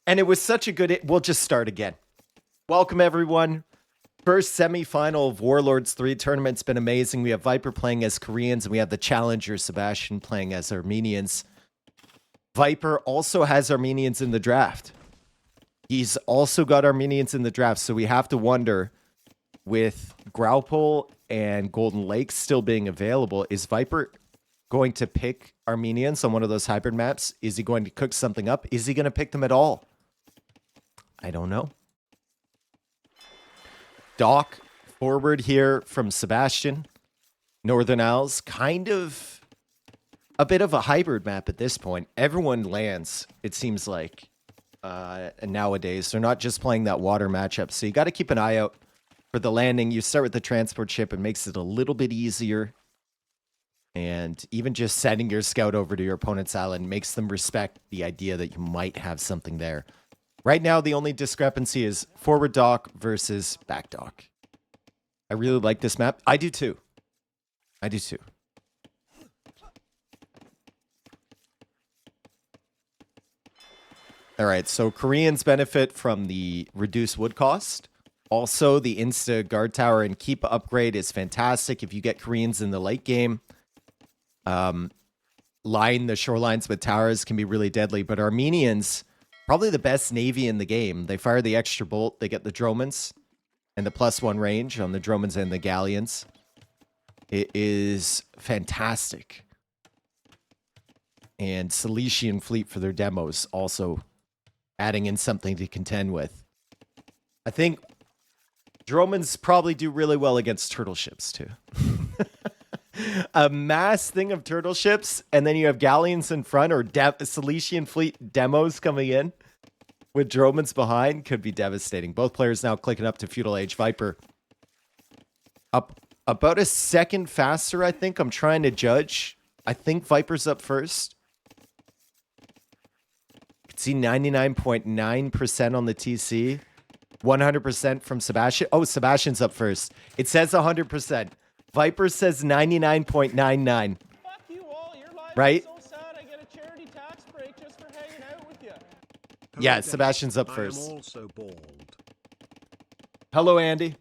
And it was such a good... We'll just start again. Welcome, everyone. First semifinal of Warlords 3 tournament's been amazing. We have Viper playing as Koreans, and we have the challenger, Sebastian, playing as Armenians. Viper also has Armenians in the draft. He's also got Armenians in the draft, so we have to wonder, with Graupel and Golden Lake still being available, is Viper going to pick Armenians on one of those hybrid maps? Is he going to cook something up? Is he going to pick them at all? I don't know. Doc forward here from Sebastian. Northern Isles, kind of a bit of a hybrid map at this point. Everyone lands, it seems like, nowadays. They're not just playing that water matchup, so you got to keep an eye out for the landing. You start with the transport ship. It makes it a little bit easier. And even just sending your scout over to your opponent's island makes them respect the idea that you might have something there. Right now, the only discrepancy is forward dock versus back dock. I really like this map. I do too. I do too. All right, so Koreans benefit from the reduced wood cost. Also, the insta guard tower and keep upgrade is fantastic if you get Koreans in the late game. Line the shorelines with towers can be really deadly, but Armenians, probably the best navy in the game. They fire the extra bolt, they get the Dromans, and the +1 range on the Dromans and the Galleons. It is fantastic. And Cilician fleet for their demos, also adding in something to contend with. I think Dromans probably do really well against turtle ships, too. A mass thing of turtle ships, and then you have galleons in front, or Cilician fleet demos coming in with Dromans behind, could be devastating. Both players now clicking up to Feudal Age. Viper up about a second faster, I think. I'm trying to judge. I think Viper's up first. You can see 99.9% on the TC. 100% from Sebastian. Oh, Sebastian's up first. It says 100%. Viper says 99.99. Fuck you all. Your life right? is so sad. I get a charity tax break just for hanging out with you. Yeah, Sebastian's up first. I am also bald. Hello, Andy.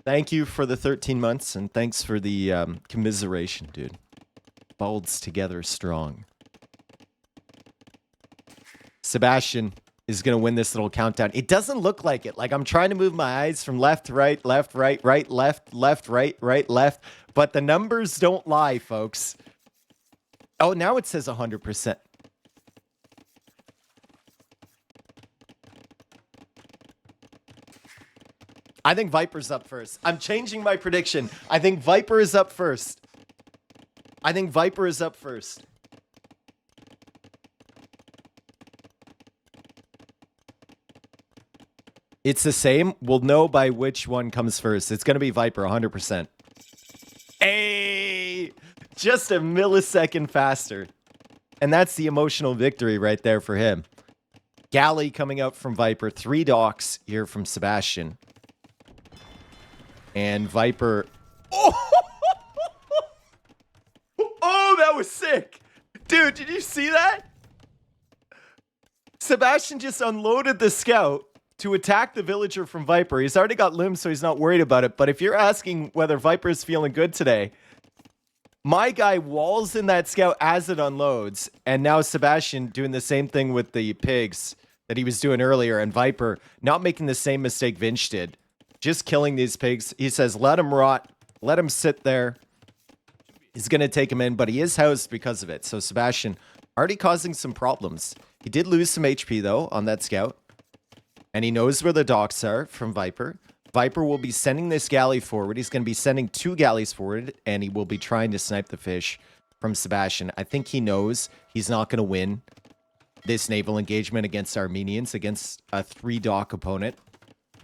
Thank you for the 13 months, and thanks for the commiseration, dude. Balds together strong. Sebastian is going to win this little countdown. It doesn't look like it. Like, I'm trying to move my eyes from left to right, left, right, right, left, left, right, right, left. But the numbers don't lie, folks. Oh, now it says 100%. I think Viper's up first. I'm changing my prediction. I think Viper is up first. I think Viper is up first. It's the same. We'll know by which one comes first. It's going to be Viper, 100%. Hey! Just a millisecond faster. And that's the emotional victory right there for him. Galley coming out from Viper. 3 docks here from Sebastian. And Viper... Oh! Oh, that was sick! Dude, did you see that? Sebastian just unloaded the scout to attack the villager from Viper. He's already got limbs, so he's not worried about it. But if you're asking whether Viper is feeling good today, my guy walls in that scout as it unloads. And now Sebastian doing the same thing with the pigs that he was doing earlier. And Viper not making the same mistake Vinch did. Just killing these pigs. He says, let him rot. Let him sit there. He's going to take him in, but he is housed because of it. So Sebastian already causing some problems. He did lose some HP, though, on that scout. And he knows where the docks are from Viper. Viper will be sending this galley forward. He's going to be sending 2 galleys forward, and he will be trying to snipe the fish from Sebastian. I think he knows he's not going to win this naval engagement against Armenians, against a 3-dock opponent.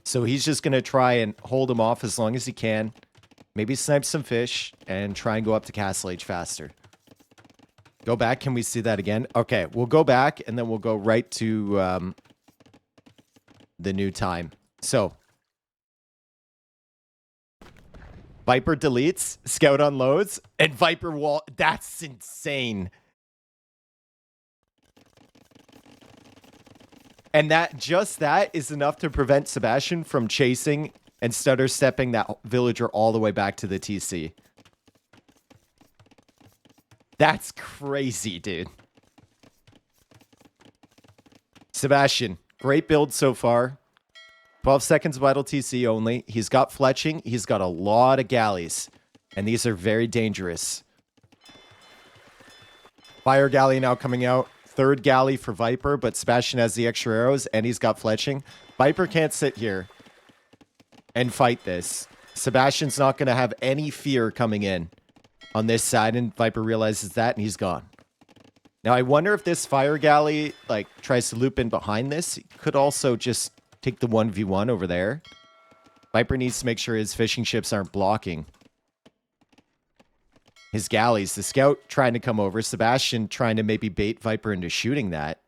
So he's just going to try and hold him off as long as he can. Maybe snipe some fish and try and go up to Castle Age faster. Go back. Can we see that again? Okay, we'll go back, and then we'll go right to... the new time. So Viper deletes, Scout unloads, and Viper wall. That's insane. And that is enough to prevent Sebastian from chasing and stutter stepping that villager all the way back to the TC. That's crazy, dude. Sebastian, great build so far. 12 seconds vital TC only. He's got fletching. He's got a lot of galleys. And these are very dangerous. Fire galley now coming out. Third galley for Viper, but Sebastian has the extra arrows and he's got fletching. Viper can't sit here and fight this. Sebastian's not going to have any fear coming in on this side, and Viper realizes that and he's gone. Now I wonder if this fire galley like tries to loop in behind this. He could also just take the 1v1 over there. Viper needs to make sure his fishing ships aren't blocking his galleys. The scout trying to come over. Sebastian trying to maybe bait Viper into shooting that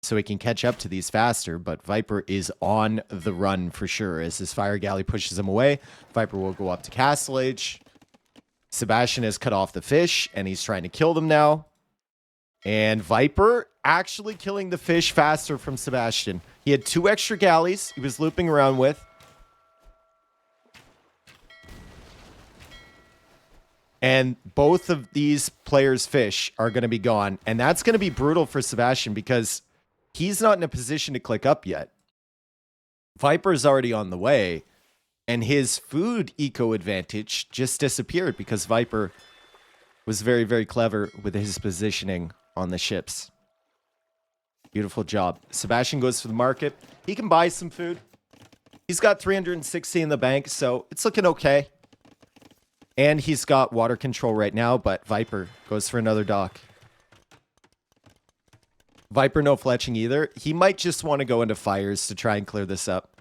so he can catch up to these faster. But Viper is on the run for sure. As this fire galley pushes him away, Viper will go up to Castle Age. Sebastian has cut off the fish and he's trying to kill them now. And Viper actually killing the fish faster from Sebastian. He had 2 extra galleys he was looping around with. And both of these players' fish are going to be gone. And that's going to be brutal for Sebastian because he's not in a position to click up yet. Viper's already on the way. And his food eco advantage just disappeared because Viper was very, very clever with his positioning on the ships. Beautiful job. Sebastian goes to the market. He can buy some food. He's got 360 in the bank, so it's looking okay. And he's got water control right now, but Viper goes for another dock. Viper no fletching either. He might just want to go into fires to try and clear this up.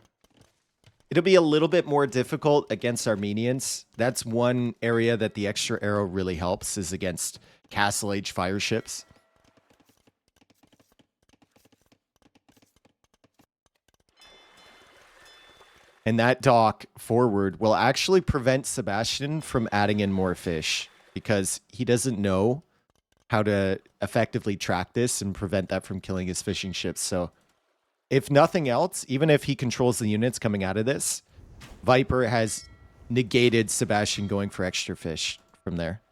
It'll be a little bit more difficult against Armenians. That's one area that the extra arrow really helps, is against Castle Age fire ships. And that dock forward will actually prevent Sebastian from adding in more fish because he doesn't know how to effectively track this and prevent that from killing his fishing ships. So if nothing else, even if he controls the units coming out of this, Viper has negated Sebastian going for extra fish from there.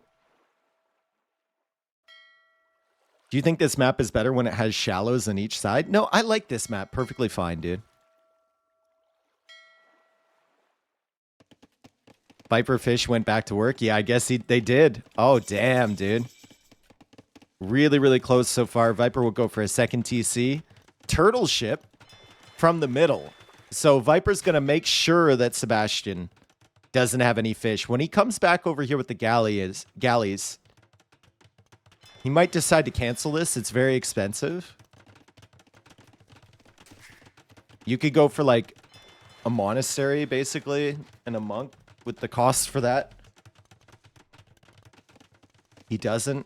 Do you think this map is better when it has shallows on each side? No, I like this map perfectly fine, dude. Viper fish went back to work. Yeah, I guess they did. Oh, damn, dude. Really, really close so far. Viper will go for a second TC. Turtle ship from the middle. So Viper's going to make sure that Sebastian doesn't have any fish. When he comes back over here with the galleys, he might decide to cancel this. It's very expensive. You could go for like a monastery, basically, and a monk with the cost for that. He doesn't.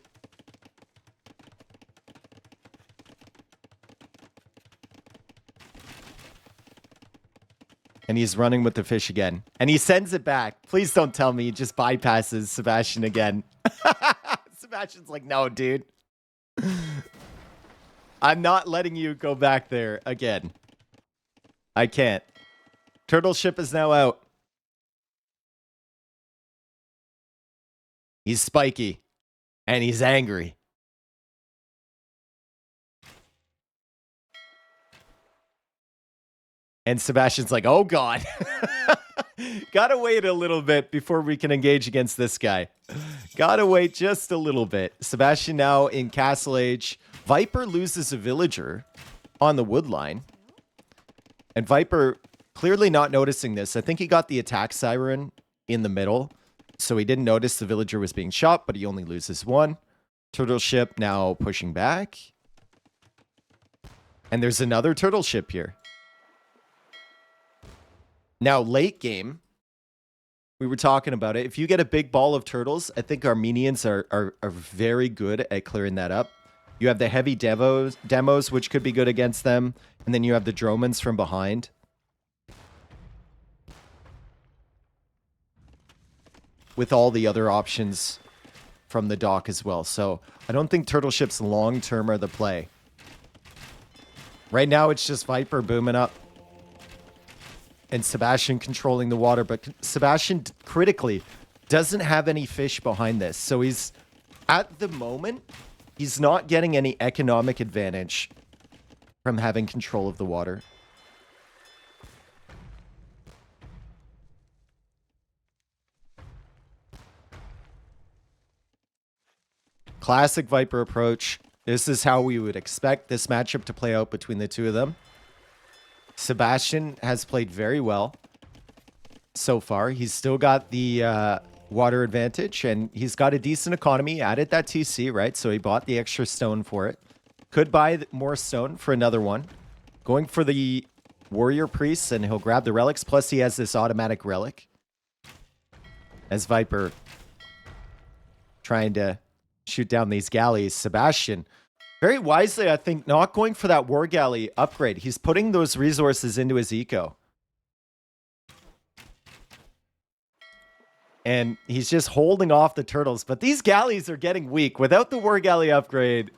And he's running with the fish again. And he sends it back. Please don't tell me he just bypasses Sebastian again. Sebastian's like, no, dude. I'm not letting you go back there again. I can't. Turtle ship is now out. He's spiky. And he's angry. And Sebastian's like, oh, God. Gotta wait a little bit before we can engage against this guy. Gotta wait just a little bit. Sebastian now in Castle Age. Viper loses a villager on the wood line. And Viper clearly not noticing this. I think he got the attack siren in the middle. So he didn't notice the villager was being shot, but he only loses one. Turtle ship now pushing back. And there's another turtle ship here. Now, late game, we were talking about it. If you get a big ball of turtles, I think Armenians are very good at clearing that up. You have the heavy demos, which could be good against them. And then you have the Dromans from behind. With all the other options from the dock as well. So I don't think turtle ships long-term are the play. Right now, it's just Viper booming up. And Sebastian controlling the water. But Sebastian, critically, doesn't have any fish behind this. So he's, at the moment, he's not getting any economic advantage from having control of the water. Classic Viper approach. This is how we would expect this matchup to play out between the two of them. Sebastian has played very well so far. He's still got the water advantage, and he's got a decent economy. Added that TC, right? So he bought the extra stone for it. Could buy more stone for another one. Going for the warrior priests, and he'll grab the relics. Plus, he has this automatic relic. As Viper trying to shoot down these galleys. Sebastian, very wisely, I think, not going for that war galley upgrade. He's putting those resources into his eco. And he's just holding off the turtles. But these galleys are getting weak. Without the war galley upgrade,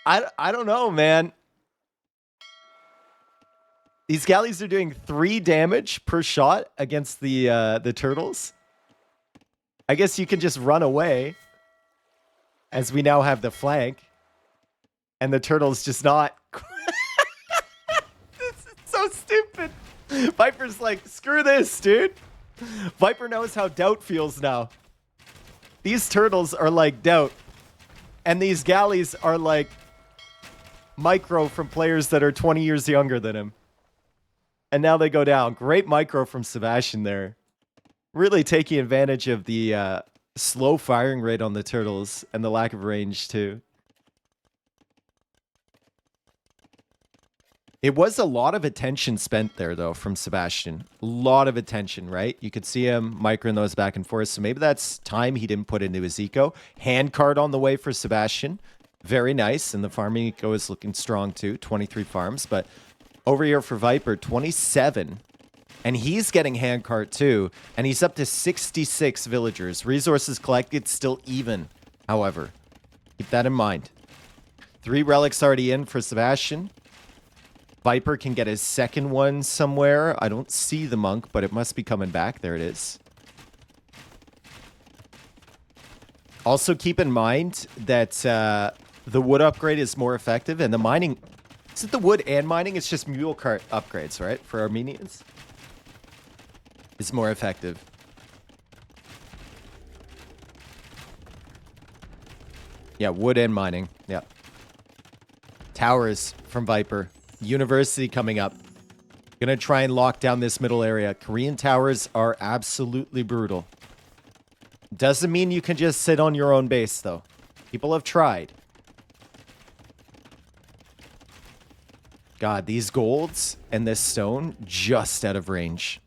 I don't know, man. These galleys are doing 3 damage per shot against the turtles. I guess you can just run away. As we now have the flank. And the turtle's just not. This is so stupid. Viper's like, screw this, dude. Viper knows how doubt feels now. These turtles are like doubt. And these galleys are like micro from players that are 20 years younger than him. And now they go down. Great micro from Sebastian there. Really taking advantage of the slow firing rate on the turtles and the lack of range too. It was a lot of attention spent there though from Sebastian. A lot of attention, right? You could see him microing those back and forth. So maybe that's time he didn't put into his eco. Hand card on the way for Sebastian. Very nice. And the farming eco is looking strong too. 23 farms. But over here for Viper, 27. And he's getting hand cart too. And he's up to 66 villagers. Resources collected still even, however. Keep that in mind. 3 relics already in for Sebastian. Viper can get his second one somewhere. I don't see the monk, but it must be coming back. There it is. Also keep in mind that the wood upgrade is more effective. And the mining... Is it the wood and mining? It's just mule cart upgrades, right? For Armenians. Is more effective. Yeah, wood and mining. Yeah. Towers from Viper. University coming up. Gonna try and lock down this middle area. Korean towers are absolutely brutal. Doesn't mean you can just sit on your own base, though. People have tried. God, these golds and this stone just out of range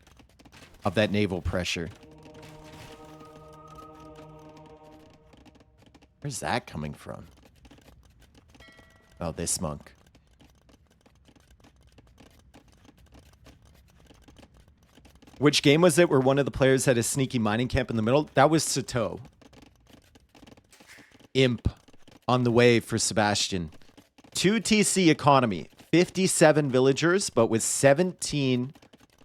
of that naval pressure. Where's that coming from? Oh, this monk. Which game was it where one of the players had a sneaky mining camp in the middle? That was Sato. Imp on the way for Sebastian. 2 TC economy. 57 villagers, but with 17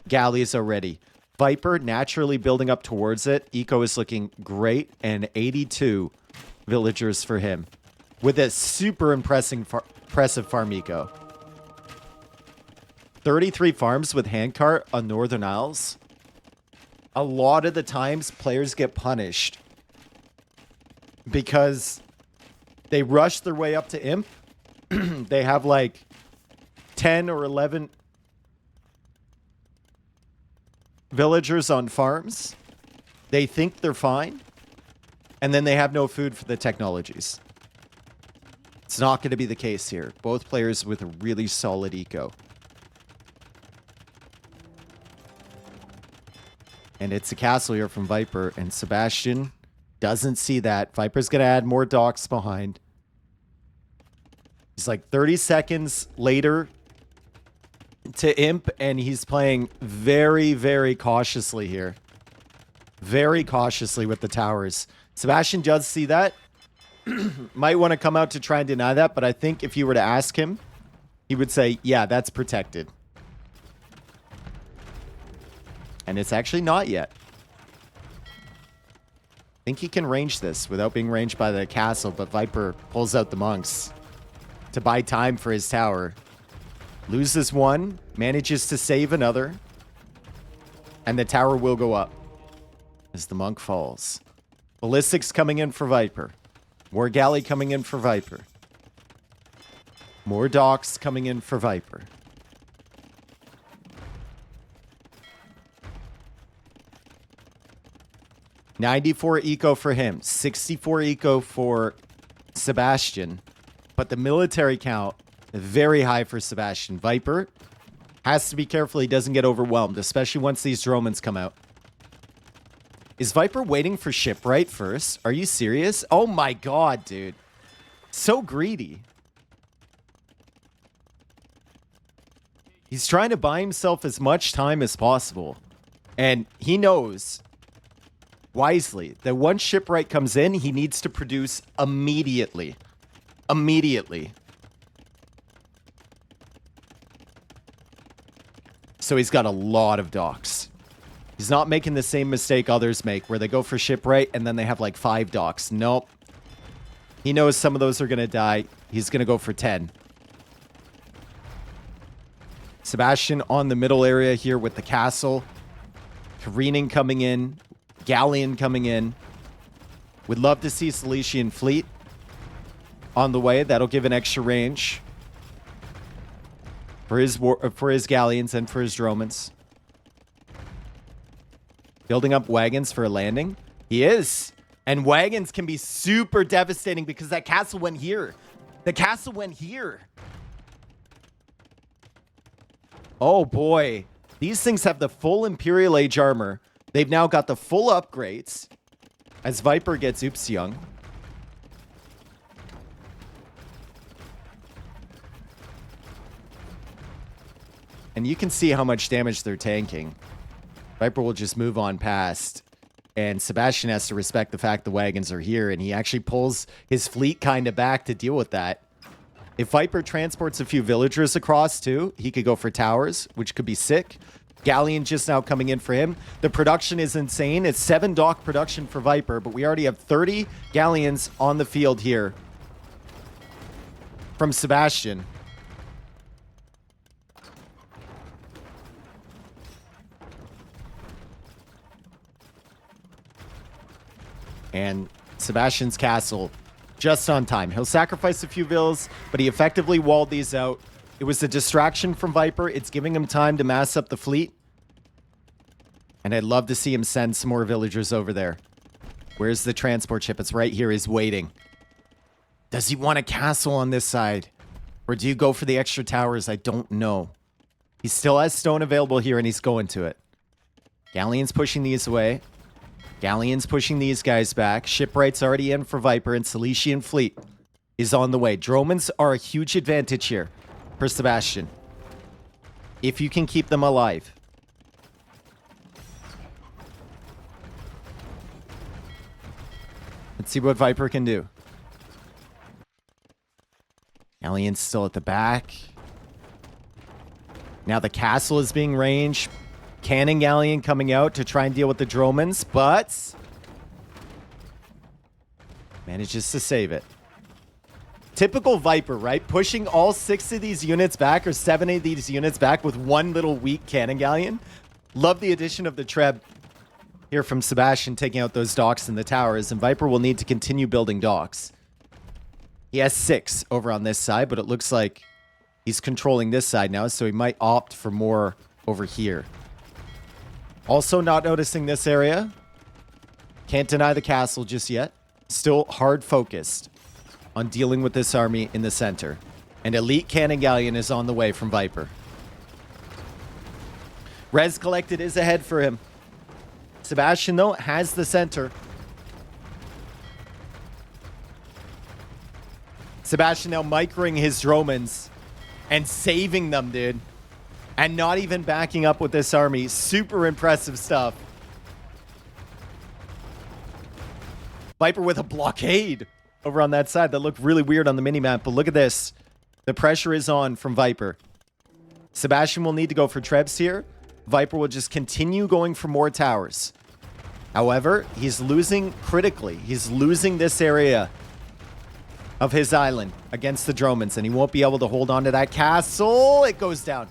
galleys already. Viper naturally building up towards it. Eco is looking great, and 82 villagers for him. With a super impressive farm eco. 33 farms with handcart on Northern Isles. A lot of the times, players get punished because they rush their way up to Imp. They have like 10 or 11 villagers on farms. They think they're fine. And then they have no food for the technologies. It's not going to be the case here. Both players with a really solid eco. And it's a castle here from Viper. And Sebastian doesn't see that. Viper's going to add more docks behind. He's like 30 seconds later to Imp. And he's playing very, very cautiously here. Very cautiously with the towers. Sebastian does see that. Might want to come out to try and deny that. But I think if you were to ask him, he would say, yeah, that's protected. And it's actually not yet. I think he can range this without being ranged by the castle, but Viper pulls out the monks to buy time for his tower. Loses one, manages to save another, and the tower will go up as the monk falls. Ballistics coming in for Viper. More galley coming in for Viper. More docks coming in for Viper. $94 eco for him, 64 eco for Sebastian, but the military count very high for Sebastian. Viper has to be careful he doesn't get overwhelmed, especially once these Romans come out. Is Viper waiting for shipwright first? Are you serious? Oh my god, dude. So greedy. He's trying to buy himself as much time as possible. And he knows wisely that once shipwright comes in, he needs to produce immediately. Immediately. So he's got a lot of docks. He's not making the same mistake others make where they go for shipwright and then they have like 5 docks. Nope. He knows some of those are going to die. He's going to go for 10. Sebastian on the middle area here with the castle. Careening coming in. Galleon coming in. Would love to see Cilician fleet on the way. That'll give an extra range for his galleons and for his Romans. Building up wagons for a landing. He is. And wagons can be super devastating because that castle went here. The castle went here. Oh boy. These things have the full Imperial Age armor. They've now got the full upgrades as Viper gets oops young. And you can see how much damage they're tanking. Viper will just move on past. And Sebastian has to respect the fact the wagons are here. And he actually pulls his fleet kind of back to deal with that. If Viper transports a few villagers across too, he could go for towers, which could be sick. Galleon just now coming in for him. The production is insane. It's 7 dock production for Viper, but we already have 30 galleons on the field here from Sebastian. And Sebastian's castle just on time. He'll sacrifice a few villas, but he effectively walled these out. It was a distraction from Viper. It's giving him time to mass up the fleet. And I'd love to see him send some more villagers over there. Where's the transport ship? It's right here. He's waiting. Does he want a castle on this side? Or do you go for the extra towers? I don't know. He still has stone available here, and he's going to it. Galleon's pushing these away. Galleon's pushing these guys back. Shipwright's already in for Viper, and Cilician fleet is on the way. Dromans are a huge advantage here for Sebastian, if you can keep them alive. Let's see what Viper can do. Galleon's still at the back. Now the castle is being ranged. Cannon Galleon coming out to try and deal with the Dromans, but manages to save it. Typical Viper, right? Pushing all 6 of these units back, or 7 of these units back with one little weak Cannon Galleon. Love the addition of the Treb here from Sebastian, taking out those docks and the towers, and Viper will need to continue building docks. He has 6 over on this side, but it looks like he's controlling this side now, so he might opt for more over here. Also not noticing this area. Can't deny the castle just yet. Still hard focused on dealing with this army in the center. And elite Cannon Galleon is on the way from Viper. Res collected is ahead for him. Sebastian, though, has the center. Sebastian now microing his Dromans and saving them, dude. And not even backing up with this army. Super impressive stuff. Viper with a blockade over on that side. That looked really weird on the minimap, but look at this. The pressure is on from Viper. Sebastian will need to go for trebs here. Viper will just continue going for more towers. However, he's losing critically. He's losing this area of his island against the Dromans, and he won't be able to hold on to that castle. It goes down.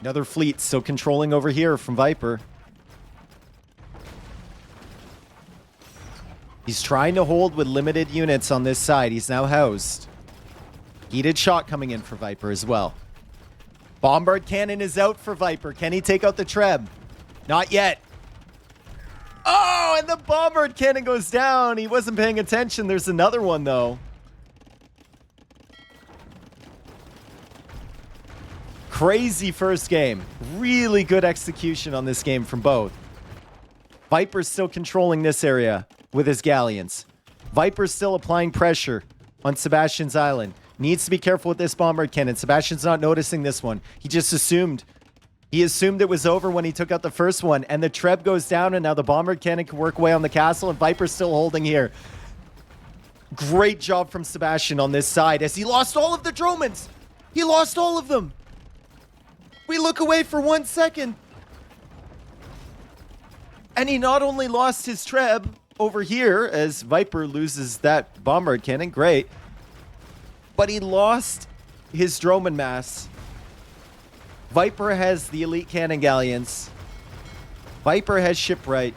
Another fleet still controlling over here from Viper. He's trying to hold with limited units on this side. He's now housed. Heated shot coming in for Viper as well. Bombard cannon is out for Viper. Can he take out the Treb? Not yet. Oh, and the bombard cannon goes down. He wasn't paying attention. There's another one, though. Crazy first game. Really good execution on this game from both. Viper's still controlling this area with his galleons. Viper's still applying pressure on Sebastian's island. Needs to be careful with this bombard cannon. Sebastian's not noticing this one. He just assumed. He assumed it was over when he took out the first one. And the Treb goes down, and now the bombard cannon can work away on the castle, and Viper's still holding here. Great job from Sebastian on this side as he lost all of the Dromans. He lost all of them. We look away for 1 second. And he not only lost his Treb over here as Viper loses that bombard cannon. Great. But he lost his Droman mass. Viper has the elite cannon galleons. Viper has shipwright.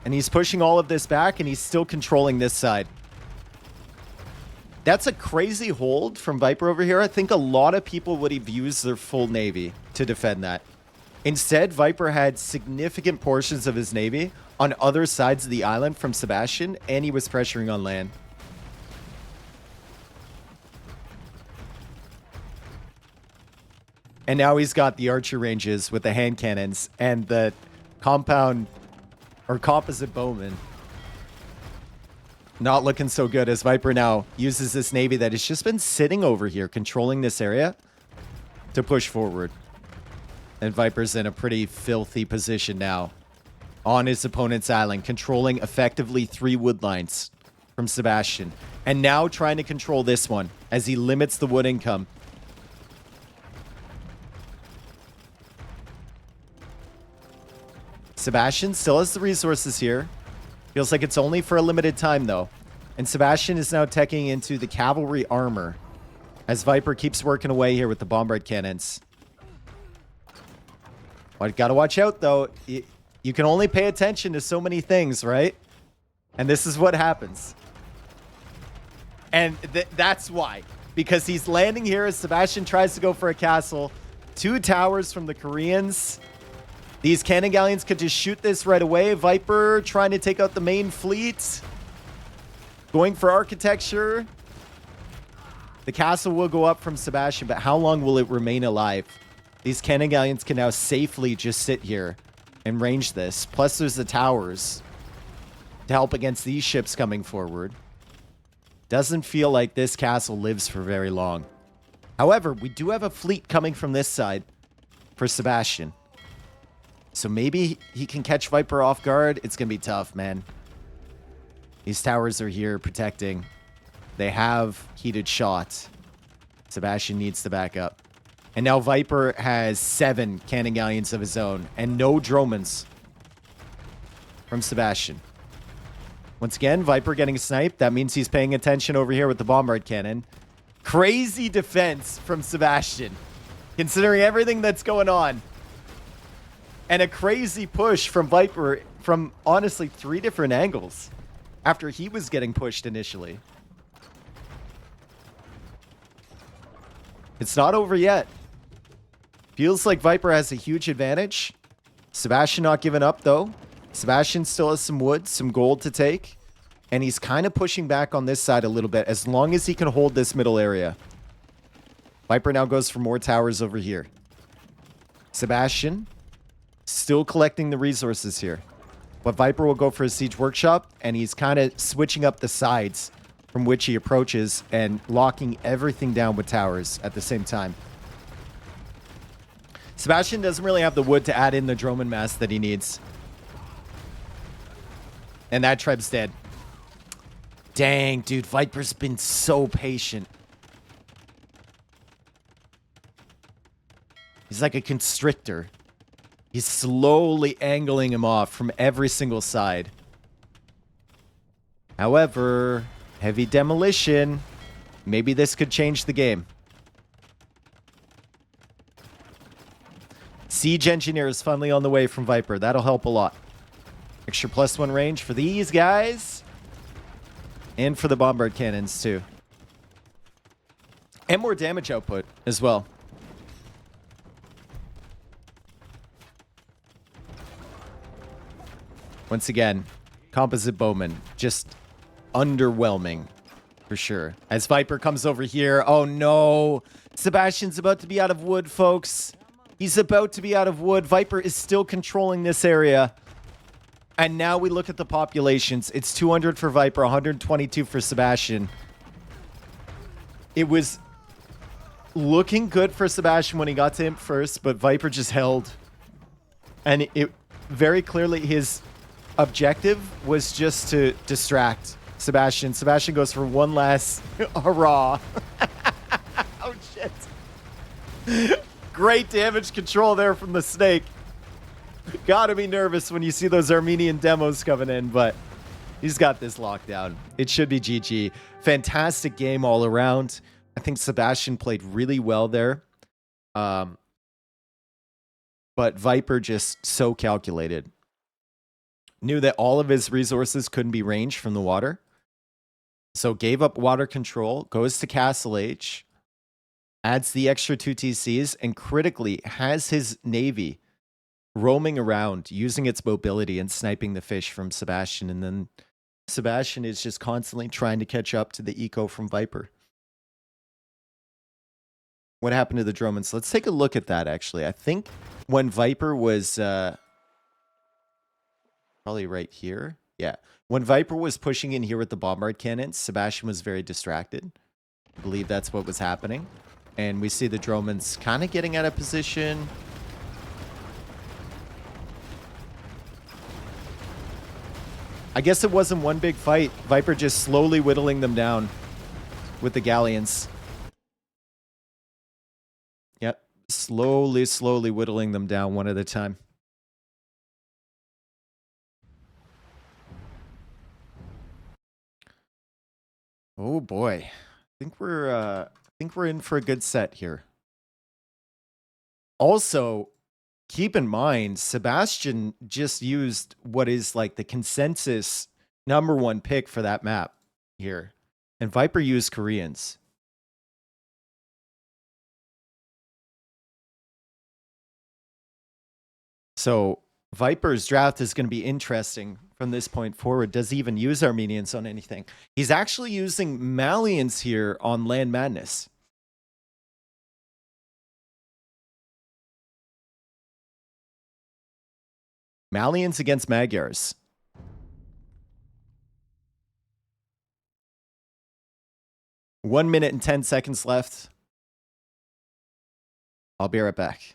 And he's pushing all of this back, and he's still controlling this side. That's a crazy hold from Viper over here. I think a lot of people would have used their full navy to defend that. Instead, Viper had significant portions of his navy on other sides of the island from Sebastian, and he was pressuring on land. And now he's got the archer ranges with the hand cannons and the compound or composite bowmen. Not looking so good as Viper now uses this navy that has just been sitting over here, controlling this area to push forward. And Viper's in a pretty filthy position now on his opponent's island, controlling effectively 3 wood lines from Sebastian. And now trying to control this one as he limits the wood income. Sebastian still has the resources here. Feels like it's only for a limited time, though. And Sebastian is now teching into the cavalry armor as Viper keeps working away here with the bombard cannons. Well, gotta watch out, though. You can only pay attention to so many things, right? And this is what happens. And that's why. Because he's landing here as Sebastian tries to go for a castle. 2 towers from the Koreans. These cannon galleons could just shoot this right away. Viper trying to take out the main fleet. Going for architecture. The castle will go up from Sebastian, but how long will it remain alive? These cannon galleons can now safely just sit here and range this. Plus there's the towers to help against these ships coming forward. Doesn't feel like this castle lives for very long. However, we do have a fleet coming from this side for Sebastian. So maybe he can catch Viper off guard. It's going to be tough, man. These towers are here protecting. They have heated shots. Sebastian needs to back up. And now Viper has 7 cannon galleons of his own. And no Dromans from Sebastian. Once again, Viper getting sniped. That means he's paying attention over here with the bombard cannon. Crazy defense from Sebastian, considering everything that's going on. And a crazy push from Viper from, honestly, 3 different angles after he was getting pushed initially. It's not over yet. Feels like Viper has a huge advantage. Sebastian not giving up, though. Sebastian still has some wood, some gold to take. And he's kind of pushing back on this side a little bit as long as he can hold this middle area. Viper now goes for more towers over here. Sebastian still collecting the resources here. But Viper will go for a siege workshop, and he's kind of switching up the sides from which he approaches and locking everything down with towers at the same time. Sebastian doesn't really have the wood to add in the Droman mass that he needs. And that Treb's dead. Dang, dude, Viper's been so patient. He's like a constrictor. He's slowly angling him off from every single side. However, heavy demolition. Maybe this could change the game. Siege Engineer is finally on the way from Viper. That'll help a lot. Extra +1 range for these guys. And for the bombard cannons, too. And more damage output as well. Once again, composite bowman. Just underwhelming, for sure. As Viper comes over here. Oh, no. Sebastian's about to be out of wood, folks. He's about to be out of wood. Viper is still controlling this area. And now we look at the populations. It's 200 for Viper, 122 for Sebastian. It was looking good for Sebastian when he got to him first, but Viper just held. And it very clearly his objective was just to distract Sebastian. Sebastian goes for one last hurrah. Oh, shit. Great damage control there from the snake. Gotta be nervous when you see those Armenian demos coming in, but he's got this locked down. It should be GG. Fantastic game all around. I think Sebastian played really well there. But Viper just so calculated. Knew that all of his resources couldn't be ranged from the water. So gave up water control, goes to Castle Age, adds the extra 2 TCs, and critically has his navy roaming around, using its mobility and sniping the fish from Sebastian. And then Sebastian is just constantly trying to catch up to the eco from Viper. What happened to the Dromans? Let's take a look at that, actually. I think when Viper was... probably right here. Yeah. When Viper was pushing in here with the bombard cannons, Sebastian was very distracted. I believe that's what was happening. And we see the Dromans kind of getting out of position. I guess it wasn't one big fight. Viper just slowly whittling them down with the galleons. Yep. Slowly whittling them down one at a time. Oh boy. I think we're in for a good set here. Also, keep in mind, Sebastian just used what is like the consensus #1 pick for that map here. And Viper used Koreans. So Viper's draft is going to be interesting from this point forward. Does he even use Armenians on anything? He's actually using Malians here on Land Madness. Malians against Magyars. One minute and 10 seconds left. I'll be right back.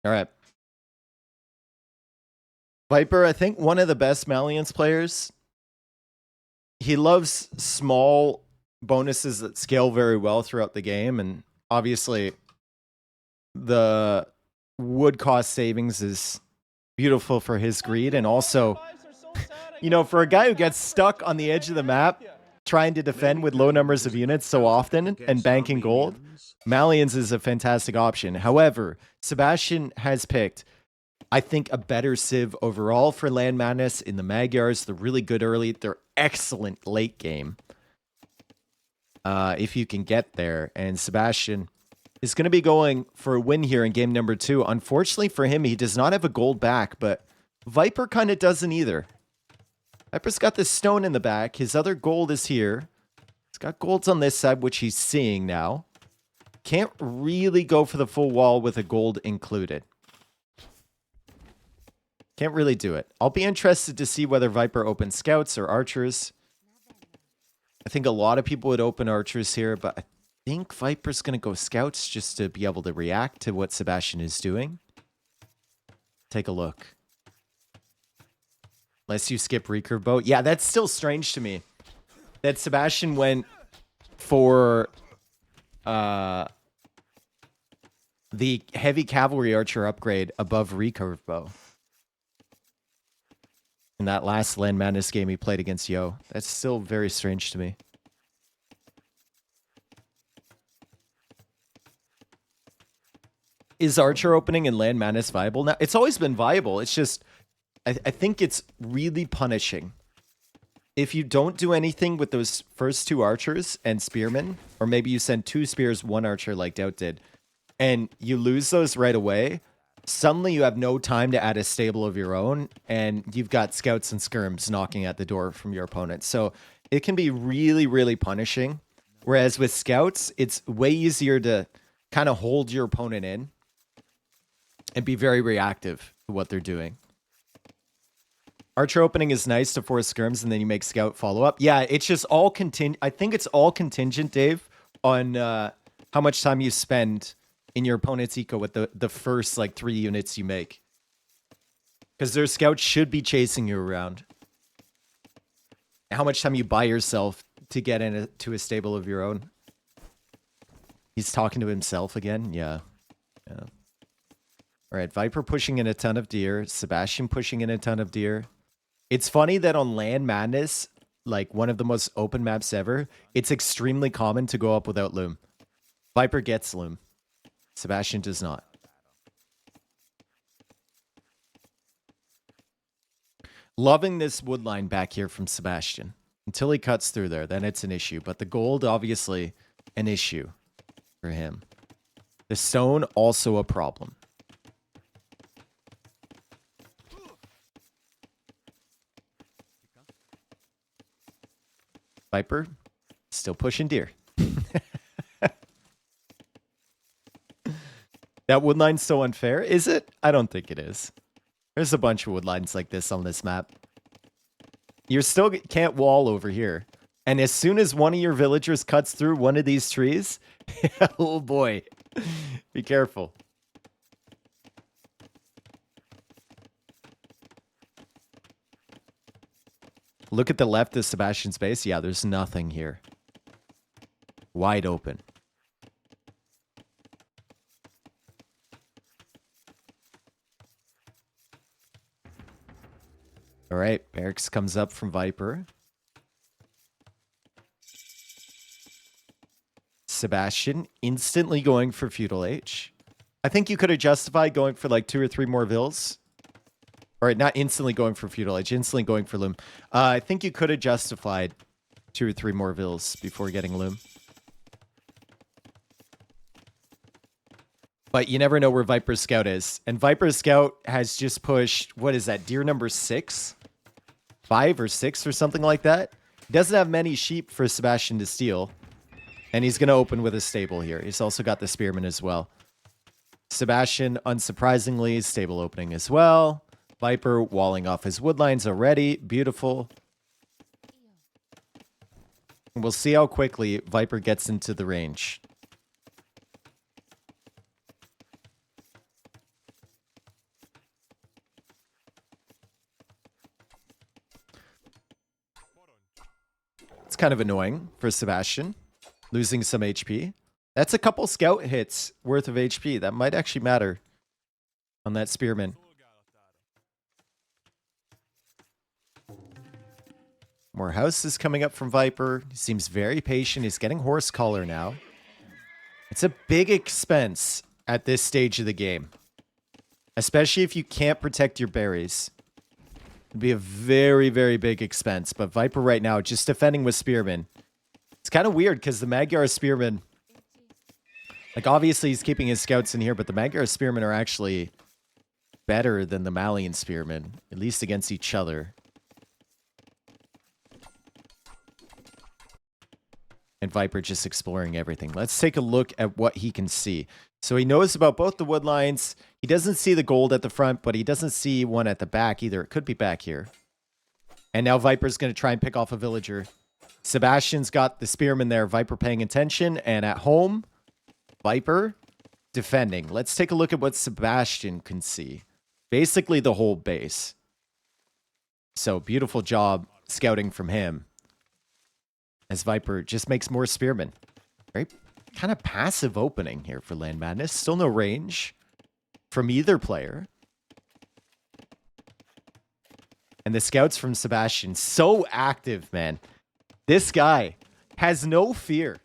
All right. Viper, I think one of the best Malians players. He loves small bonuses that scale very well throughout the game. And obviously, the wood cost savings is beautiful for his greed. And also, you know, for a guy who gets stuck on the edge of the map, trying to defend with low numbers of units so often and banking gold, Malians is a fantastic option. However, Sebastian has picked, I think, a better Civ overall for Land Madness in the Magyars. They're really good early. They're excellent late game. if you can get there. And Sebastian is going to be going for a win here in game number 2. Unfortunately for him, he does not have a gold back, but Viper kind of doesn't either. Viper's got this stone in the back. His other gold is here. He's got golds on this side, which he's seeing now. Can't really go for the full wall with a gold included. Can't really do it. I'll be interested to see whether Viper opens scouts or archers. I think a lot of people would open archers here, but I think Viper's going to go scouts just to be able to react to what Sebastian is doing. Take a look. Unless you skip recurve bow. Yeah, that's still strange to me. That Sebastian went for the heavy cavalry archer upgrade above recurve bow. In that last Land Madness game he played against Yo. That's still very strange to me. Is Archer opening in Land Madness viable now? It's always been viable. It's just, I think it's really punishing. If you don't do anything with those first 2 archers and spearmen, or maybe you send 2 spears, 1 archer like Doubt did, and you lose those right away, suddenly you have no time to add a stable of your own, and you've got scouts and skirms knocking at the door from your opponent. So it can be really, really punishing. Whereas with scouts, it's way easier to kind of hold your opponent in and be very reactive to what they're doing. Archer opening is nice to force skirms, and then you make scout follow up. Yeah, it's just all contingent. I think it's all contingent, Dave, on how much time you spend in your opponent's eco with the first like 3 units you make. Because their scouts should be chasing you around. How much time you buy yourself to get into a stable of your own. He's talking to himself again. Yeah. All right, Viper pushing in a ton of deer. Sebastian pushing in a ton of deer. It's funny that on Land Madness, like one of the most open maps ever, it's extremely common to go up without loom. Viper gets loom. Sebastian does not. Loving this wood line back here from Sebastian. Until he cuts through there, then it's an issue. But the gold, obviously, an issue for him. The stone, also a problem. Viper, still pushing deer. That wood line's so unfair. Is it? I don't think it is. There's a bunch of wood lines like this on this map. You still can't wall over here. And as soon as one of your villagers cuts through one of these trees, oh boy, be careful. Look at the left of Sebastian's base. Yeah, there's nothing here. Wide open. All right, barracks comes up from Viper. Sebastian instantly going for Feudal H. I think you could have justified going for like 2 or 3 more vills. All right, not instantly going for Feudal Age, instantly going for Loom. I think you could have justified 2 or 3 more vills before getting Loom. But you never know where Viper's Scout is. And Viper's Scout has just pushed, what is that, deer number 6? 5 or 6 or something like that? He doesn't have many sheep for Sebastian to steal. And he's going to open with a stable here. He's also got the Spearman as well. Sebastian, unsurprisingly, stable opening as well. Viper walling off his wood lines already. Beautiful. We'll see how quickly Viper gets into the range. It's kind of annoying for Sebastian, losing some HP. That's a couple scout hits worth of HP. That might actually matter on that Spearman. More houses coming up from Viper. He seems very patient. He's getting Horse Collar now. It's a big expense at this stage of the game. Especially if you can't protect your berries. It'd be a very, very big expense. But Viper right now, just defending with Spearman. It's kind of weird because the Magyar Spearmen, like obviously he's keeping his scouts in here, but the Magyar Spearmen are actually better than the Malian Spearmen, at least against each other. And Viper just exploring everything. Let's take a look at what he can see. So he knows about both the wood lines. He doesn't see the gold at the front, but he doesn't see one at the back either. It could be back here. And now Viper's going to try and pick off a villager. Sebastian's got the spearman there. Viper paying attention. And at home, Viper defending. Let's take a look at what Sebastian can see. Basically the whole base. So beautiful job scouting from him. As Viper just makes more spearmen. Very kind of passive opening here for Land Madness. Still no range from either player. And the scouts from Sebastian, so active, man. This guy has no fear.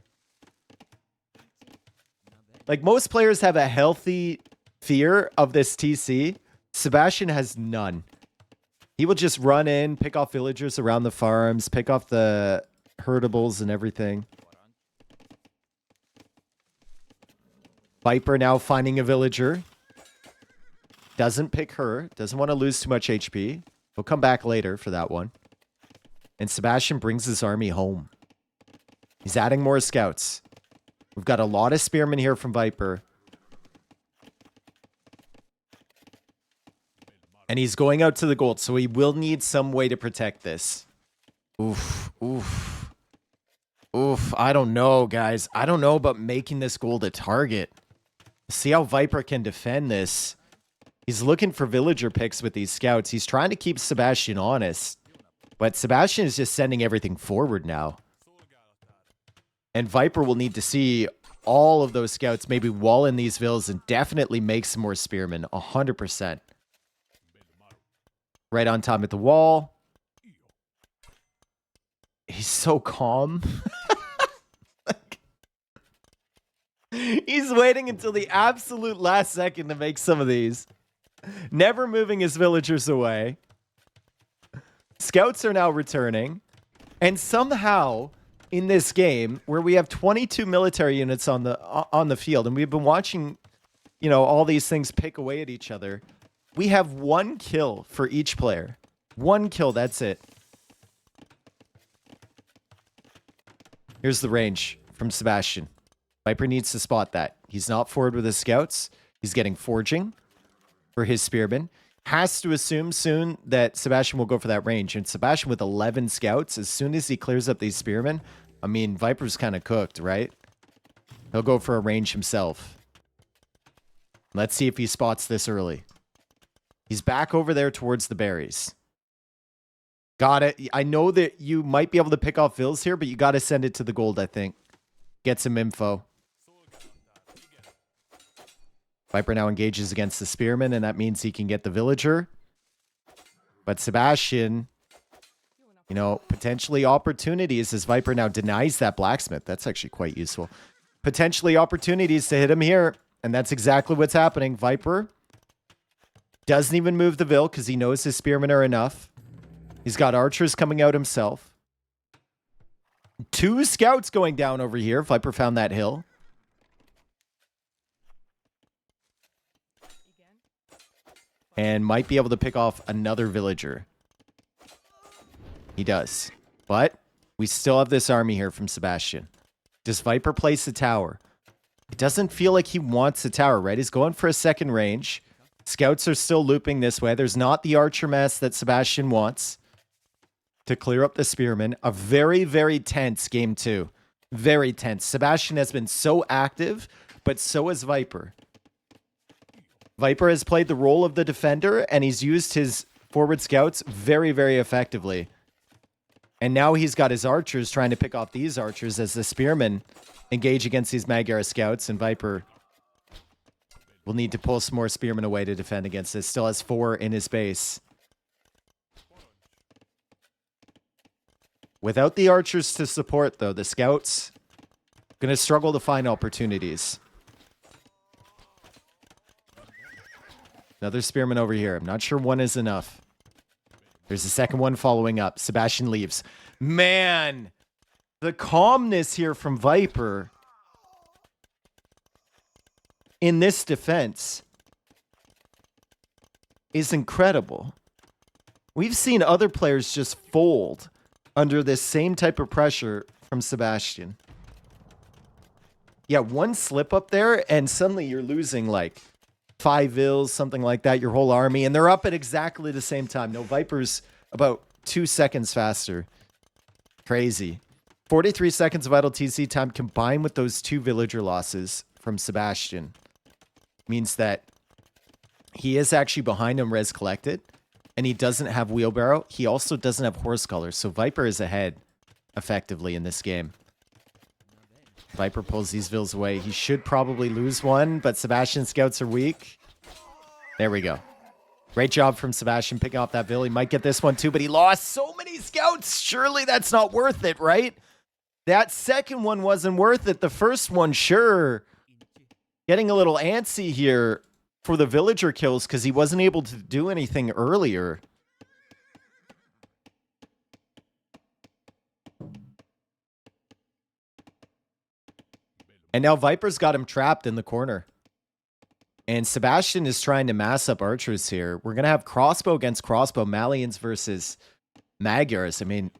Like most players have a healthy fear of this TC. Sebastian has none. He will just run in, pick off villagers around the farms, pick off the herdables and everything. Viper now finding a villager. Doesn't pick her. Doesn't want to lose too much HP. We'll come back later for that one. And Sebastian brings his army home. He's adding more scouts. We've got a lot of spearmen here from Viper. And he's going out to the gold, so he will need some way to protect this. Oof, oof. Oof, I don't know, guys. I don't know about making this gold a target. See how Viper can defend this. He's looking for villager picks with these scouts. He's trying to keep Sebastian honest. But Sebastian is just sending everything forward now. And Viper will need to see all of those scouts maybe wall in these villas and definitely make some more spearmen. 100%. Right on top of the wall. He's so calm. He's waiting until the absolute last second to make some of these. Never moving his villagers away. Scouts are now returning. And somehow, in this game, where we have 22 military units on the field, and we've been watching, you know, all these things pick away at each other, we have 1 kill for each player. 1 kill, that's it. Here's the range from Sebastian. Viper needs to spot that. He's not forward with his scouts. He's getting forging for his spearmen. Has to assume soon that Sebastian will go for that range. And Sebastian with 11 scouts, as soon as he clears up these spearmen, I mean, Viper's kind of cooked, right? He'll go for a range himself. Let's see if he spots this early. He's back over there towards the berries. Got it. I know that you might be able to pick off vills here, but you got to send it to the gold, I think. Get some info. Viper now engages against the spearman, and that means he can get the villager. But Sebastian, you know, potentially opportunities as Viper now denies that blacksmith. That's actually quite useful. Potentially opportunities to hit him here, and that's exactly what's happening. Viper doesn't even move the vill because he knows his spearmen are enough. He's got archers coming out himself. 2 scouts going down over here. Viper found that hill. And might be able to pick off another villager. He does. But we still have this army here from Sebastian. Does Viper place a tower? It doesn't feel like he wants a tower, right? He's going for a second range. Scouts are still looping this way. There's not the archer mess that Sebastian wants to clear up the spearmen. A very, very tense game 2. Very tense. Sebastian has been so active, but so has Viper. Viper has played the role of the defender, and he's used his forward scouts very, very effectively. And now he's got his archers trying to pick off these archers as the spearmen engage against these Magyar scouts, and Viper will need to pull some more spearmen away to defend against this. Still has 4 in his base. Without the archers to support, though, the scouts going to struggle to find opportunities. Another spearman over here. I'm not sure 1 is enough. There's a second one following up. Sebastian leaves. Man, The calmness here from Viper in this defense is incredible. We've seen other players just fold under this same type of pressure from Sebastian. Yeah, one slip up there and suddenly you're losing like 5 vills, something like that, your whole army, and they're up at exactly the same time. No, Viper's about 2 seconds faster. Crazy. 43 seconds of idle TC time combined with those 2 villager losses from Sebastian means that he is actually behind him res collected, and he doesn't have wheelbarrow. He also doesn't have horse colors, so Viper is ahead effectively in this game. Viper pulls these vills away. He should probably lose one, but Sebastian's scouts are weak. There we go. Great job from Sebastian picking off that vill. He might get this one too, but he lost so many scouts. Surely that's not worth it, right? That second one wasn't worth it. The first one, sure. Getting a little antsy here for the villager kills because he wasn't able to do anything earlier. And now Viper's got him trapped in the corner. And Sebastian is trying to mass up archers here. We're going to have crossbow against crossbow. Malians versus Magyars. I mean,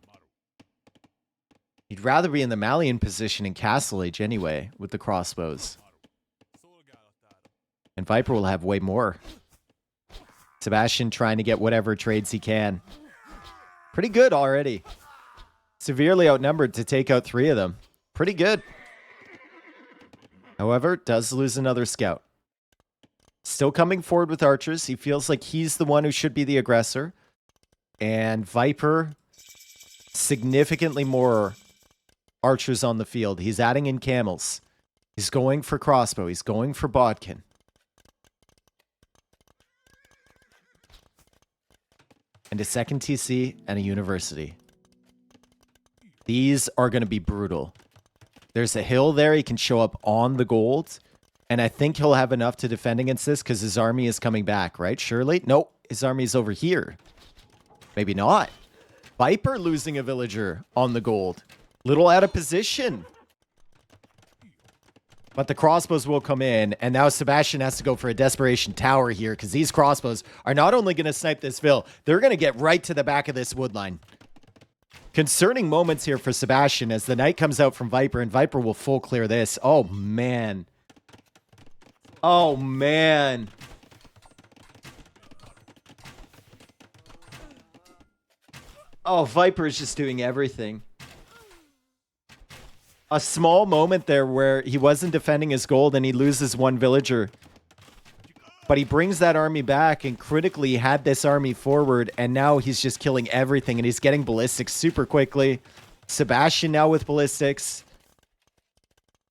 you'd rather be in the Malian position in Castle Age anyway with the crossbows. And Viper will have way more. Sebastian trying to get whatever trades he can. Pretty good already. Severely outnumbered to take out 3 of them. Pretty good. However, does lose another scout. Still coming forward with archers. He feels like he's the one who should be the aggressor. And Viper, significantly more archers on the field. He's adding in camels. He's going for crossbow. He's going for bodkin. And a second TC and a university. These are going to be brutal. There's a hill there. He can show up on the gold. And I think he'll have enough to defend against this because his army is coming back, right? Surely? Nope. His army is over here. Maybe not. Viper losing a villager on the gold. Little out of position. But the crossbows will come in. And now Sebastian has to go for a desperation tower here because these crossbows are not only going to snipe this vill, they're going to get right to the back of this wood line. Concerning moments here for Sebastian as the knight comes out from Viper, and Viper will full clear this. Oh, man. Oh, man. Oh, Viper is just doing everything. A small moment there where he wasn't defending his gold and he loses 1 villager. But he brings that army back and critically had this army forward, and now he's just killing everything, and he's getting ballistics super quickly. Sebastian now with ballistics.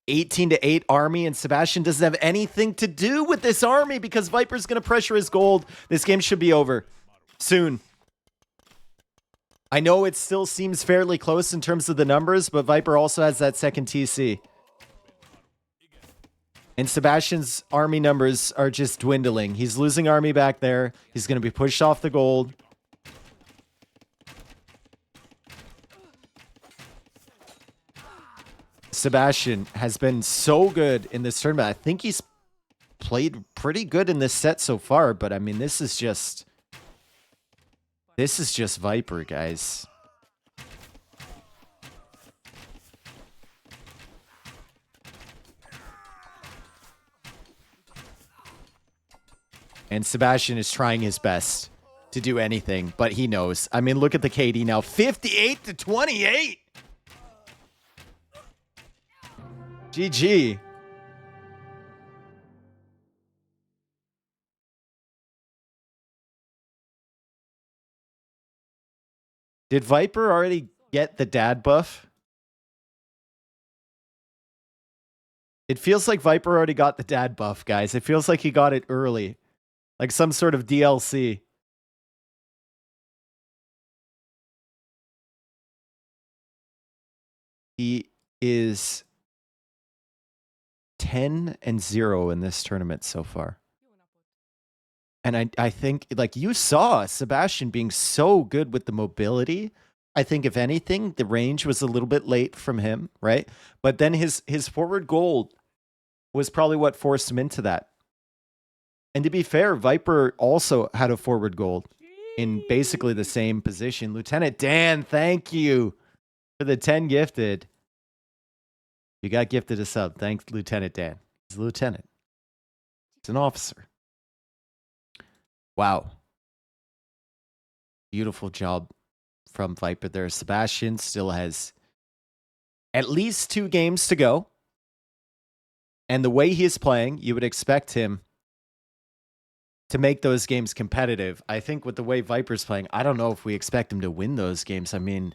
18-8 army, and Sebastian doesn't have anything to do with this army because Viper's going to pressure his gold. This game should be over soon. I know it still seems fairly close in terms of the numbers, but Viper also has that second TC. And Sebastian's army numbers are just dwindling. He's losing army back there. He's going to be pushed off the gold. Sebastian has been so good in this tournament. I think he's played pretty good in this set so far, but I mean, this is just Viper, guys. And Sebastian is trying his best to do anything, but he knows. I mean, look at the KD now. 58-28. GG. Did Viper already get the dad buff? It feels like Viper already got the dad buff, guys. It feels like he got it early. Like some sort of DLC. He is 10-0 in this tournament so far. And I think, like, you saw Sebastian being so good with the mobility I think if anything, the range was a little bit late from him, right? But then his forward goal was probably what forced him into that. And to be fair, Viper also had a forward goal in basically the same position. Lieutenant Dan, thank you for the 10 gifted. You got gifted a sub. Thanks, Lieutenant Dan. He's a lieutenant. He's an officer. Wow. Beautiful job from Viper there. Sebastian still has at least 2 games to go. And the way he is playing, you would expect him to make those games competitive. I think with the way Viper's playing, I don't know if we expect him to win those games. I mean,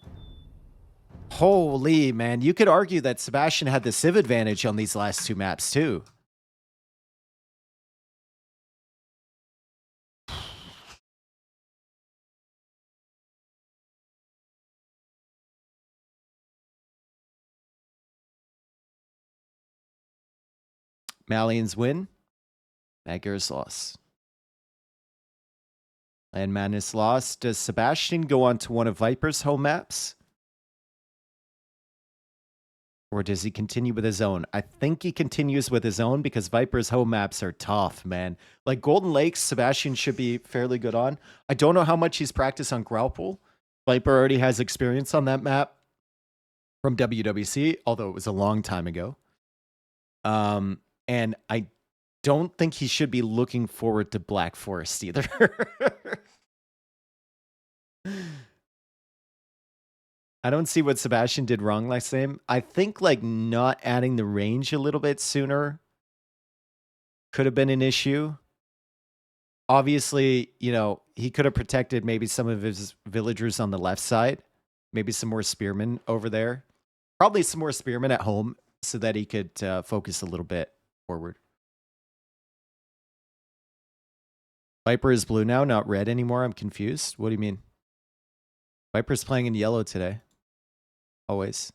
holy man, you could argue that Sebastian had the civ advantage on these last 2 maps too. Malians win. Maggar's loss. And Madness lost. Does Sebastian go on to one of Viper's home maps? Or does he continue with his own? I think he continues with his own because Viper's home maps are tough, man. Like Golden Lakes, Sebastian should be fairly good on. I don't know how much he's practiced on Graupool. Viper already has experience on that map from WWC, although it was a long time ago. And I don't think he should be looking forward to Black Forest either. I don't see what Sebastian did wrong last game. I think like not adding the range a little bit sooner could have been an issue. Obviously, you know, he could have protected maybe some of his villagers on the left side. Maybe some more spearmen over there. Probably some more spearmen at home so that he could focus a little bit forward. Viper is blue now, not red anymore. I'm confused. What do you mean? Viper's playing in yellow today. Always.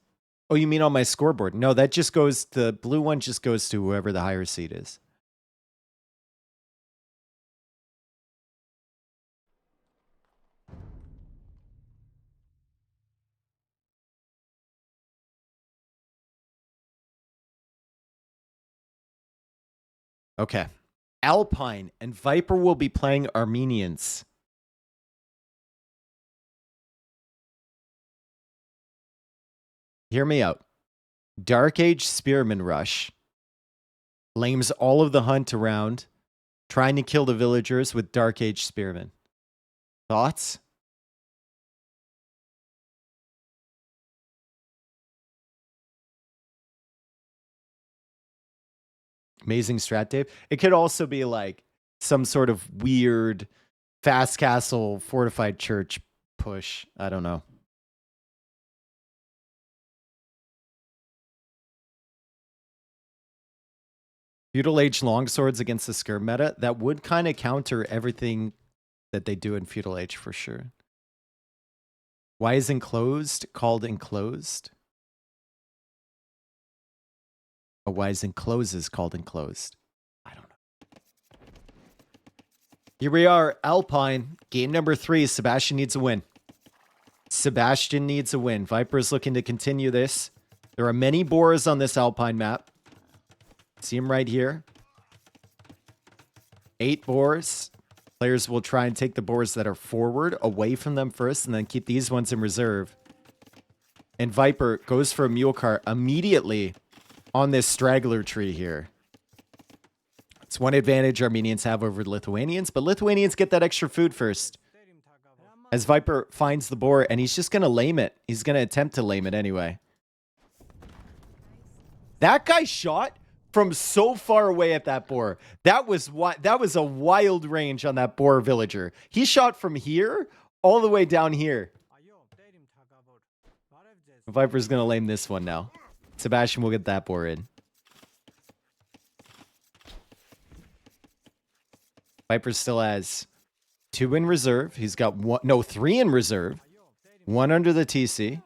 Oh, you mean on my scoreboard? No, that just goes, the blue one just goes to whoever the higher seed is. Okay. Alpine and Viper will be playing Armenians. Hear me out. Dark Age Spearman Rush lames all of the hunt around, trying to kill the villagers with Dark Age Spearmen. Thoughts? Amazing strat, Dave. It could also be like some sort of weird fast castle fortified church push. I don't know. Feudal Age longswords against the skirm meta, that would kind of counter everything that they do in Feudal Age for sure. Why is enclosed called enclosed? Or why is encloses called enclosed? I don't know. Here we are, Alpine. Game number 3. Sebastian needs a win. Sebastian needs a win. Viper's looking to continue this. There are many boars on this Alpine map. See him right here. 8 boars. Players will try and take the boars that are forward away from them first and then keep these ones in reserve. And Viper goes for a mule cart immediately on this straggler tree here. It's one advantage Armenians have over Lithuanians, but Lithuanians get that extra food first. As Viper finds the boar, and he's just going to lame it. He's going to attempt to lame it anyway. That guy shot from so far away at that boar. That was a wild range on that boar villager. He shot from here all the way down here. Viper's going to lame this one now. Sebastian will get that boar in. Viper still has 2 in reserve. He's got 3 in reserve. 1 under the TC.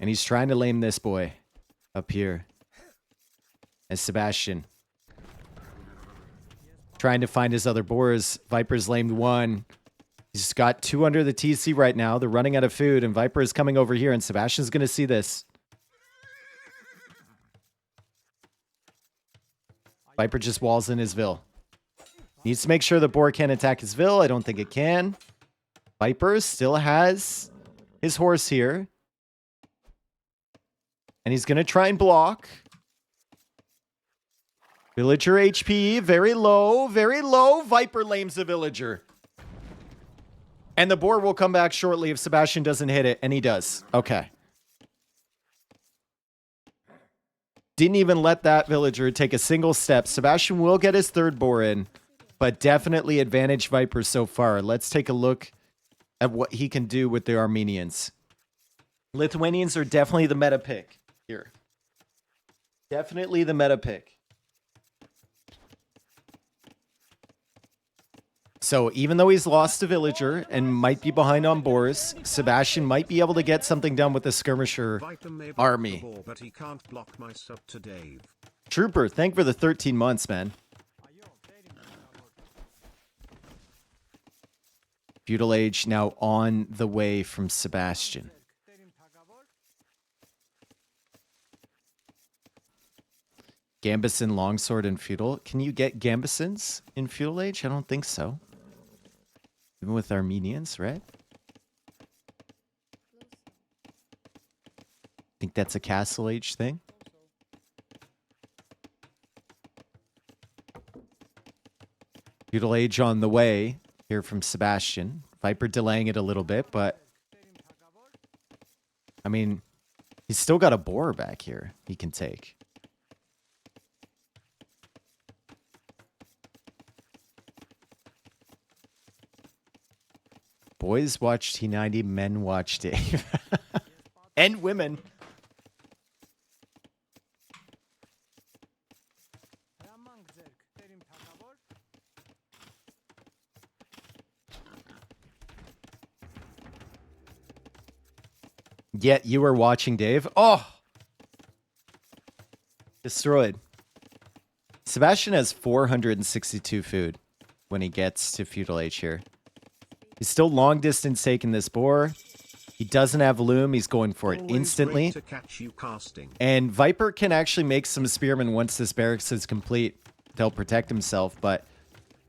And he's trying to lame this boy up here. As Sebastian trying to find his other boars. Viper's lamed 1. He's got 2 under the TC right now. They're running out of food, and Viper is coming over here, and Sebastian's going to see this. Viper just walls in his Ville. Needs to make sure the boar can't attack his Ville. I don't think it can. Viper still has his horse here. And he's going to try and block. Villager HP, very low, very low. Viper lames the villager. And the boar will come back shortly if Sebastian doesn't hit it, and he does. Okay. Didn't even let that villager take a single step. Sebastian will get his 3rd boar in, but definitely advantage Viper so far. Let's take a look at what he can do with the Armenians. Lithuanians are definitely the meta pick here. Definitely the meta pick. So even though he's lost a villager and might be behind on boars, Sebastian might be able to get something done with the skirmisher army. But he can't block my sub to Dave. Trooper, thank for the 13 months, man. Feudal Age now on the way from Sebastian. Gambison, Longsword, and Feudal. Can you get Gambisons in Feudal Age? I don't think so. Even with Armenians, right? Think that's a Castle Age thing? Feudal Age on the way here from Sebastian. Viper delaying it a little bit, but I mean, he's still got a boar back here he can take. Boys watch T90, men watch Dave. And women. Yet you were watching Dave. Oh! Destroyed. Sebastian has 462 food when he gets to Feudal Age here. He's still long distance taking this boar. He doesn't have loom. He's going for it instantly. And Viper can actually make some spearmen once this barracks is complete. They'll protect himself, but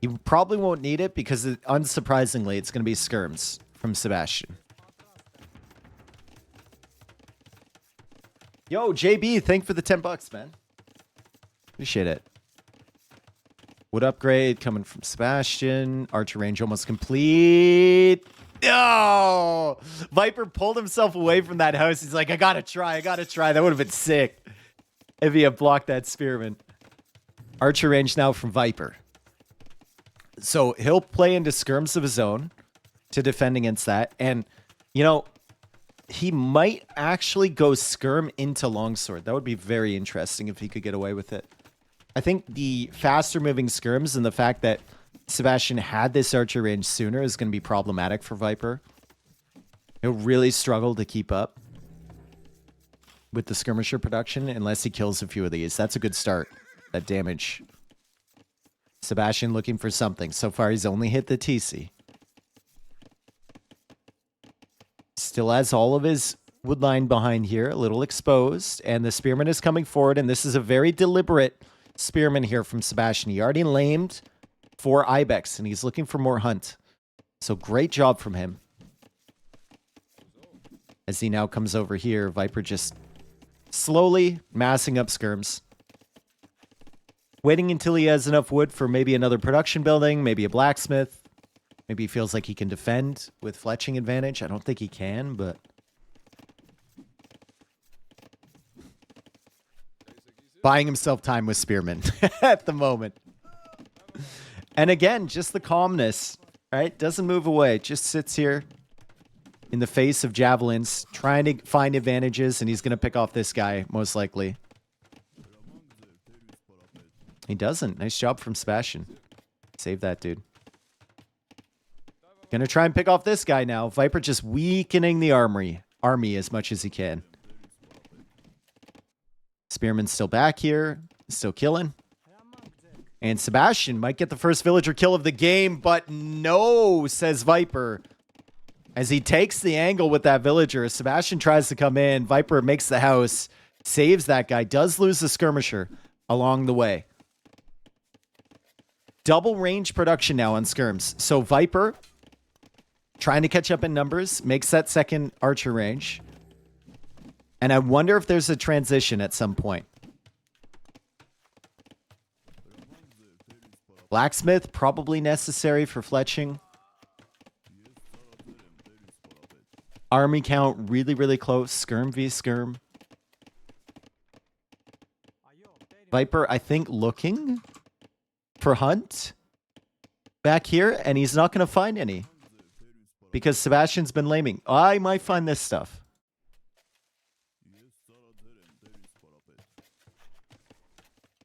he probably won't need it because, unsurprisingly, it's going to be skirms from Sebastian. Yo, JB, thank for the 10 bucks, man. Appreciate it. Wood upgrade coming from Sebastian. Archer range almost complete. Oh! Viper pulled himself away from that house. He's like, I gotta try. That would have been sick if he had blocked that spearman. Archer range now from Viper. So he'll play into skirms of his own to defend against that. And, you know, he might actually go skirm into longsword. That would be very interesting if he could get away with it. I think the faster moving skirms and the fact that Sebastian had this archer range sooner is going to be problematic for Viper. He'll really struggle to keep up with the skirmisher production unless he kills a few of these. That's a good start. That damage. Sebastian looking for something. So far, he's only hit the TC. Still has all of his wood line behind here, a little exposed, and the spearman is coming forward, and this is a very deliberate spearman here from Sebastian. He already lamed 4 ibex, and he's looking for more hunt. So great job from him. As he now comes over here, Viper just slowly massing up skirms. Waiting until he has enough wood for maybe another production building, maybe a blacksmith. Maybe he feels like he can defend with fletching advantage. I don't think he can, but... buying himself time with spearmen at the moment. And again, just the calmness, right? Doesn't move away. Just sits here in the face of javelins, trying to find advantages, and he's going to pick off this guy, most likely. He doesn't. Nice job from Sebastian. Save that, dude. Gonna try and pick off this guy now. Viper just weakening the army as much as he can. Spearman's still back here. Still killing. And Sebastian might get the first villager kill of the game, but no, says Viper. As he takes the angle with that villager, Sebastian tries to come in. Viper makes the house, saves that guy, does lose the skirmisher along the way. Double range production now on skirms. So Viper, trying to catch up in numbers, makes that second archer range. And I wonder if there's a transition at some point. Blacksmith, probably necessary for fletching. Army count, really, really close. Skirm v skirm. Viper, I think, looking for hunt back here, and he's not going to find any. Because Sebastian's been laming. I might find this stuff.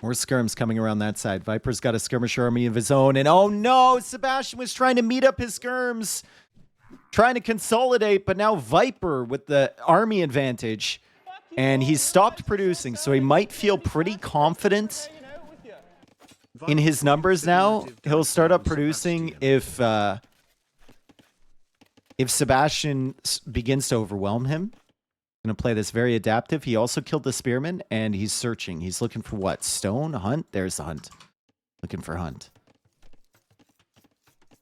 More skirms coming around that side. Viper's got a skirmisher army of his own. And oh no, Sebastian was trying to meet up his skirms. Trying to consolidate, but now Viper with the army advantage. And he's stopped producing, so he might feel pretty confident in his numbers now. He'll start up producing if Sebastian begins to overwhelm him. Going to play this very adaptive. He also killed the spearman, and he's searching. He's looking for what? Stone? Hunt? There's the hunt. Looking for hunt.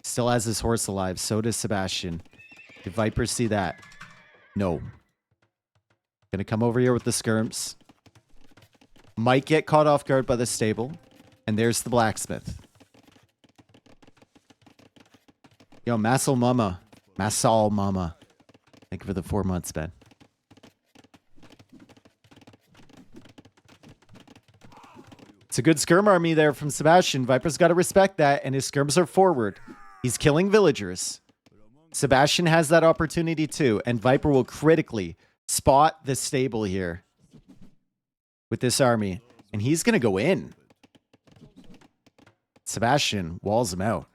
Still has his horse alive. So does Sebastian. Did Viper see that? No. Going to come over here with the skirms. Might get caught off guard by the stable. And there's the blacksmith. Yo, Massal Mama. Massal Mama. Thank you for the 4 months, man. It's a good skirm army there from Sebastian. Viper's got to respect that, and his skirms are forward. He's killing villagers. Sebastian has that opportunity too, and Viper will critically spot the stable here with this army, and he's going to go in. Sebastian walls him out.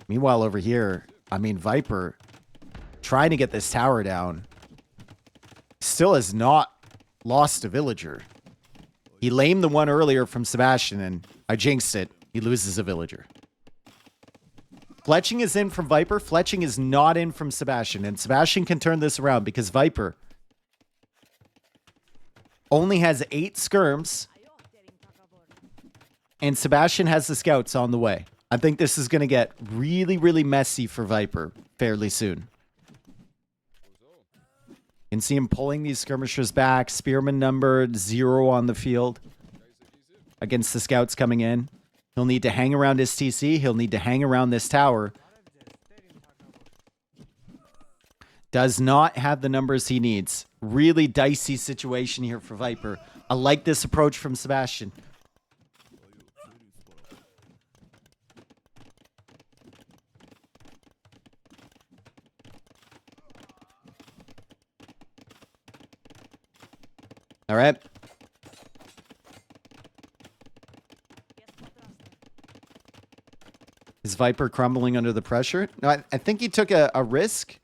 Meanwhile, over here, I mean, Viper trying to get this tower down. Still has not lost a villager. He lamed the one earlier from Sebastian, and I jinxed it. He loses a villager. Fletching is in from Viper. Fletching is not in from Sebastian, and Sebastian can turn this around because Viper only has 8 skirms, and Sebastian has the scouts on the way. I think this is going to get really, really messy for Viper fairly soon. You can see him pulling these skirmishers back. Spearman numbered 0 on the field against the scouts coming in. He'll need to hang around his TC. He'll need to hang around this tower. Does not have the numbers he needs. Really dicey situation here for Viper. I like this approach from Sebastian. All right. Is Viper crumbling under the pressure? No, I think he took a risk.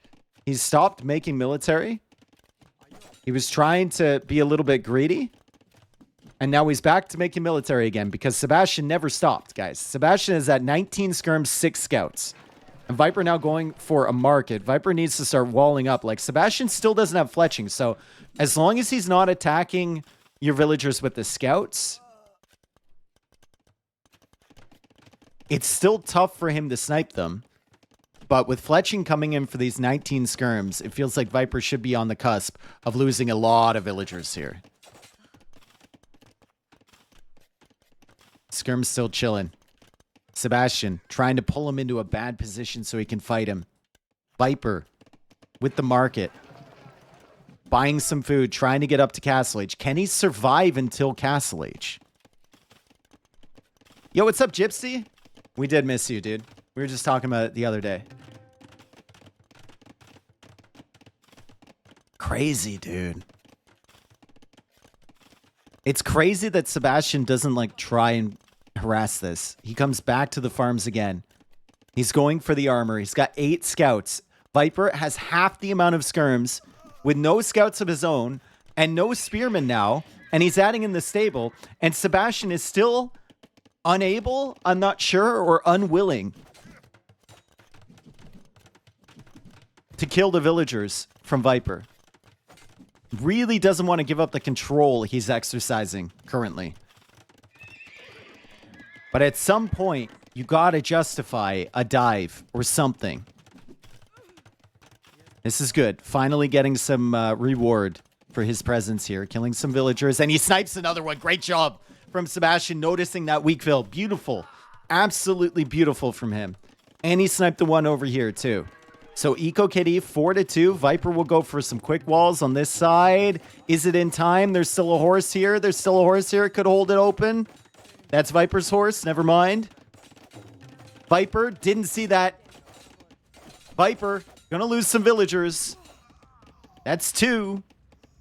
He stopped making military. He was trying to be a little bit greedy. And now he's back to making military again because Sebastian never stopped, guys. Sebastian is at 19 skirms, 6 scouts. And Viper now going for a market. Viper needs to start walling up. Like, Sebastian still doesn't have fletching. So as long as he's not attacking your villagers with the scouts, it's still tough for him to snipe them. But with fletching coming in for these 19 skirms, it feels like Viper should be on the cusp of losing a lot of villagers here. Skirm's still chilling. Sebastian trying to pull him into a bad position so he can fight him. Viper with the market. Buying some food, trying to get up to Castle Age. Can he survive until Castle Age? Yo, what's up, Gypsy? We did miss you, dude. We were just talking about it the other day. Crazy, dude. It's crazy that Sebastian doesn't, like, try and harass this. He comes back to the farms again. He's going for the armor. He's got 8 scouts. Viper has half the amount of skirms with no scouts of his own and no spearmen now. And he's adding in the stable. And Sebastian is still Unable, I'm not sure, or unwilling to kill the villagers from Viper. Really doesn't want to give up the control he's exercising currently. But at some point, you gotta justify a dive or something. This is good. Finally getting some reward for his presence here. Killing some villagers. And he snipes another one. Great job from Sebastian noticing that weak fill. Beautiful. Absolutely beautiful from him. And he sniped the one over here too. So Eco KD 4-2. Viper will go for some quick walls on this side. Is it in time? There's still a horse here. There's still a horse here. Could hold it open. That's Viper's horse. Never mind. Viper didn't see that. Viper gonna lose some villagers. That's 2.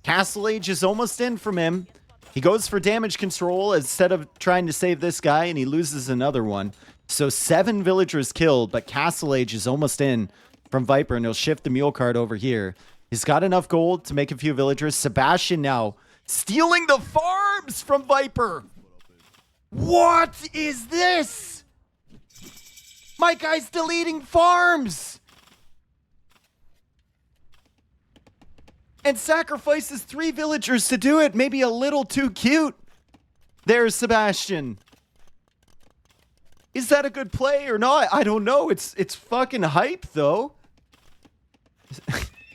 Castle Age is almost in from him. He goes for damage control instead of trying to save this guy, and he loses another one. So 7 villagers killed, but Castle Age is almost in from Viper, and he'll shift the mule cart over here. He's got enough gold to make a few villagers. Sebastian now stealing the farms from Viper. What is this? My guy's deleting farms. And sacrifices 3 villagers to do it. Maybe a little too cute. There's Sebastian. Is that a good play or not? I don't know. It's fucking hype though.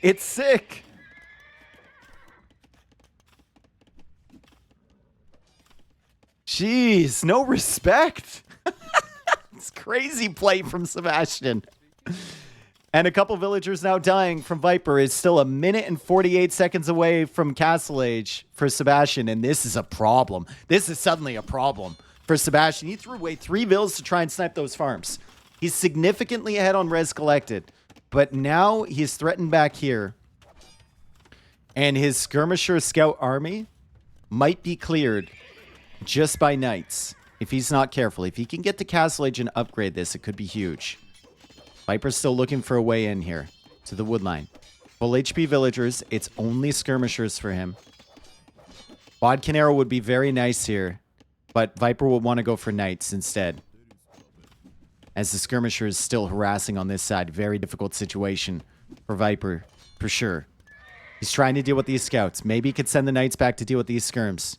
It's sick. Jeez, no respect. It's crazy play from Sebastian. And a couple villagers now dying from Viper. Is still 1 minute and 48 seconds away from Castle Age for Sebastian. And this is a problem. This is suddenly a problem for Sebastian. He threw away 3 vills to try and snipe those farms. He's significantly ahead on res collected. But now he's threatened back here. And his skirmisher scout army might be cleared just by knights if he's not careful. If he can get to Castle Age and upgrade this, it could be huge. Viper's still looking for a way in here to the woodline. Full HP villagers. It's only skirmishers for him. Bodkin arrow would be very nice here, but Viper will want to go for knights instead. As the skirmisher is still harassing on this side. Very difficult situation for Viper, for sure. He's trying to deal with these scouts. Maybe he could send the knights back to deal with these skirms.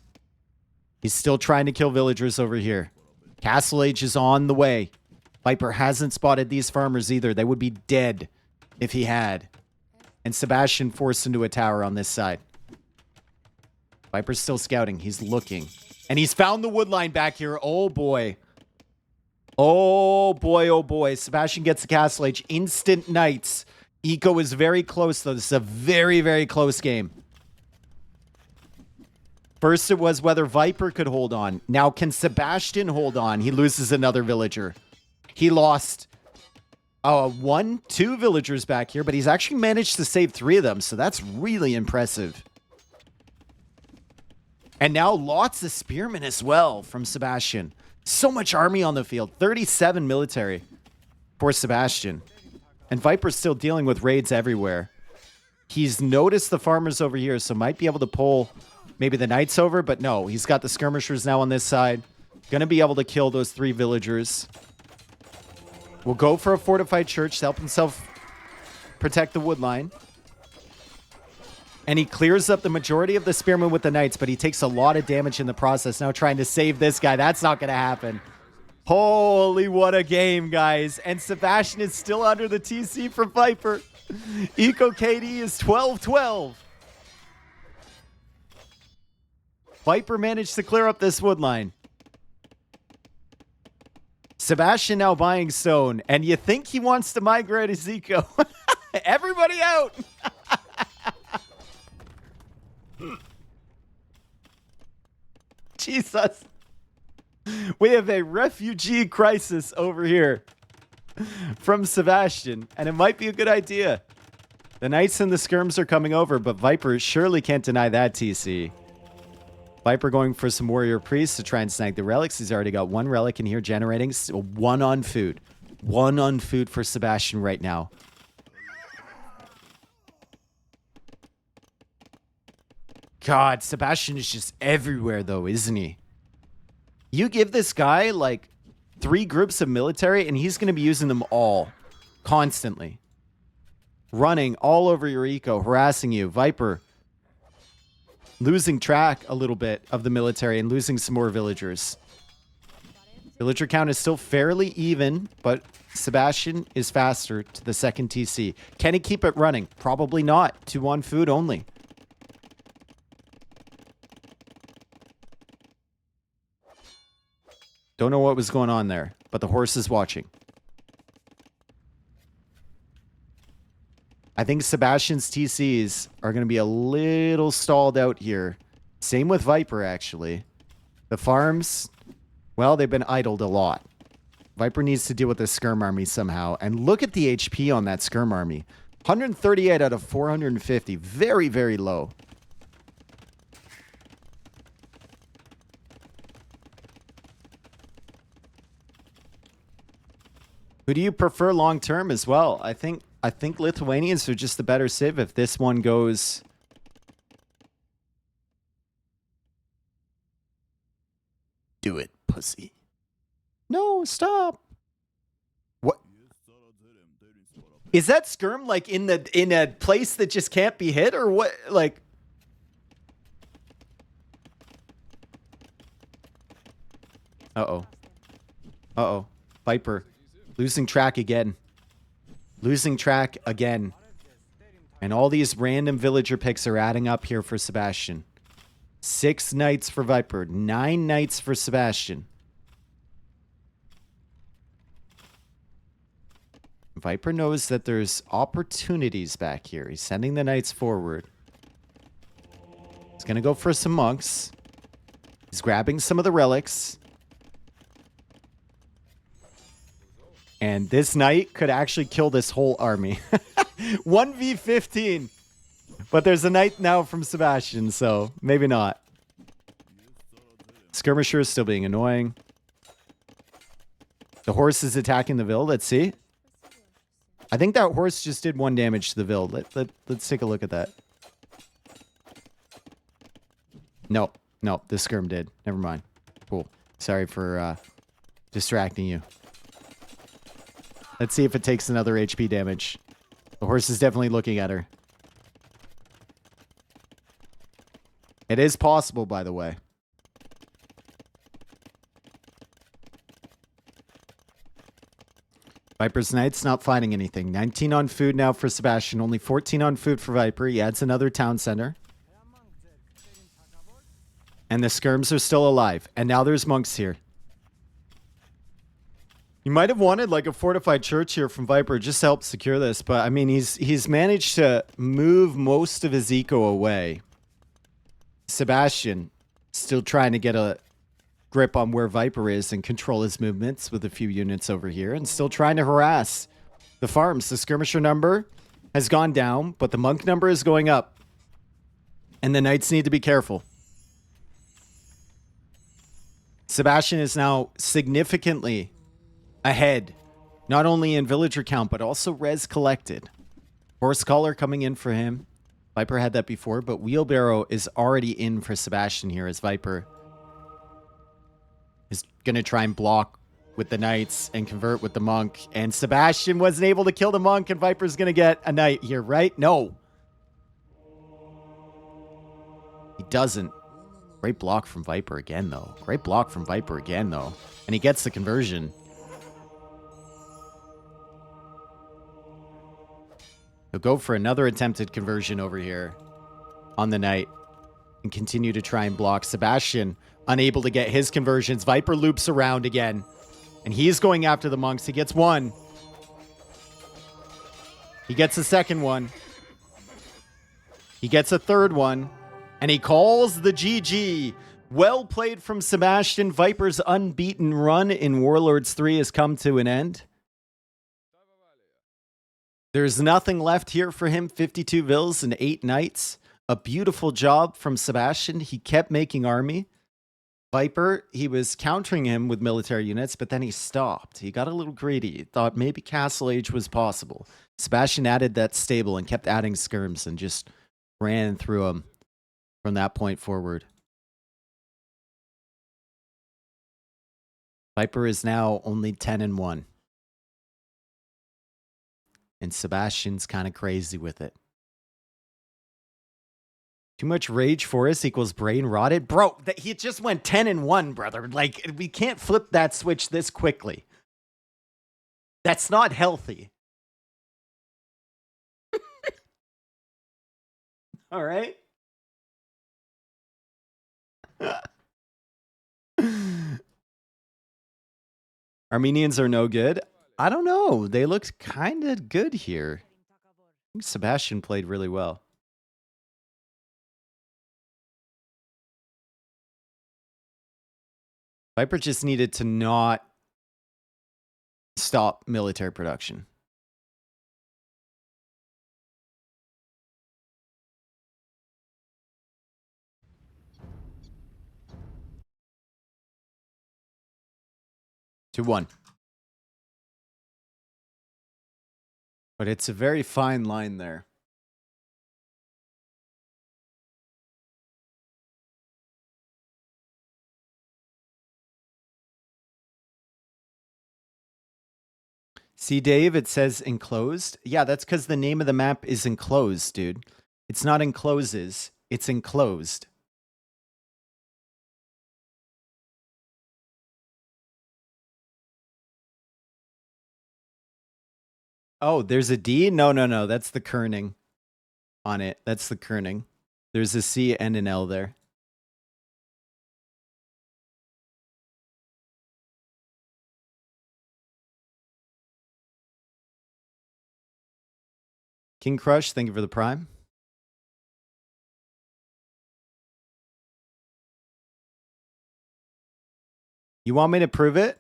He's still trying to kill villagers over here. Castle Age is on the way. Viper hasn't spotted these farmers either. They would be dead if he had. And Sebastian forced into a tower on this side. Viper's still scouting. He's looking. And he's found the woodline back here. Oh, boy. Oh, boy, oh, boy. Sebastian gets the Castle Age. Instant knights. Eco is very close, though. This is a very, very close game. First, it was whether Viper could hold on. Now, can Sebastian hold on? He loses another villager. He lost 2 villagers back here, but he's actually managed to save 3 of them, so that's really impressive. And now lots of spearmen as well from Sebastian. So much army on the field. 37 military for Sebastian. And Viper's still dealing with raids everywhere. He's noticed the farmers over here, so might be able to pull maybe the knights over, but no. He's got the skirmishers now on this side. Gonna be able to kill those 3 villagers. Will go for a fortified church to help himself protect the woodline. And he clears up the majority of the spearmen with the knights, but he takes a lot of damage in the process. Now trying to save this guy. That's not going to happen. Holy, what a game, guys. And Sebastian is still under the TC for Viper. Eco KD is 12-12. Viper managed to clear up this woodline. Sebastian now buying stone, and you think he wants to migrate his eco. Everybody out! Jesus. We have a refugee crisis over here from Sebastian, and it might be a good idea. The knights and the skirms are coming over, but Viper surely can't deny that TC. Viper going for some warrior priests to try and snag the relics. He's already got 1 relic in here generating. 1 on food. 1 on food for Sebastian right now. God, Sebastian is just everywhere though, isn't he? You give this guy like 3 groups of military and he's going to be using them all constantly. Running all over your eco, harassing you. Viper losing track a little bit of the military and losing some more villagers. Villager count is still fairly even, but Sebastian is faster to the second TC. Can he keep it running? Probably not. 2 on food only. Don't know what was going on there, but the horse is watching. I think Sebastian's TCs are going to be a little stalled out here. Same with Viper, actually. The farms, well, they've been idled a lot. Viper needs to deal with the skirm army somehow. And look at the HP on that skirm army. 138 out of 450. Very, very low. Who do you prefer long term as well? I think Lithuanians are just the better civ if this one goes. Do it, pussy. No, stop. What? Is that skirm like in a place that just can't be hit or what? Like. Uh-oh. Uh-oh. Viper. Losing track again. Losing track again. And all these random villager picks are adding up here for Sebastian. 6 knights for Viper. 9 knights for Sebastian. Viper knows that there's opportunities back here. He's sending the knights forward. He's going to go for some monks. He's grabbing some of the relics. And this knight could actually kill this whole army. 1v15. But there's a knight now from Sebastian, so maybe not. Skirmisher is still being annoying. The horse is attacking the Vill. Let's see. I think that horse just did 1 damage to the Vill. Let's take a look at that. No, the skirm did. Never mind. Cool. Sorry for distracting you. Let's see if it takes another HP damage. The horse is definitely looking at her. It is possible, by the way. Viper's Knight's not finding anything. 19 on food now for Sebastian. Only 14 on food for Viper. He adds another town center. And the skirms are still alive. And now there's monks here. You might have wanted like a fortified church here from Viper just to help secure this, but I mean he's managed to move most of his eco away. Sebastian still trying to get a grip on where Viper is and control his movements with a few units over here, and still trying to harass the farms. The skirmisher number has gone down, but the monk number is going up. And the knights need to be careful. Sebastian is now significantly ahead, not only in villager count, but also res collected. Horse collar coming in for him. Viper had that before, but wheelbarrow is already in for Sebastian here as Viper is going to try and block with the knights and convert with the monk. And Sebastian wasn't able to kill the monk, and Viper's going to get a knight here, right? No. He doesn't. Great block from Viper again, though. Great block from Viper again, though. And he gets the conversion. He'll go for another attempted conversion over here on the knight and continue to try and block. Sebastian unable to get his conversions. Viper loops around again. And he's going after the monks. He gets 1. He gets a second one. He gets a third one. And he calls the GG. Well played from Sebastian. Viper's unbeaten run in Warlords 3 has come to an end. There's nothing left here for him. 52 vills and 8 knights. A beautiful job from Sebastian. He kept making army. Viper, he was countering him with military units, but then he stopped. He got a little greedy. He thought maybe Castle Age was possible. Sebastian added that stable and kept adding skirms and just ran through them from that point forward. Viper is now only 10-1. And Sebastian's kind of crazy with it. Too much rage for us equals brain rotted. Bro, he just went 10-1, brother. Like, we can't flip that switch this quickly. That's not healthy. All right. Armenians are no good. I don't know. They looked kind of good here. I think Sebastian played really well. Viper just needed to not stop military production. To 1. But it's a very fine line there. See, Dave, it says enclosed. Yeah, that's because the name of the map is enclosed, dude. It's not encloses, it's enclosed. Oh, there's a D? No. That's the kerning on it. That's the kerning. There's a C and an L there. King Crush, thank you for the prime. You want me to prove it?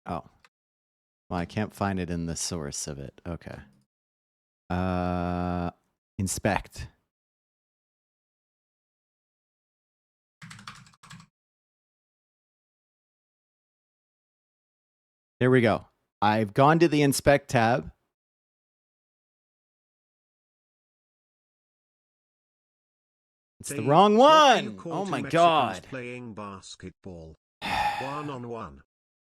Oh. Well, I can't find it in the source of it. Okay. Inspect. There we go. I've gone to the inspect tab. It's the wrong one. Oh my God. Playing basketball. 1-on-1.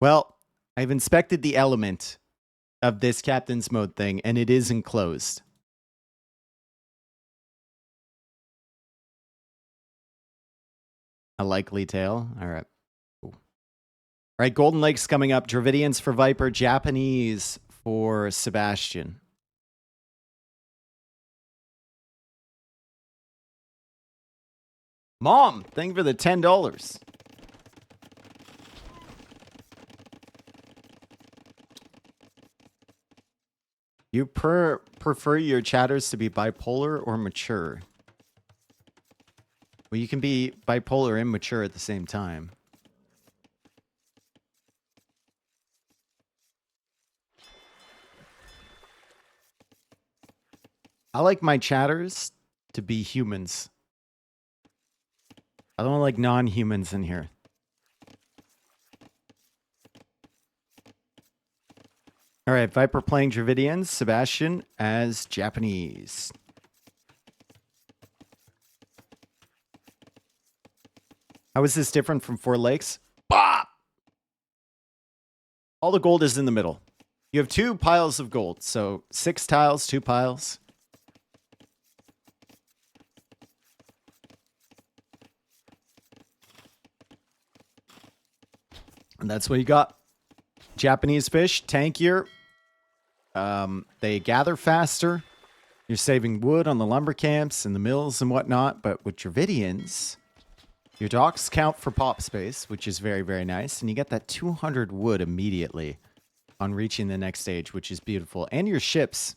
Well, I've inspected the element of this captain's mode thing, and it is enclosed. A likely tail. All right. Cool. All right, Golden Lake's coming up. Dravidians for Viper, Japanese for Sebastian. Mom, thank you for the $10. You prefer your chatters to be bipolar or mature? Well, you can be bipolar and mature at the same time. I like my chatters to be humans. I don't like non-humans in here. All right, Viper playing Dravidians, Sebastian as Japanese. How is this different from Four Lakes? Bop! All the gold is in the middle. You have 2 piles of gold, so 6 tiles, 2 piles. And that's what you got. Japanese fish, tankier. They gather faster. You're saving wood on the lumber camps and the mills and whatnot. But with Dravidians, your docks count for pop space, which is very, very nice. And you get that 200 wood immediately on reaching the next stage, which is beautiful. And your ships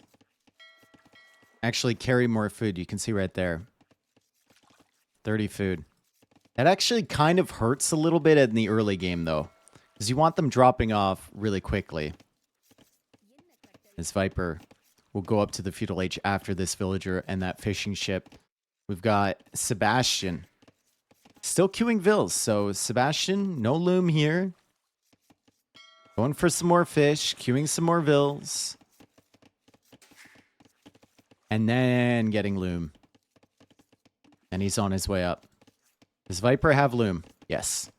actually carry more food. You can see right there. 30 food. That actually kind of hurts a little bit in the early game, though, because you want them dropping off really quickly. This Viper will go up to the feudal age after this villager and that fishing ship. We've got Sebastian. Still queuing vills, so Sebastian, no loom here. Going for some more fish, queuing some more vills. And then getting loom. And he's on his way up. Does Viper have loom? Yes.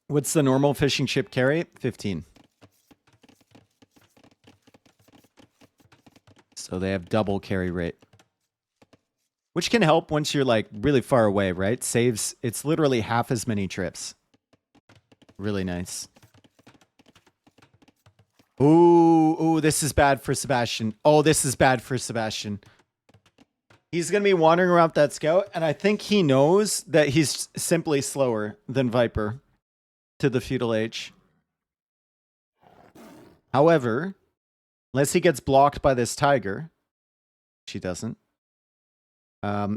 What's the normal fishing ship carry? 15. So they have double carry rate. Which can help once you're like really far away, right? Saves, it's literally half as many trips. Really nice. Ooh, this is bad for Sebastian. Oh, this is bad for Sebastian. He's going to be wandering around that scout, and I think he knows that he's simply slower than Viper to the feudal age. However, unless he gets blocked by this tiger, which he doesn't,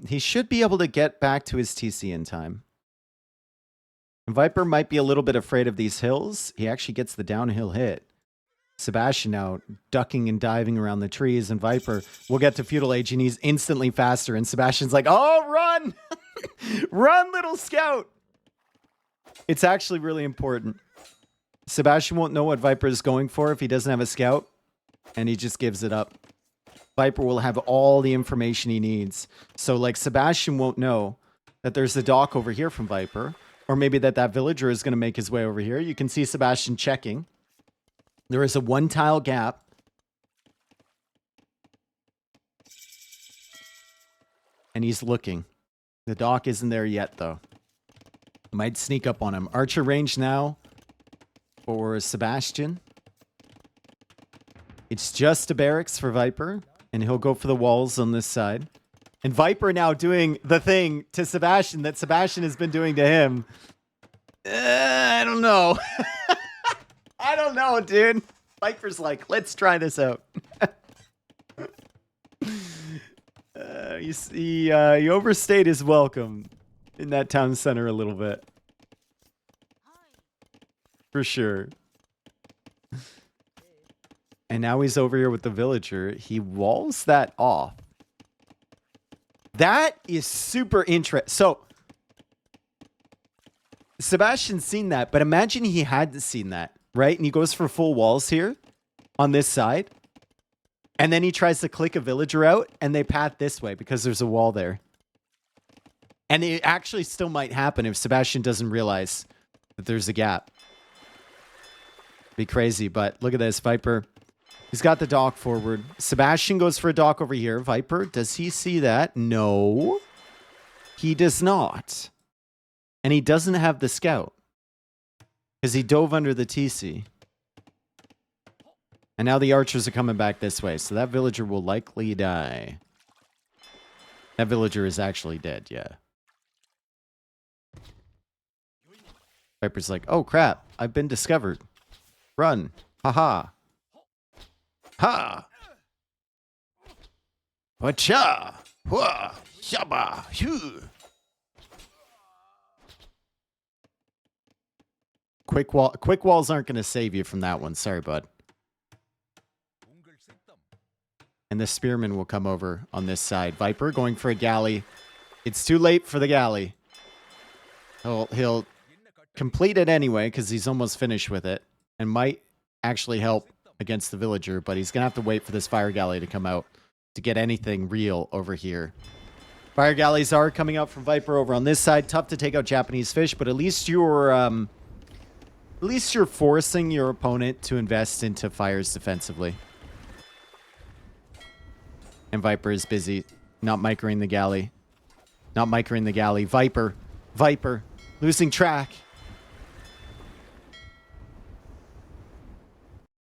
he should be able to get back to his TC in time. And Viper might be a little bit afraid of these hills. He actually gets the downhill hit. Sebastian now ducking and diving around the trees, and Viper will get to feudal age, and he's instantly faster. And Sebastian's like, "Oh, run, run, little scout!" It's actually really important. Sebastian won't know what Viper is going for if he doesn't have a scout, and he just gives it up. Viper will have all the information he needs. So, like, Sebastian won't know that there's a dock over here from Viper, or maybe that villager is going to make his way over here. You can see Sebastian checking. There is a one-tile gap. And he's looking. The dock isn't there yet, though. Might sneak up on him. Archer range now for Sebastian. It's just a barracks for Viper. And he'll go for the walls on this side. And Viper now doing the thing to Sebastian that Sebastian has been doing to him. I don't know. I don't know, dude. Viper's like, let's try this out. He overstayed his welcome in that town center a little bit. For sure. And now he's over here with the villager. He walls that off. That is super interesting. So, Sebastian's seen that, but imagine he hadn't seen that, right? And he goes for full walls here on this side. And then he tries to click a villager out, and they pat this way because there's a wall there. And it actually still might happen if Sebastian doesn't realize that there's a gap. Be crazy, but look at this. Viper, he's got the dock forward. Sebastian goes for a dock over here. Viper, does he see that? No, he does not. And he doesn't have the scout because he dove under the TC. And now the archers are coming back this way. So that villager will likely die. That villager is actually dead, yeah. Viper's like, oh crap, I've been discovered. Run. Haha. Ha! Wacha! Hua! Shaba! Hoo! Quick walls aren't going to save you from that one. Sorry, bud. And the spearman will come over on this side. Viper going for a galley. It's too late for the galley. He'll complete it anyway because he's almost finished with it. And might actually help against the villager. But he's going to have to wait for this fire galley to come out to get anything real over here. Fire galleys are coming out from Viper over on this side. Tough to take out Japanese fish. But at least you're forcing your opponent to invest into fires defensively. And Viper is busy not microing the galley. Not microing the galley. Viper. Losing track.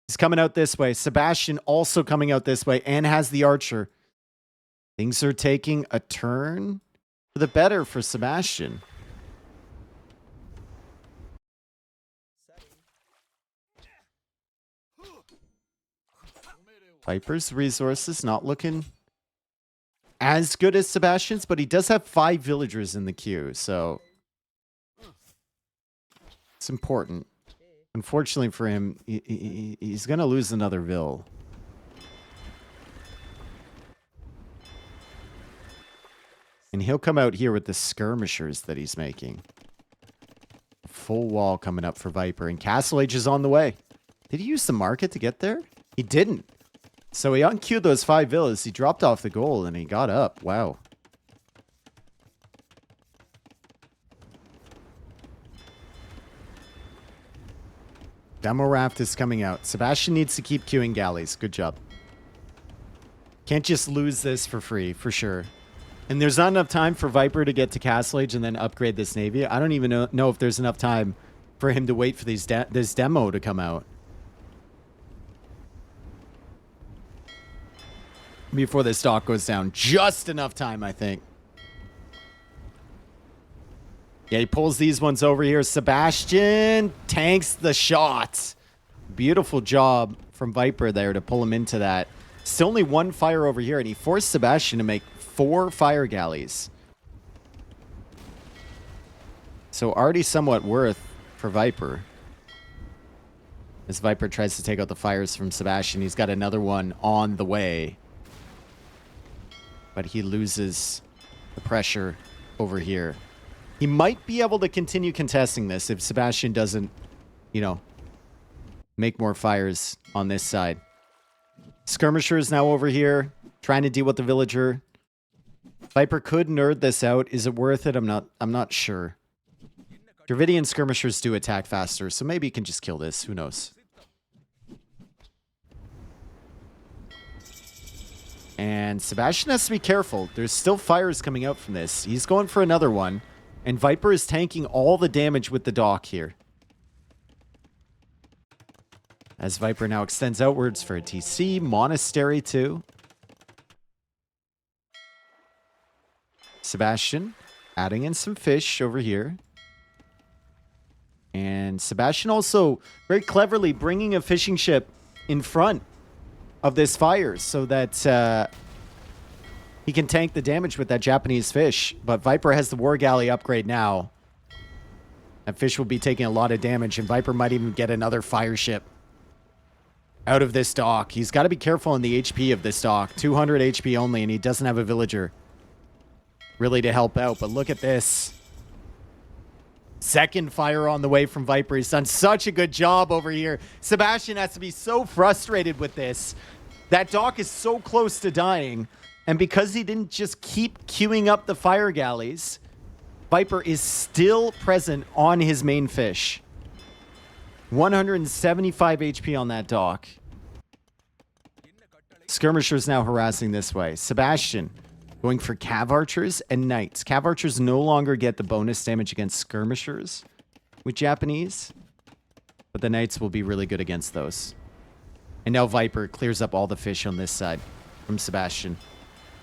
He's coming out this way. Sebastian also coming out this way and has the archer. Things are taking a turn for the better for Sebastian. Viper's resources not looking as good as Sebastian's, but he does have 5 villagers in the queue, so it's important. Unfortunately for him, he's going to lose another vill. And he'll come out here with the skirmishers that he's making. Full wall coming up for Viper. And Castle Age is on the way. Did he use the market to get there? He didn't. So he unqueued those 5 villas. He dropped off the goal and he got up. Wow. Demo raft is coming out. Sebastian needs to keep queuing galleys. Good job. Can't just lose this for free, for sure. And there's not enough time for Viper to get to Castle Age and then upgrade this navy. I don't even know if there's enough time for him to wait for these this demo to come out. Before the stock goes down. Just enough time, I think. Yeah, he pulls these ones over here. Sebastian tanks the shot. Beautiful job from Viper there to pull him into that. Still only 1 fire over here, and he forced Sebastian to make 4 fire galleys. So already somewhat worth for Viper. As Viper tries to take out the fires from Sebastian, he's got another one on the way. But he loses the pressure over here. He might be able to continue contesting this if Sebastian doesn't, you know, make more fires on this side. Skirmisher is now over here, trying to deal with the villager. Viper could nerd this out. Is it worth it? I'm not sure. Dravidian skirmishers do attack faster, so maybe he can just kill this. Who knows? And Sebastian has to be careful. There's still fires coming out from this. He's going for another one. And Viper is tanking all the damage with the dock here. As Viper now extends outwards for a TC. Monastery too. Sebastian adding in some fish over here. And Sebastian also very cleverly bringing a fishing ship in front of this fire so that he can tank the damage with that Japanese fish. But Viper has the War Galley upgrade now. That fish will be taking a lot of damage, and Viper might even get another fire ship out of this dock. He's got to be careful on the HP of this dock. 200 HP only, and he doesn't have a villager really to help out. But look at this. Second fire on the way from Viper. He's done such a good job over here. Sebastian has to be so frustrated with this. That dock is so close to dying. And because he didn't just keep queuing up the fire galleys, Viper is still present on his main fish. 175 HP on that dock. Skirmishers now harassing this way. Sebastian going for Cav Archers and Knights. Cav Archers no longer get the bonus damage against Skirmishers with Japanese, but the Knights will be really good against those. And now Viper clears up all the fish on this side from Sebastian.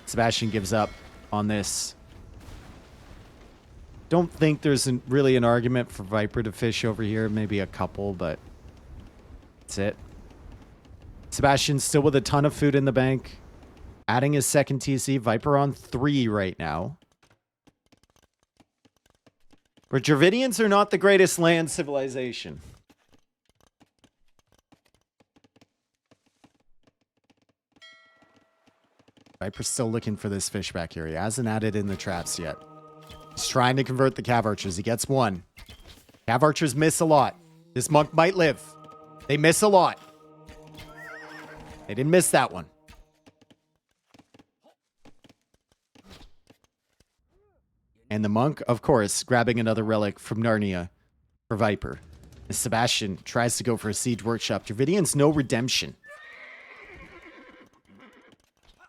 Sebastian gives up on this. Don't think there's really an argument for Viper to fish over here. Maybe a couple, but that's it. Sebastian's still with a ton of food in the bank. Adding his second TC. Viper on 3 right now. But Dravidians are not the greatest land civilization. Viper's still looking for this fish back here. He hasn't added in the traps yet. He's trying to convert the Cav Archers. He gets one. Cav Archers miss a lot. This monk might live. They miss a lot. They didn't miss that one. And the monk, of course, grabbing another relic from Narnia for Viper. As Sebastian tries to go for a siege workshop. Dravidians, no redemption.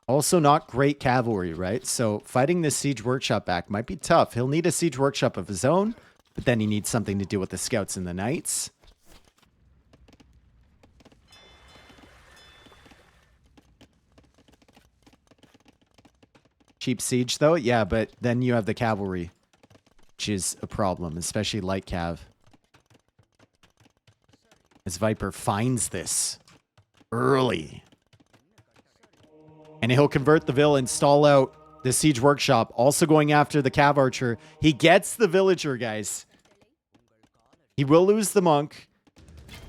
Also not great cavalry, right? So fighting this siege workshop back might be tough. He'll need a siege workshop of his own, but then he needs something to deal with the scouts and the knights. Cheap siege, though? Yeah, but then you have the cavalry, which is a problem, especially light cav. As Viper finds this early. And he'll convert the villain, stall out the siege workshop. Also going after the Cav Archer. He gets the villager, guys. He will lose the monk.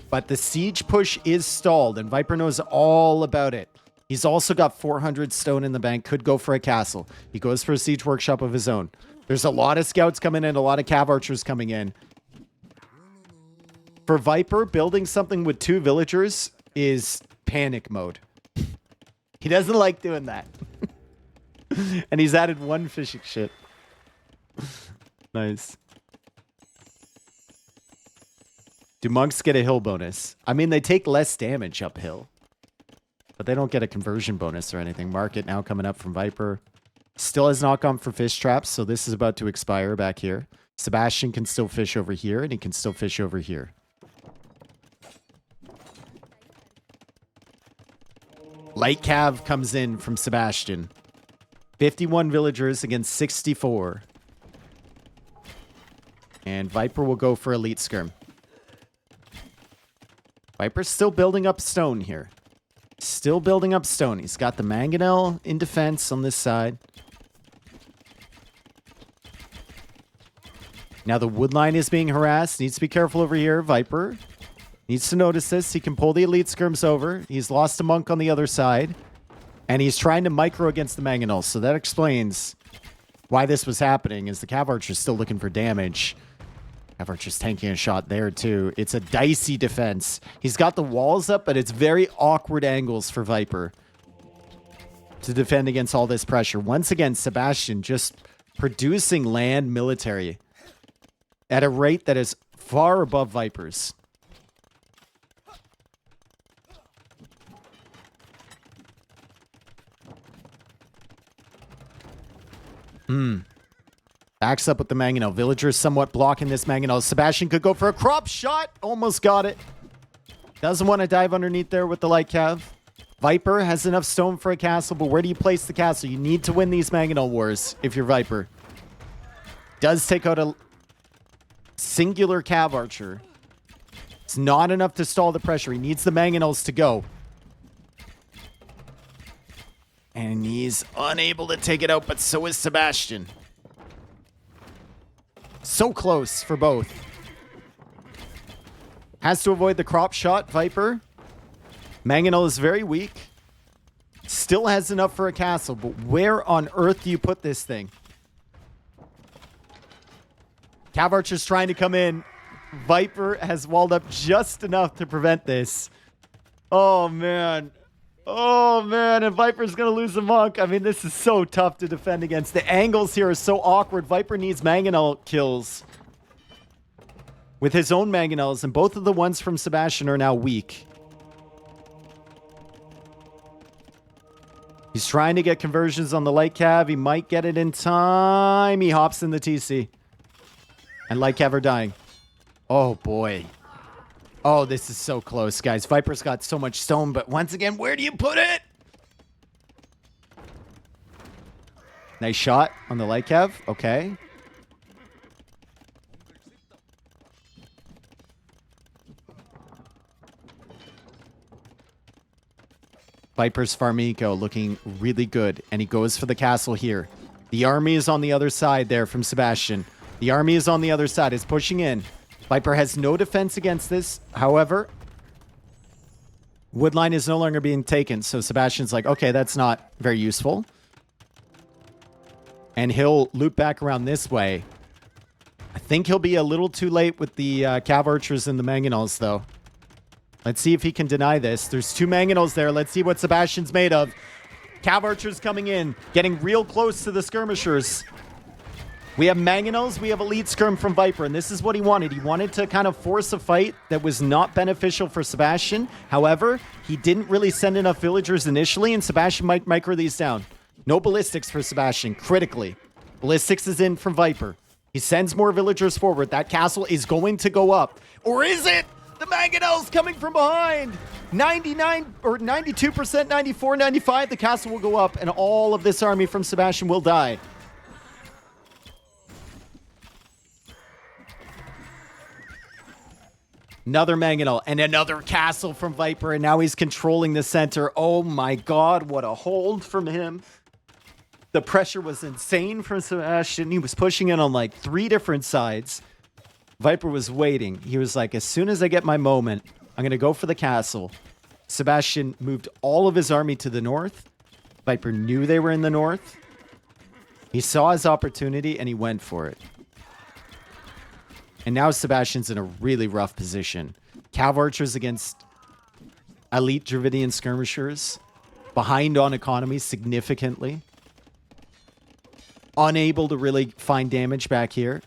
But the siege push is stalled. And Viper knows all about it. He's also got 400 stone in the bank, could go for a castle. He goes for a siege workshop of his own. There's a lot of scouts coming in, a lot of cav archers coming in. For Viper, building something with 2 villagers is panic mode. He doesn't like doing that. And he's added 1 fishing shit. Nice. Do monks get a hill bonus? I mean, they take less damage uphill. But they don't get a conversion bonus or anything. Market now coming up from Viper. Still has not gone for fish traps, so this is about to expire back here. Sebastian can still fish over here, and he can still fish over here. Light Cav comes in from Sebastian. 51 villagers against 64. And Viper will go for Elite Skirm. Viper's still building up stone here. Still building up stone. He's got the mangonel in defense on this side. Now the wood line is being harassed. Needs to be careful over here. Viper needs to notice this. He can pull the elite skirms over. He's lost a monk on the other side. And he's trying to micro against the mangonels. So that explains why this was happening, is the cav archer's still looking for damage. Cav archer's tanking a shot there too. It's a dicey defense. He's got the walls up, but it's very awkward angles for Viper to defend against all this pressure. Once again, Sebastian just producing land military at a rate that is far above Viper's. Backs up with the mangonel. Villagers somewhat blocking this mangonel. Sebastian could go for a crop shot. Almost got it. Doesn't want to dive underneath there with the light cav. Viper has enough stone for a castle, but where do you place the castle? You need to win these mangonel wars if you're Viper. Does take out a singular cav archer. It's not enough to stall the pressure. He needs the mangonels to go. And he's unable to take it out, but so is Sebastian. So close for both. Has to avoid the crop shot, Viper. Mangonel is very weak. Still has enough for a castle, but where on earth do you put this thing? Cav Archer's trying to come in. Viper has walled up just enough to prevent this. Oh, man. Oh, man, and Viper's going to lose a monk. I mean, this is so tough to defend against. The angles here are so awkward. Viper needs mangonel kills with his own mangonels, and both of the ones from Sebastian are now weak. He's trying to get conversions on the light cav. He might get it in time. He hops in the TC. And light cav are dying. Oh, boy. Oh, this is so close, guys. Viper's got so much stone, but once again, where do you put it? Nice shot on the light cav. Okay. Viper's Farmico looking really good, and he goes for the castle here. The army is on the other side there from Sebastian. The army is on the other side. It's pushing in. Viper has no defense against this. However, woodline is no longer being taken. So Sebastian's like, okay, that's not very useful. And he'll loop back around this way. I think he'll be a little too late with the cav archers and the mangonels, though. Let's see if he can deny this. There's 2 mangonels there. Let's see what Sebastian's made of. Cav archers coming in, getting real close to the skirmishers. We have mangonels, we have elite skirm from Viper, and this is what he wanted. He wanted to kind of force a fight that was not beneficial for Sebastian. However, he didn't really send enough villagers initially, and Sebastian might micro these down. No ballistics for Sebastian, critically. Ballistics is in from Viper. He sends more villagers forward. That castle is going to go up. Or is it? The mangonels coming from behind. 99 or 92%, 94, 95. The castle will go up, and all of this army from Sebastian will die. Another mangonel and another castle from Viper, and now he's controlling the center. Oh my god, what a hold from him. The pressure was insane from Sebastian. He was pushing in on like 3 different sides. Viper was waiting. He was like, as soon as I get my moment, I'm going to go for the castle. Sebastian moved all of his army to the north. Viper knew they were in the north. He saw his opportunity and he went for it. And now Sebastian's in a really rough position. Cav archers against elite Dravidian skirmishers. Behind on economy significantly. Unable to really find damage back here.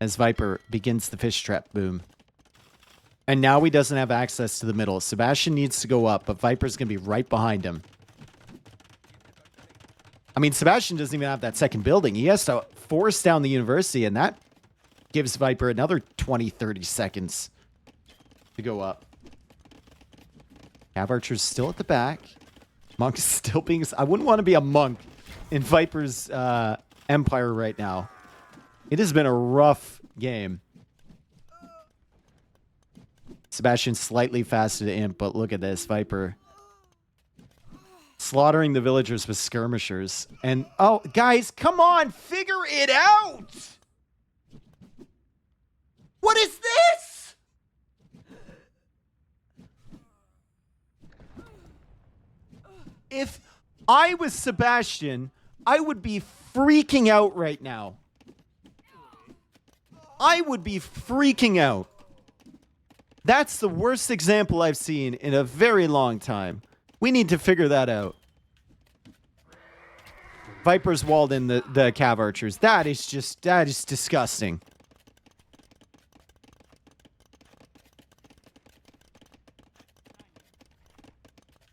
As Viper begins the fish trap boom. And now he doesn't have access to the middle. Sebastian needs to go up, but Viper's going to be right behind him. I mean, Sebastian doesn't even have that second building. He has to force down the university, and that gives Viper another 20, 30 seconds to go up. Cav archer's still at the back. Monk is still being... I wouldn't want to be a monk in Viper's empire right now. It has been a rough game. Sebastian slightly faster to imp, but look at this. Viper slaughtering the villagers with skirmishers. And, oh, guys, come on. Figure it out. What is this? If I was Sebastian, I would be freaking out right now. I would be freaking out. That's the worst example I've seen in a very long time. We need to figure that out. Viper's walled in the cav archers. That is disgusting.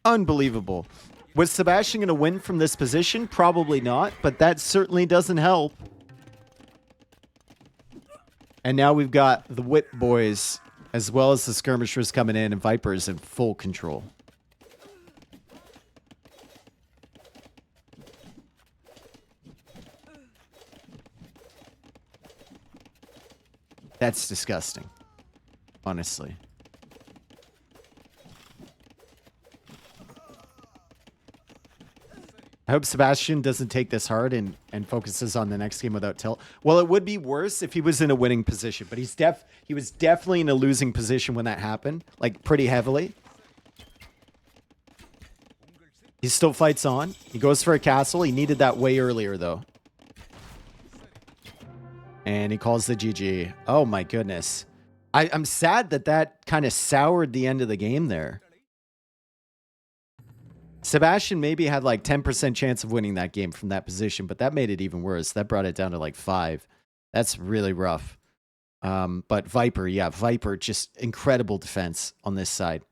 Unbelievable. Was Sebastian going to win from this position? Probably not, but that certainly doesn't help. And now we've got the Wit boys, as well as the skirmishers coming in, and Viper's in full control. That's disgusting, honestly. I hope Sebastian doesn't take this hard and focuses on the next game without tilt. Well, it would be worse if he was in a winning position, but he was definitely in a losing position when that happened, like pretty heavily. He still fights on. He goes for a castle. He needed that way earlier, though. And he calls the GG. Oh, my goodness. I'm sad that kind of soured the end of the game there. Sebastian maybe had like 10% chance of winning that game from that position, but that made it even worse. That brought it down to like 5. That's really rough. But Viper, yeah, Viper, just incredible defense on this side.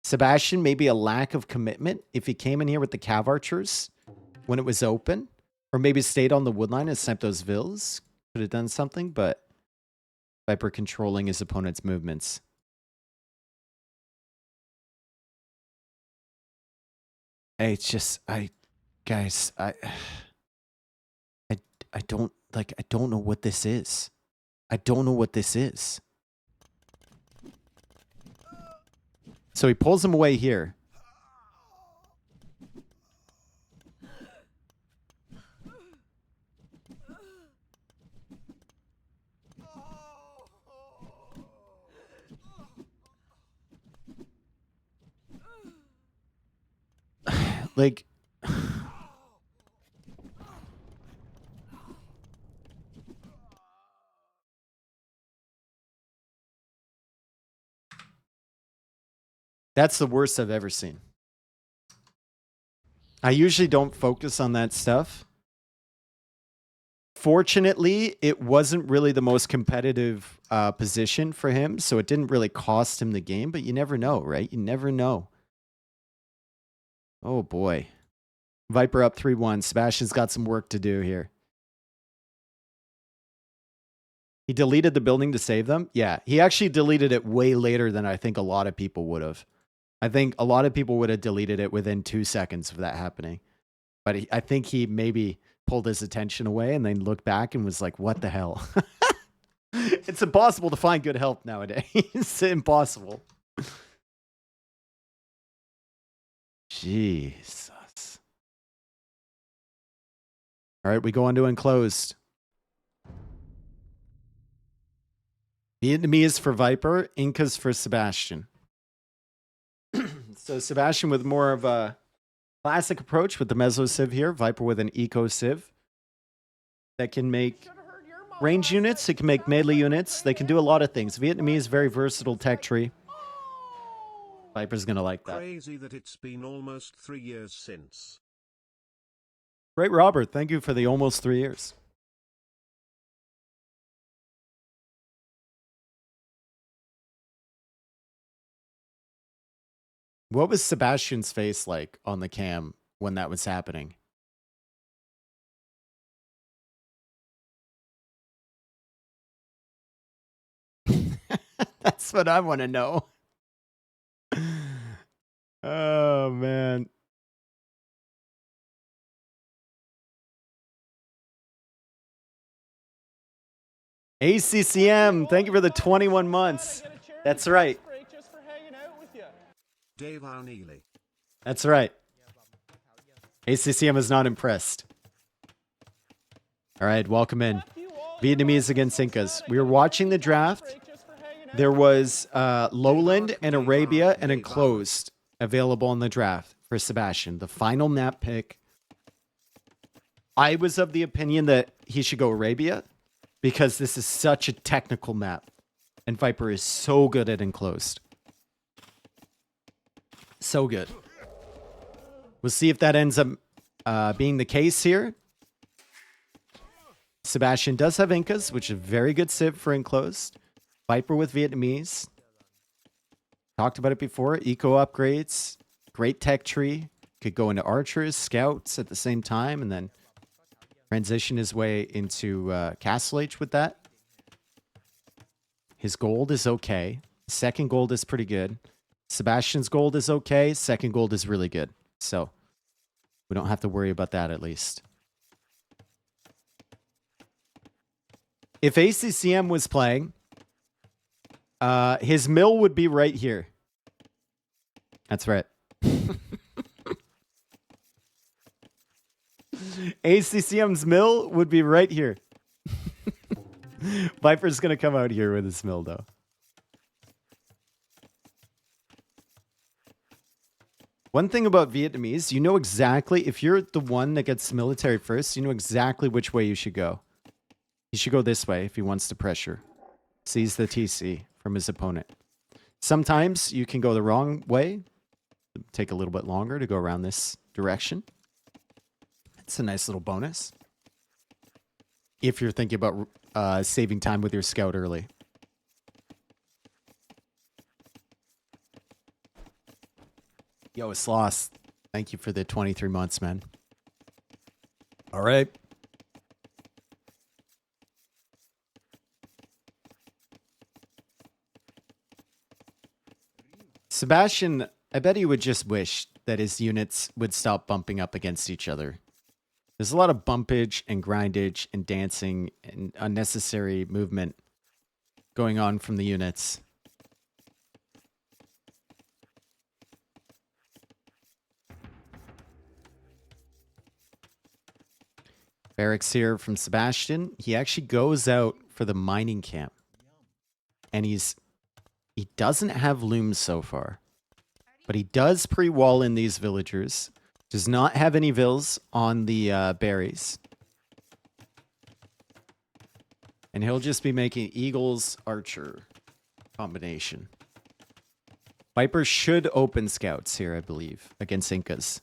Sebastian, maybe a lack of commitment if he came in here with the cav archers when it was open, or maybe stayed on the woodline and sniped those vills. Could have done something, but Viper controlling his opponent's movements. It's just, guys, I don't know what this is. I don't know what this is. So he pulls him away here. Like, that's the worst I've ever seen. I usually don't focus on that stuff. Fortunately, it wasn't really the most competitive position for him, so it didn't really cost him the game, but you never know, right? You never know. Oh, boy. Viper up 3-1. Sebastian's got some work to do here. He deleted the building to save them? Yeah, he actually deleted it way later than I think a lot of people would have. I think a lot of people would have deleted it within 2 seconds of that happening. But I think he maybe pulled his attention away and then looked back and was like, what the hell? It's impossible to find good help nowadays. It's impossible. Jesus. All right, we go on to enclosed. Vietnamese for Viper, Incas for Sebastian. So Sebastian with more of a classic approach with the Meso Civ here. Viper with an Eco Civ that can make range units. It can make melee units. They can do a lot of things. Vietnamese, very versatile tech tree. Viper's going to like that. Crazy that it's been almost 3 years since. Great, Robert. Thank you for the almost 3 years. What was Sebastian's face like on the cam when that was happening? That's what I want to know. Oh, man. ACCM, thank you for the 21 months. That's right. Just for hanging out with you. Dave O'Neely. That's right. ACCM is not impressed. All right, welcome in. Vietnamese against Incas. We were watching the draft. There was Lowland and Arabia and Enclosed available in the draft for Sebastian. The final map pick. I was of the opinion that he should go Arabia because this is such a technical map. And Viper is so good at Enclosed. So good. We'll see if that ends up being the case here. Sebastian does have Incas, which is a very good civ for Enclosed. Viper with Vietnamese. Talked about it before. Eco upgrades. Great tech tree. Could go into archers, scouts at the same time, and then transition his way into Castle Age with that. His gold is okay. Second gold is pretty good. Sebastian's gold is okay. Second gold is really good. So we don't have to worry about that at least. If ACCM was playing, his mill would be right here. That's right. ACCM's mill would be right here. Viper's going to come out here with his mill, though. One thing about Vietnamese, you know exactly, if you're the one that gets military first, you know exactly which way you should go. He should go this way if he wants to pressure. Seize the TC from his opponent. Sometimes you can go the wrong way. Take a little bit longer to go around this direction. It's a nice little bonus. If you're thinking about saving time with your scout early. Yo, it's lost. Thank you for the 23 months, man. All right. Sebastian, I bet he would just wish that his units would stop bumping up against each other. There's a lot of bumpage and grindage and dancing and unnecessary movement going on from the units. Barracks here from Sebastian. He actually goes out for the mining camp. And he doesn't have looms so far. But he does pre-wall in these villagers. Does not have any vills on the berries. And he'll just be making Eagles Archer combination. Viper should open scouts here, I believe, against Incas.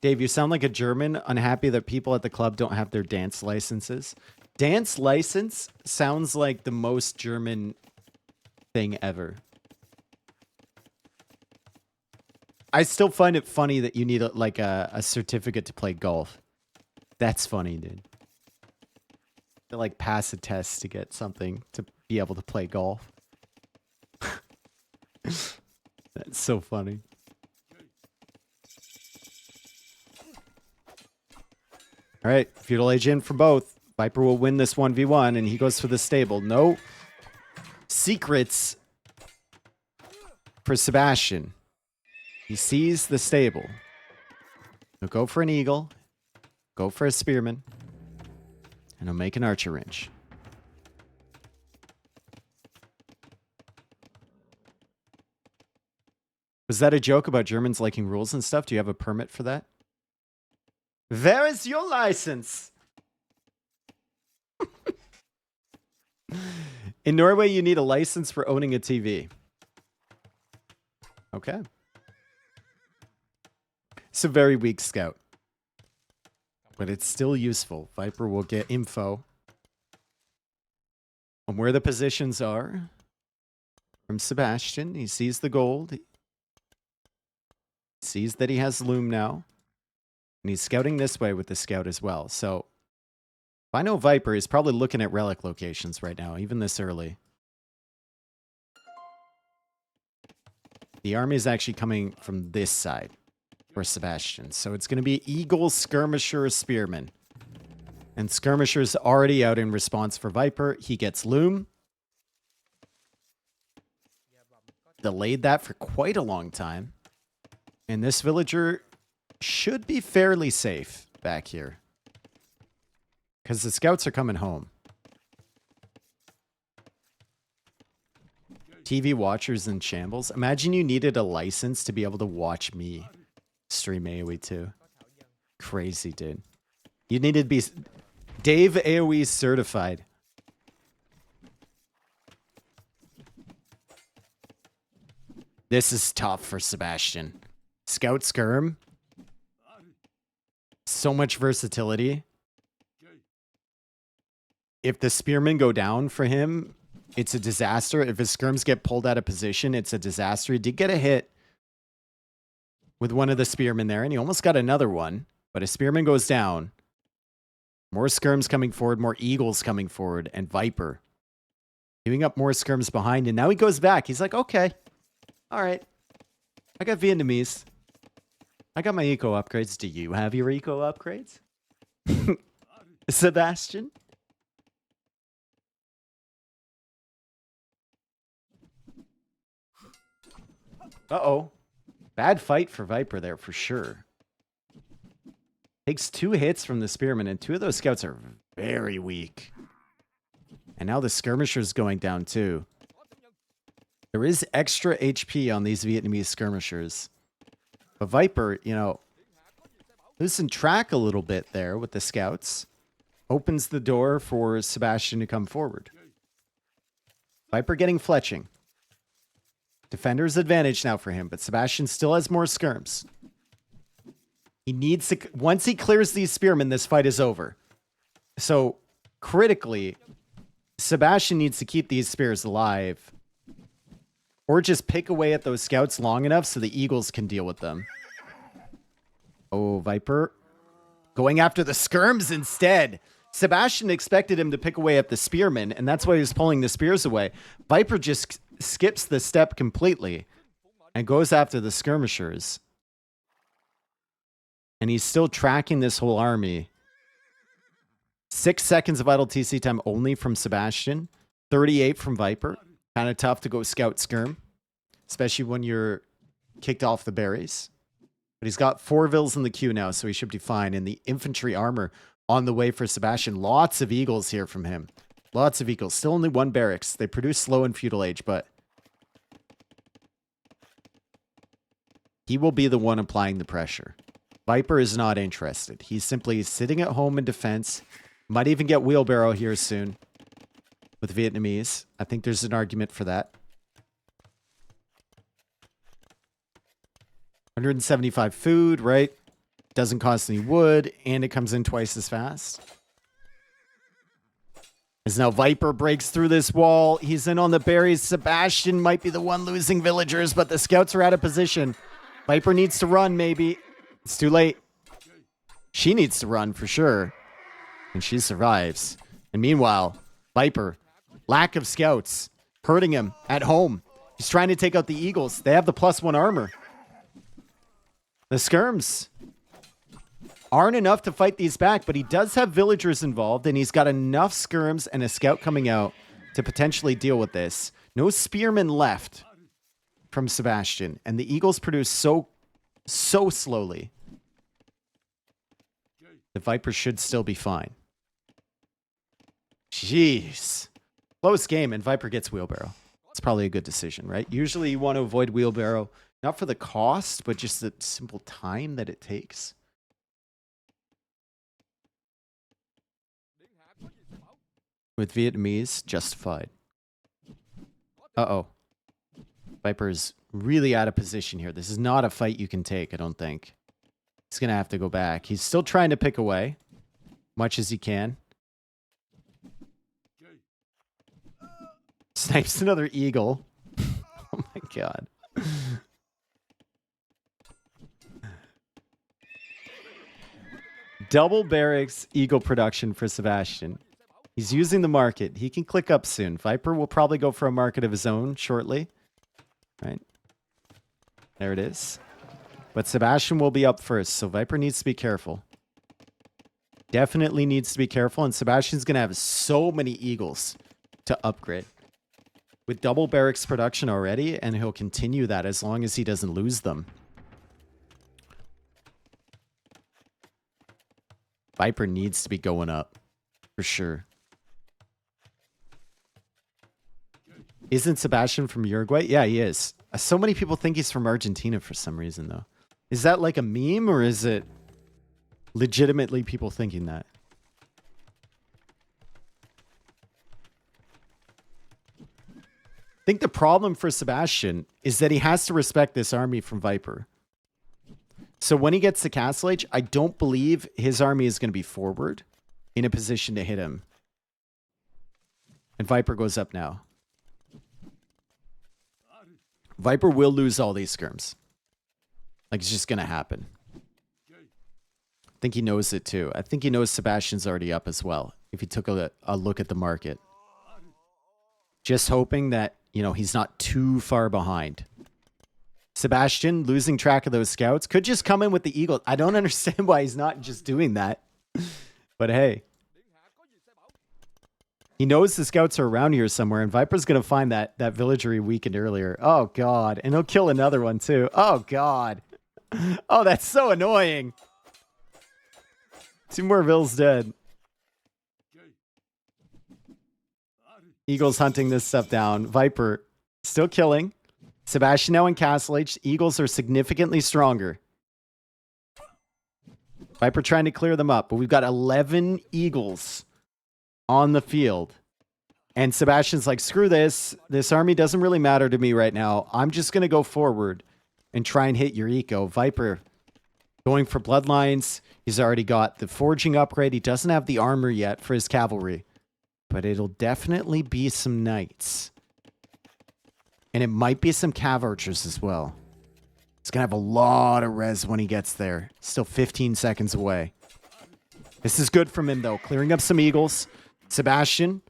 Dave, you sound like a German, unhappy that people at the club don't have their dance licenses. Dance license sounds like the most German thing ever. I still find it funny that you need a certificate to play golf. That's funny, dude. To like pass a test to get something to be able to play golf. That's so funny. All right, Feudal Age in for both. Viper will win this 1v1, and he goes for the stable. No secrets for Sebastian. He sees the stable. He'll go for an eagle, go for a spearman, and he'll make an archer range. Was that a joke about Germans liking rules and stuff? Do you have a permit for that? Where is your license? In Norway, you need a license for owning a TV. Okay. It's a very weak scout. But it's still useful. Viper will get info on where the positions are from Sebastian. He sees the gold. He sees that he has loom now. And he's scouting this way with the scout as well. So if I know Viper, he's probably looking at relic locations right now, even this early. The army is actually coming from this side for Sebastian. So it's going to be Eagle, Skirmisher, Spearman. And Skirmisher's already out in response for Viper. He gets loom. Delayed that for quite a long time. And this villager should be fairly safe back here. Because the scouts are coming home. TV watchers in shambles. Imagine you needed a license to be able to watch me stream AoE 2. Crazy, dude. You needed to be Dave AoE certified. This is tough for Sebastian. Scout Skirm. So much versatility. If the spearmen go down for him, it's a disaster. If his skirms get pulled out of position, it's a disaster. He did get a hit with one of the spearmen there, and he almost got another one. But a spearman goes down. More skirms coming forward, more eagles coming forward, and Viper giving up more skirms behind. And now he goes back. He's like, okay, all right. I got Vietnamese. I got my eco upgrades. Do you have your eco upgrades? Sebastian? Uh-oh. Bad fight for Viper there for sure. Takes 2 hits from the spearman, and 2 of those scouts are very weak. And now the skirmisher's going down too. There is extra HP on these Vietnamese skirmishers. But Viper, you know, losing track a little bit there with the scouts. Opens the door for Sebastian to come forward. Viper getting fletching. Defender's advantage now for him, but Sebastian still has more skirms. He needs to, once he clears these spearmen, this fight is over. So, critically, Sebastian needs to keep these spears alive. Or just pick away at those scouts long enough so the eagles can deal with them. Oh, Viper. Going after the skirms instead. Sebastian expected him to pick away at the spearmen, and that's why he was pulling the spears away. Viper just skips the step completely and goes after the skirmishers. And he's still tracking this whole army. 6 seconds of idle TC time only from Sebastian. 38 from Viper. Kind of tough to go scout skirm, especially when you're kicked off the berries. But he's got 4 vills in the queue now, so he should be fine. And the infantry armor on the way for Sebastian. Lots of eagles here from him. Lots of eagles. Still only 1 barracks. They produce slow in feudal age, but he will be the one applying the pressure. Viper is not interested. He's simply sitting at home in defense. Might even get wheelbarrow here soon with Vietnamese. I think there's an argument for that. 175 food, right? Doesn't cost any wood, and it comes in twice as fast. As now Viper breaks through this wall. He's in on the berries. Sebastian might be the one losing villagers, but the scouts are out of position. Viper needs to run, maybe. It's too late. She needs to run for sure. And she survives. And meanwhile, Viper, lack of scouts, hurting him at home. He's trying to take out the eagles. They have the +1 armor. The skirms aren't enough to fight these back, but he does have villagers involved, and he's got enough skirms and a scout coming out to potentially deal with this. No spearmen left from Sebastian, and the eagles produce so slowly. The Viper should still be fine. Jeez. Close game, and Viper gets wheelbarrow. It's probably a good decision, right? Usually you want to avoid wheelbarrow Not for the cost, but just the simple time that it takes. With Vietnamese, justified. Uh-oh. Viper's really out of position here. This is not a fight you can take, I don't think. He's going to have to go back. He's still trying to pick away, much as he can. Snipes another eagle. Oh my god. Double barracks eagle production for Sebastian. He's using the market. He can click up soon. Viper will probably go for a market of his own shortly. Right. There it is. But Sebastian will be up first, so Viper needs to be careful. Definitely needs to be careful, and Sebastian's going to have so many eagles to upgrade. With double barracks production already, and he'll continue that as long as he doesn't lose them. Viper needs to be going up, for sure. Isn't Sebastian from Uruguay? Yeah, he is. So many people think he's from Argentina for some reason, though. Is that like a meme, or is it legitimately people thinking that? I think the problem for Sebastian is that he has to respect this army from Viper. So when he gets to Castle Age, I don't believe his army is going to be forward in a position to hit him. And Viper goes up now. Viper will lose all these skirms. Like, it's just going to happen. I think he knows it too. I think he knows Sebastian's already up as well, if he took a look at the market. Just hoping that, you know, he's not too far behind. Sebastian, losing track of those scouts, could just come in with the eagle. I don't understand why he's not just doing that. But hey. He knows the scouts are around here somewhere, and Viper's going to find that villager he weakened earlier. Oh, God. And he'll kill another one, too. Oh, God. Oh, that's so annoying. 2 more vills dead. Eagles hunting this stuff down. Viper still killing. Sebastian now in Castle Age. Eagles are significantly stronger. Viper trying to clear them up, but we've got 11 eagles on the field. And Sebastian's like, screw this. This army doesn't really matter to me right now. I'm just going to go forward and try and hit your eco. Viper going for bloodlines. He's already got the forging upgrade. He doesn't have the armor yet for his cavalry. But it'll definitely be some knights. And it might be some cav archers as well. He's going to have a lot of res when he gets there. Still 15 seconds away. This is good from him, though. Clearing up some eagles. Sebastian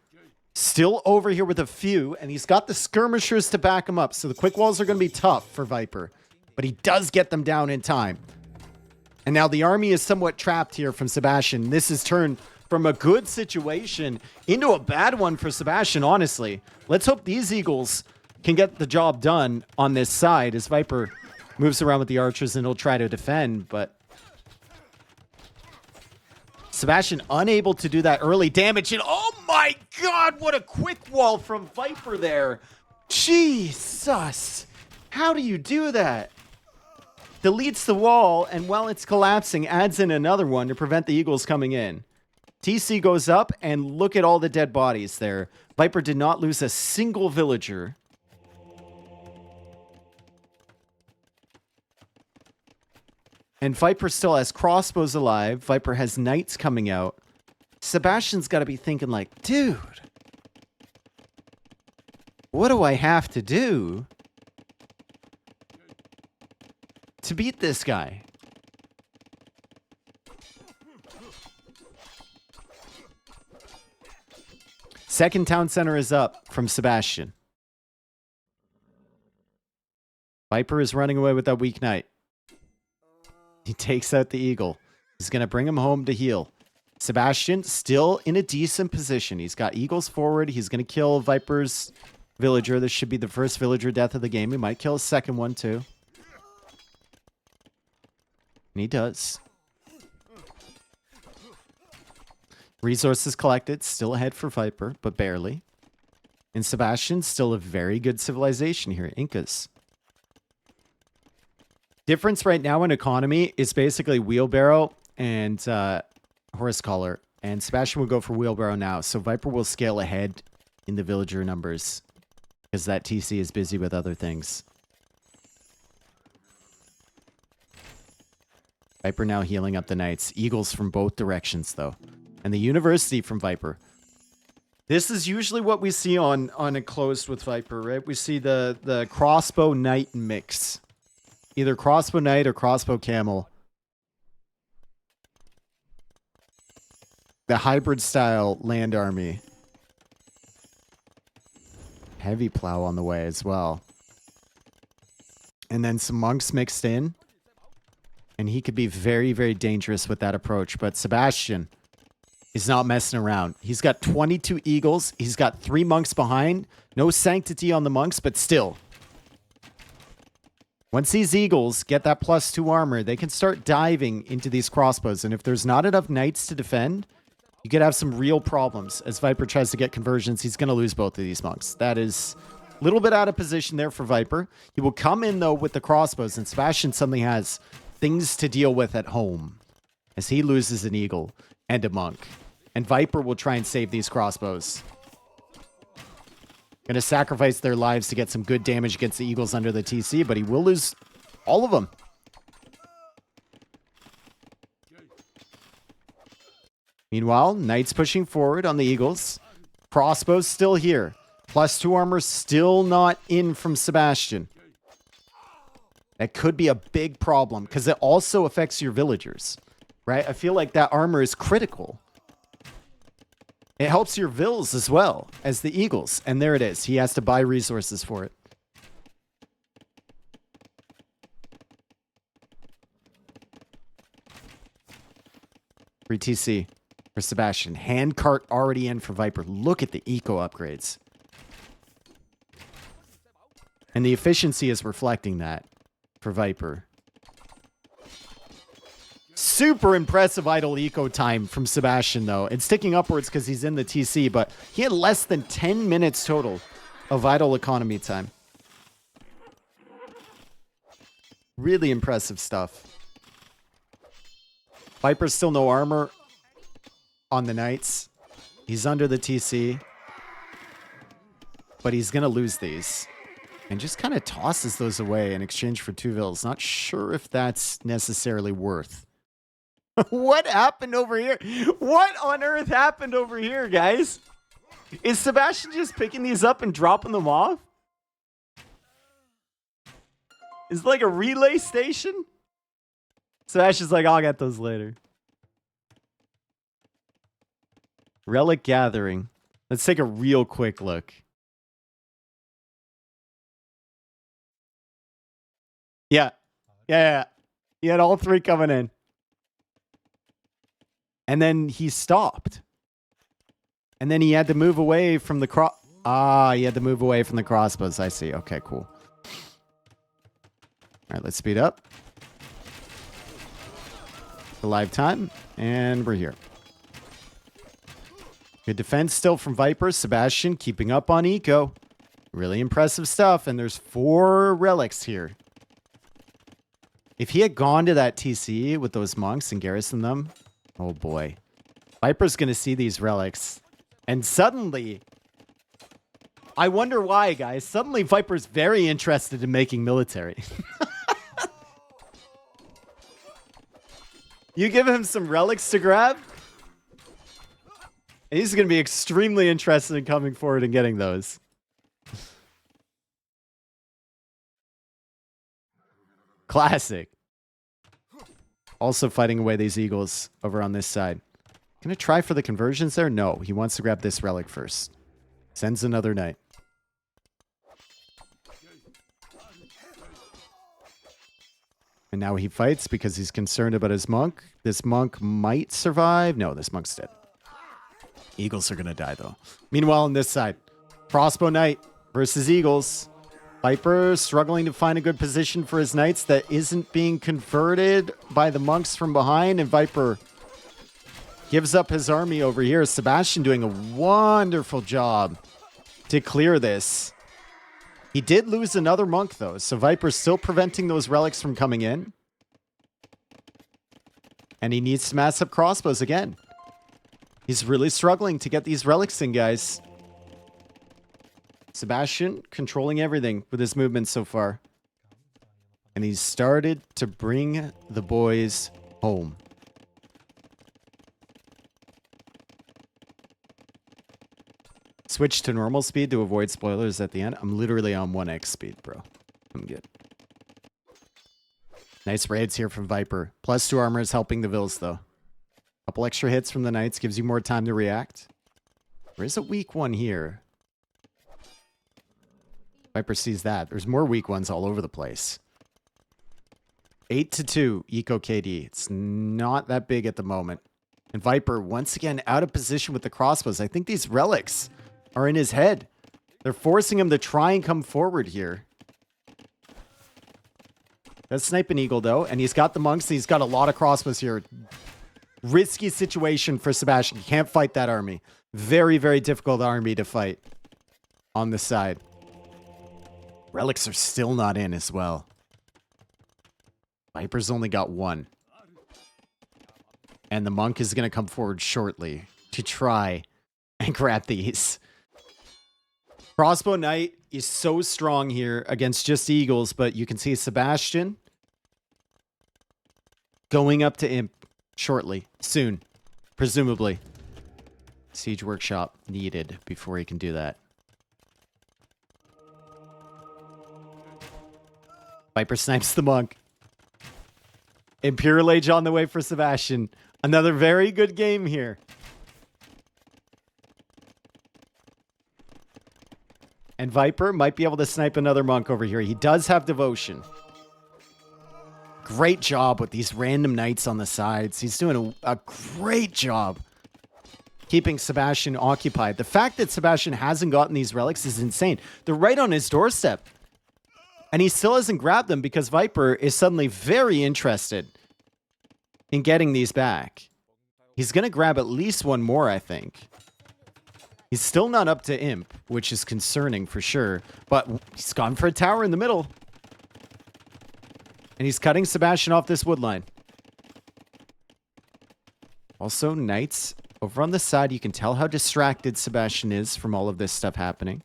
still over here with a few. And he's got the skirmishers to back him up. So the quick walls are going to be tough for Viper. But he does get them down in time. And now the army is somewhat trapped here from Sebastian. This has turned from a good situation into a bad one for Sebastian, honestly. Let's hope these eagles can get the job done on this side as Viper moves around with the archers and he'll try to defend, but Sebastian unable to do that early damage. And oh my God, what a quick wall from Viper there. Jesus. How do you do that? Deletes the wall, and while it's collapsing, adds in another one to prevent the eagles coming in. TC goes up, and look at all the dead bodies there. Viper did not lose a single villager. And Viper still has crossbows alive. Viper has knights coming out. Sebastian's got to be thinking like, dude, what do I have to do to beat this guy? Second town center is up from Sebastian. Viper is running away with that weak knight. He takes out the eagle. He's going to bring him home to heal. Sebastian still in a decent position. He's got eagles forward. He's going to kill Viper's villager. This should be the first villager death of the game. He might kill a second one too. And he does. Resources collected. Still ahead for Viper, but barely. And Sebastian, still a very good civilization here. Incas. Difference right now in economy is basically wheelbarrow and horse collar. And Sebastian will go for wheelbarrow now. So Viper will scale ahead in the villager numbers. Because that TC is busy with other things. Viper now healing up the knights. Eagles from both directions, though. And the university from Viper. This is usually what we see on Enclosed with Viper, right? We see the crossbow knight mix. Either crossbow knight or crossbow camel. The hybrid style land army. Heavy plow on the way as well. And then some monks mixed in. And he could be very, very dangerous with that approach. But Sebastian is not messing around. He's got 22 eagles. He's got 3 monks behind. No sanctity on the monks, but still. Once these eagles get that +2 armor, they can start diving into these crossbows. And if there's not enough knights to defend, you could have some real problems. As Viper tries to get conversions, he's going to lose both of these monks. That is a little bit out of position there for Viper. He will come in, though, with the crossbows. And Sebastian suddenly has things to deal with at home as he loses an eagle and a monk. And Viper will try and save these crossbows. Going to sacrifice their lives to get some good damage against the eagles under the TC, but he will lose all of them. Meanwhile, knights pushing forward on the eagles. Crossbows still here. +2 armor still not in from Sebastian. That could be a big problem because it also affects your villagers, right? I feel like that armor is critical. It helps your vills as well as the eagles. And there it is. He has to buy resources for it. Free TC for Sebastian. Handcart already in for Viper. Look at the eco upgrades. And the efficiency is reflecting that for Viper. Super impressive idle eco time from Sebastian, though. It's ticking upwards because he's in the TC, but he had less than 10 minutes total of idle economy time. Really impressive stuff. Viper's still no armor on the knights. He's under the TC. But he's going to lose these. And just kind of tosses those away in exchange for 2 vills. Not sure if that's necessarily worth. What happened over here? What on earth happened over here, guys? Is Sebastian just picking these up and dropping them off? Is it like a relay station? Sebastian's like, I'll get those later. Relic gathering. Let's take a real quick look. Yeah. He had all 3 coming in. And then he stopped. And then he had to move away from the he had to move away from the crossbows. I see. Okay, cool. All right, let's speed up. The live time. And we're here. Good defense still from Viper. Sebastian keeping up on eco. Really impressive stuff. And there's 4 relics here. If he had gone to that TC with those monks and garrisoned them, oh boy. Viper's going to see these relics. And suddenly, I wonder why, guys. Suddenly, Viper's very interested in making military. You give him some relics to grab, and he's going to be extremely interested in coming forward and getting those. Classic. Also fighting away these eagles over on this side. Gonna try for the conversions there? No, he wants to grab this relic first. Sends another knight. And now he fights because he's concerned about his monk. This monk might survive. No, this monk's dead. Eagles are gonna die though. Meanwhile, on this side, crossbow knight versus eagles. Viper struggling to find a good position for his knights that isn't being converted by the monks from behind. And Viper gives up his army over here. Sebastian doing a wonderful job to clear this. He did lose another monk, though, so Viper's still preventing those relics from coming in. And he needs to mass up crossbows again. He's really struggling to get these relics in, guys. Sebastian controlling everything with his movement so far. And he's started to bring the boys home. Switch to normal speed to avoid spoilers at the end. I'm literally on 1x speed, bro. I'm good. Nice raids here from Viper. +2 armor is helping the Vills, though. Couple extra hits from the Knights gives you more time to react. There is a weak one here. Viper sees that. There's more weak ones all over the place. 8-2 Eco KD. It's not that big at the moment. And Viper, once again, out of position with the crossbows. I think these relics are in his head. They're forcing him to try and come forward here. Does snipe an eagle, though, and he's got the monks, and he's got a lot of crossbows here. Risky situation for Sebastian. You can't fight that army. Very, very difficult army to fight on the side. Relics are still not in as well. Viper's only got one. And the monk is going to come forward shortly to try and grab these. Crossbow Knight is so strong here against just eagles, but you can see Sebastian going up to imp shortly, soon, presumably. Siege workshop needed before he can do that. Viper snipes the monk. Imperial Age on the way for Sebastian. Another very good game here. And Viper might be able to snipe another monk over here. He does have devotion. Great job with these random knights on the sides. He's doing a great job keeping Sebastian occupied. The fact that Sebastian hasn't gotten these relics is insane. They're right on his doorstep. And he still hasn't grabbed them because Viper is suddenly very interested in getting these back. He's going to grab at least one more, I think. He's still not up to imp, which is concerning for sure. But he's gone for a tower in the middle. And he's cutting Sebastian off this wood line. Also, knights over on the side. You can tell how distracted Sebastian is from all of this stuff happening.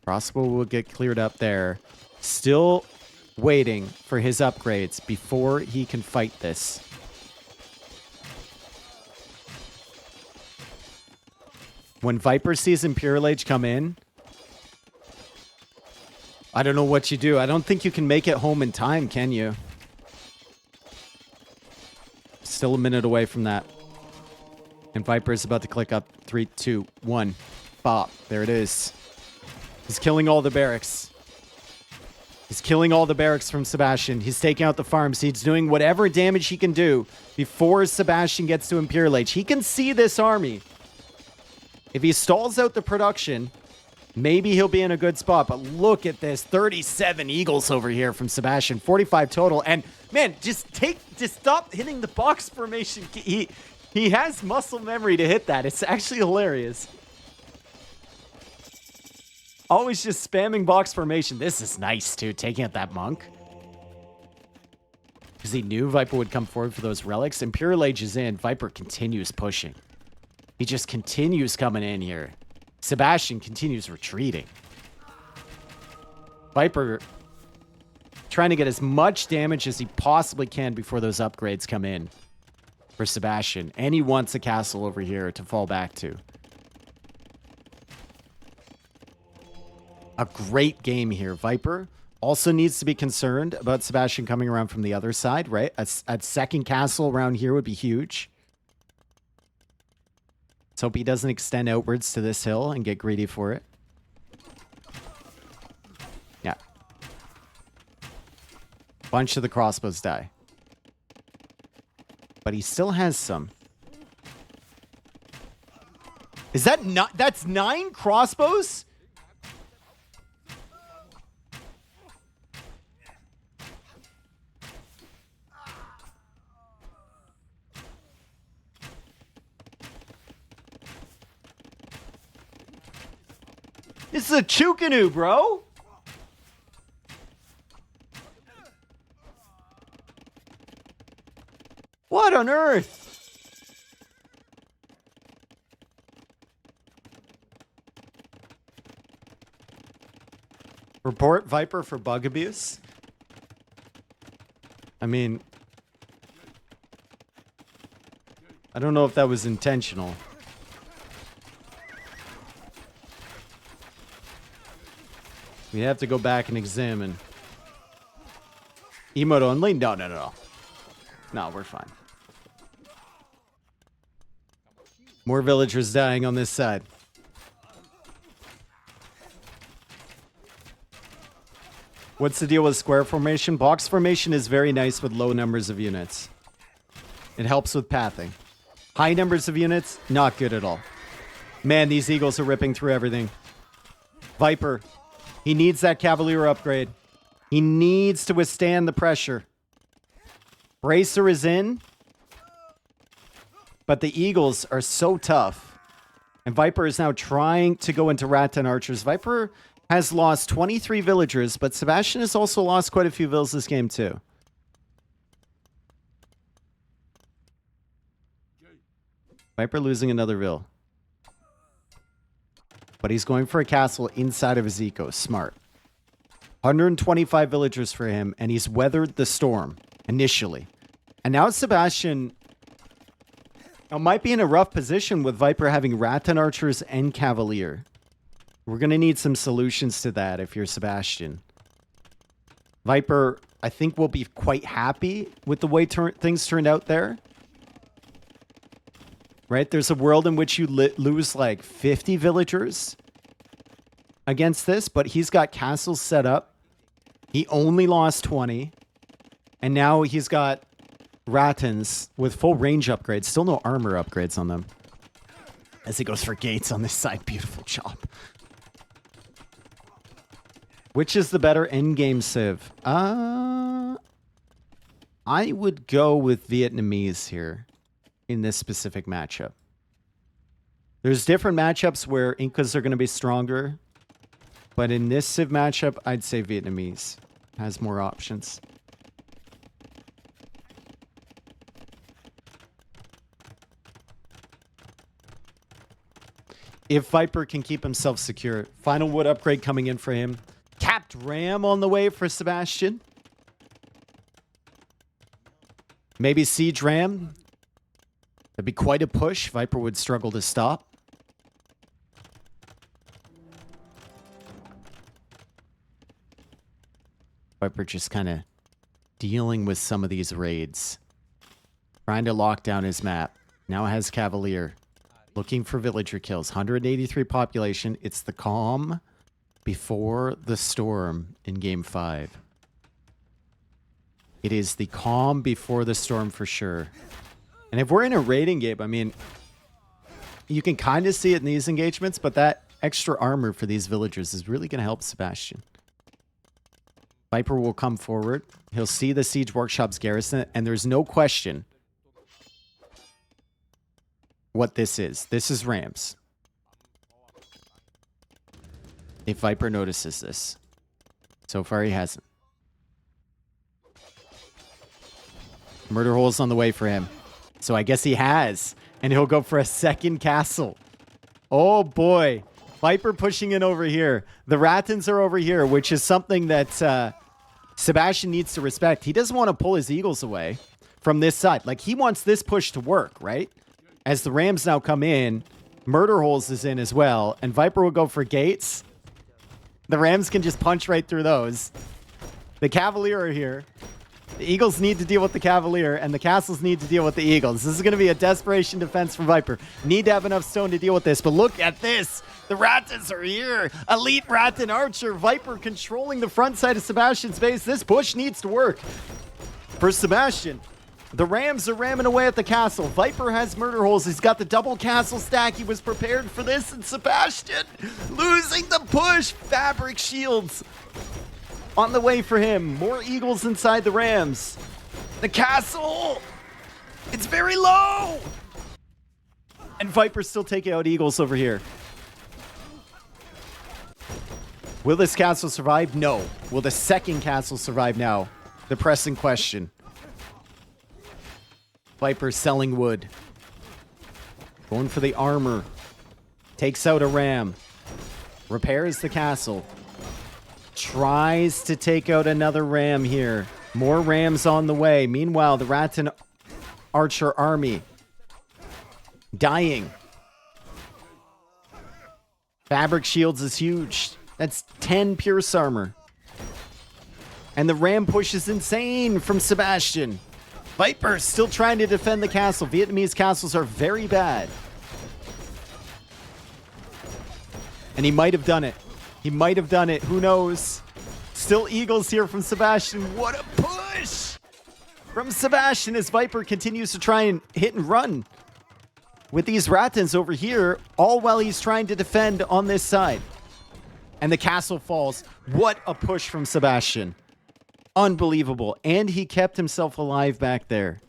Crossbow will get cleared up there. Still waiting for his upgrades before he can fight this. When Viper sees Imperial Age come in, I don't know what you do. I don't think you can make it home in time, can you? Still a minute away from that. And Viper is about to click up. 3, 2, 1. Bop. There it is. He's killing all the barracks. He's killing all the barracks from Sebastian. He's taking out the farms. He's doing whatever damage he can do before Sebastian gets to Imperial Age. He can see this army. If he stalls out the production, maybe he'll be in a good spot. But look at this. 37 eagles over here from Sebastian. 45 total. And, man, just stop hitting the box formation. He has muscle memory to hit that. It's actually hilarious. Always just spamming box formation. This is nice, too, taking out that monk. Because he knew Viper would come forward for those relics. Imperial Age is in. Viper continues pushing. He just continues coming in here. Sebastian continues retreating. Viper trying to get as much damage as he possibly can before those upgrades come in for Sebastian. And he wants a castle over here to fall back to. A great game here. Viper also needs to be concerned about Sebastian coming around from the other side, right? A second castle around here would be huge. Let's hope he doesn't extend outwards to this hill and get greedy for it. Yeah. Bunch of the crossbows die. But he still has some. Is that not... That's 9 crossbows? This is a Chukanu, bro. What on earth? Report Viper for bug abuse? I mean, I don't know if that was intentional. We have to go back and examine. Emote only? No, no, no, no. No, we're fine. More villagers dying on this side. What's the deal with square formation? Box formation is very nice with low numbers of units. It helps with pathing. High numbers of units, not good at all. Man, these eagles are ripping through everything. Viper, he needs that Cavalier upgrade. He needs to withstand the pressure. Bracer is in. But the eagles are so tough. And Viper is now trying to go into Rattan archers. Viper has lost 23 villagers, but Sebastian has also lost quite a few vills this game too. Viper losing another vill. But he's going for a castle inside of his eco. Smart. 125 villagers for him, and he's weathered the storm initially. And now Sebastian might be in a rough position with Viper having Rattan archers and Cavalier. We're going to need some solutions to that if you're Sebastian. Viper, I think, will be quite happy with the way things turned out there. Right? There's a world in which you lose like 50 villagers against this, but he's got castles set up. He only lost 20. And now he's got Rattans with full range upgrades. Still no armor upgrades on them. As he goes for gates on this side. Beautiful job. Which is the better endgame civ? I would go with Vietnamese here in this specific matchup. There's different matchups where Incas are going to be stronger. But in this civ matchup, I'd say Vietnamese has more options. If Viper can keep himself secure. Final wood upgrade coming in for him. Capped ram on the way for Sebastian. Maybe siege ram. That'd be quite a push. Viper would struggle to stop. Viper just kind of dealing with some of these raids. Trying to lock down his map. Now has Cavalier. Looking for villager kills. 183 population. It's the calm before the storm in game 5. It is the calm before the storm for sure. And if we're in a raiding game, I mean, you can kind of see it in these engagements, but that extra armor for these villagers is really going to help Sebastian. Viper will come forward. He'll see the Siege Workshop's garrison, and there's no question what this is. This is Rams. If Viper notices this. So far he hasn't. Murder hole's on the way for him. So I guess he has. And he'll go for a second castle. Oh boy. Viper pushing in over here. The Rattans are over here, which is something that Sebastian needs to respect. He doesn't want to pull his eagles away from this side. Like, he wants this push to work, right? As the Rams now come in, Murder Holes is in as well, and Viper will go for gates. The Rams can just punch right through those. The Cavalier are here. The Eagles need to deal with the Cavalier, and the Castles need to deal with the Eagles. This is going to be a desperation defense from Viper. Need to have enough stone to deal with this, but look at this. The Rattans are here. Elite Rattan Archer. Viper controlling the front side of Sebastian's base. This push needs to work for Sebastian. The Rams are ramming away at the castle. Viper has murder holes. He's got the double castle stack. He was prepared for this, and Sebastian losing the push. Fabric shields on the way for him. More eagles inside the Rams. The castle, it's very low. And Viper's still taking out eagles over here. Will this castle survive? No. Will the second castle survive now? The pressing question. Viper selling wood. Going for the armor. Takes out a ram. Repairs the castle. Tries to take out another ram here. More rams on the way. Meanwhile, the Rattan archer army dying. Fabric shields is huge. That's 10 pierce armor. And the ram push is insane from Sebastian. Viper still trying to defend the castle. Vietnamese castles are very bad. And he might have done it. He might have done it. Who knows? Still eagles here from Sebastian. What a push from Sebastian as Viper continues to try and hit and run with these Rattans over here, all while he's trying to defend on this side. And the castle falls. What a push from Sebastian. Unbelievable. And he kept himself alive back there.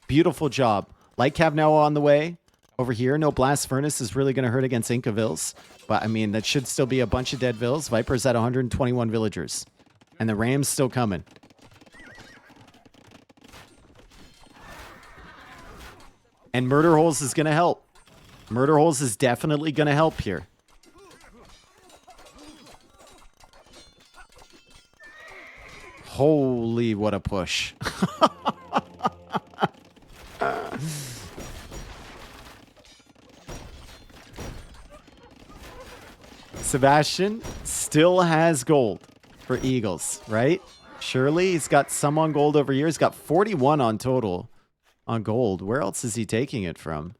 Beautiful job. Light Cav now on the way. Over here, no blast furnace is really going to hurt against Inca vills. But, I mean, that should still be a bunch of dead vills. Viper's at 121 villagers. And the ram's still coming. And Murder Holes is going to help. Murder Holes is definitely going to help here. Holy, what a push. Sebastian still has gold for Eagles, right? Surely he's got some on gold over here. He's got 41 on total on gold. Where else is he taking it from?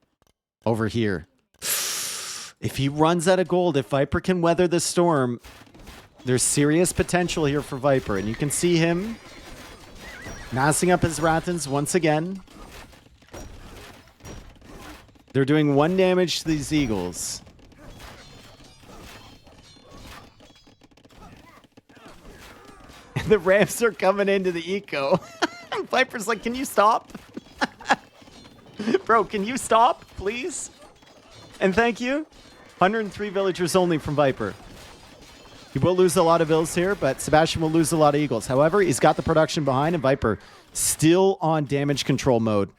Over here. If he runs out of gold, if Viper can weather the storm, there's serious potential here for Viper. And you can see him massing up his Rattans once again. They're doing 1 damage to these Eagles. And the Rams are coming into the eco. Viper's like, can you stop? Bro, can you stop, please? And thank you. 103 villagers only from Viper. He will lose a lot of vills here, but Sebastian will lose a lot of eagles. However, he's got the production behind, and Viper still on damage control mode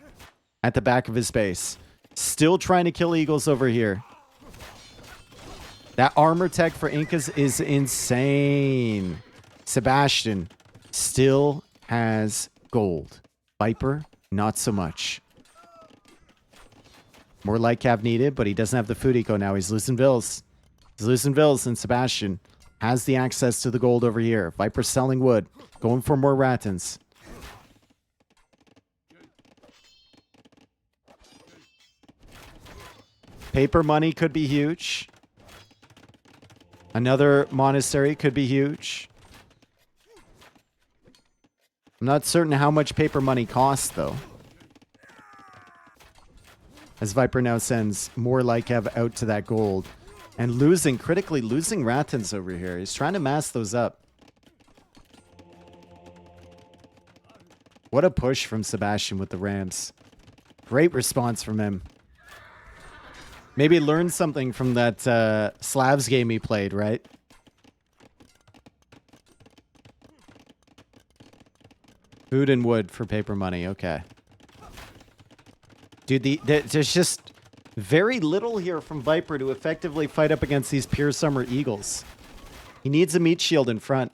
at the back of his base. Still trying to kill eagles over here. That armor tech for Incas is insane. Sebastian still has gold. Viper, not so much. More light cav needed, but he doesn't have the food eco now. He's losing vills. He's losing vills, and Sebastian has the access to the gold over here. Viper selling wood. Going for more Rattans. Paper money could be huge. Another monastery could be huge. I'm not certain how much paper money costs, though. As Viper now sends more Lycav out to that gold. And critically losing Rattans over here. He's trying to mass those up. What a push from Sebastian with the Rams. Great response from him. Maybe learn something from that Slavs game he played, right? Food and wood for paper money. Okay. Dude, there's just very little here from Viper to effectively fight up against these pure summer eagles. He needs a meat shield in front.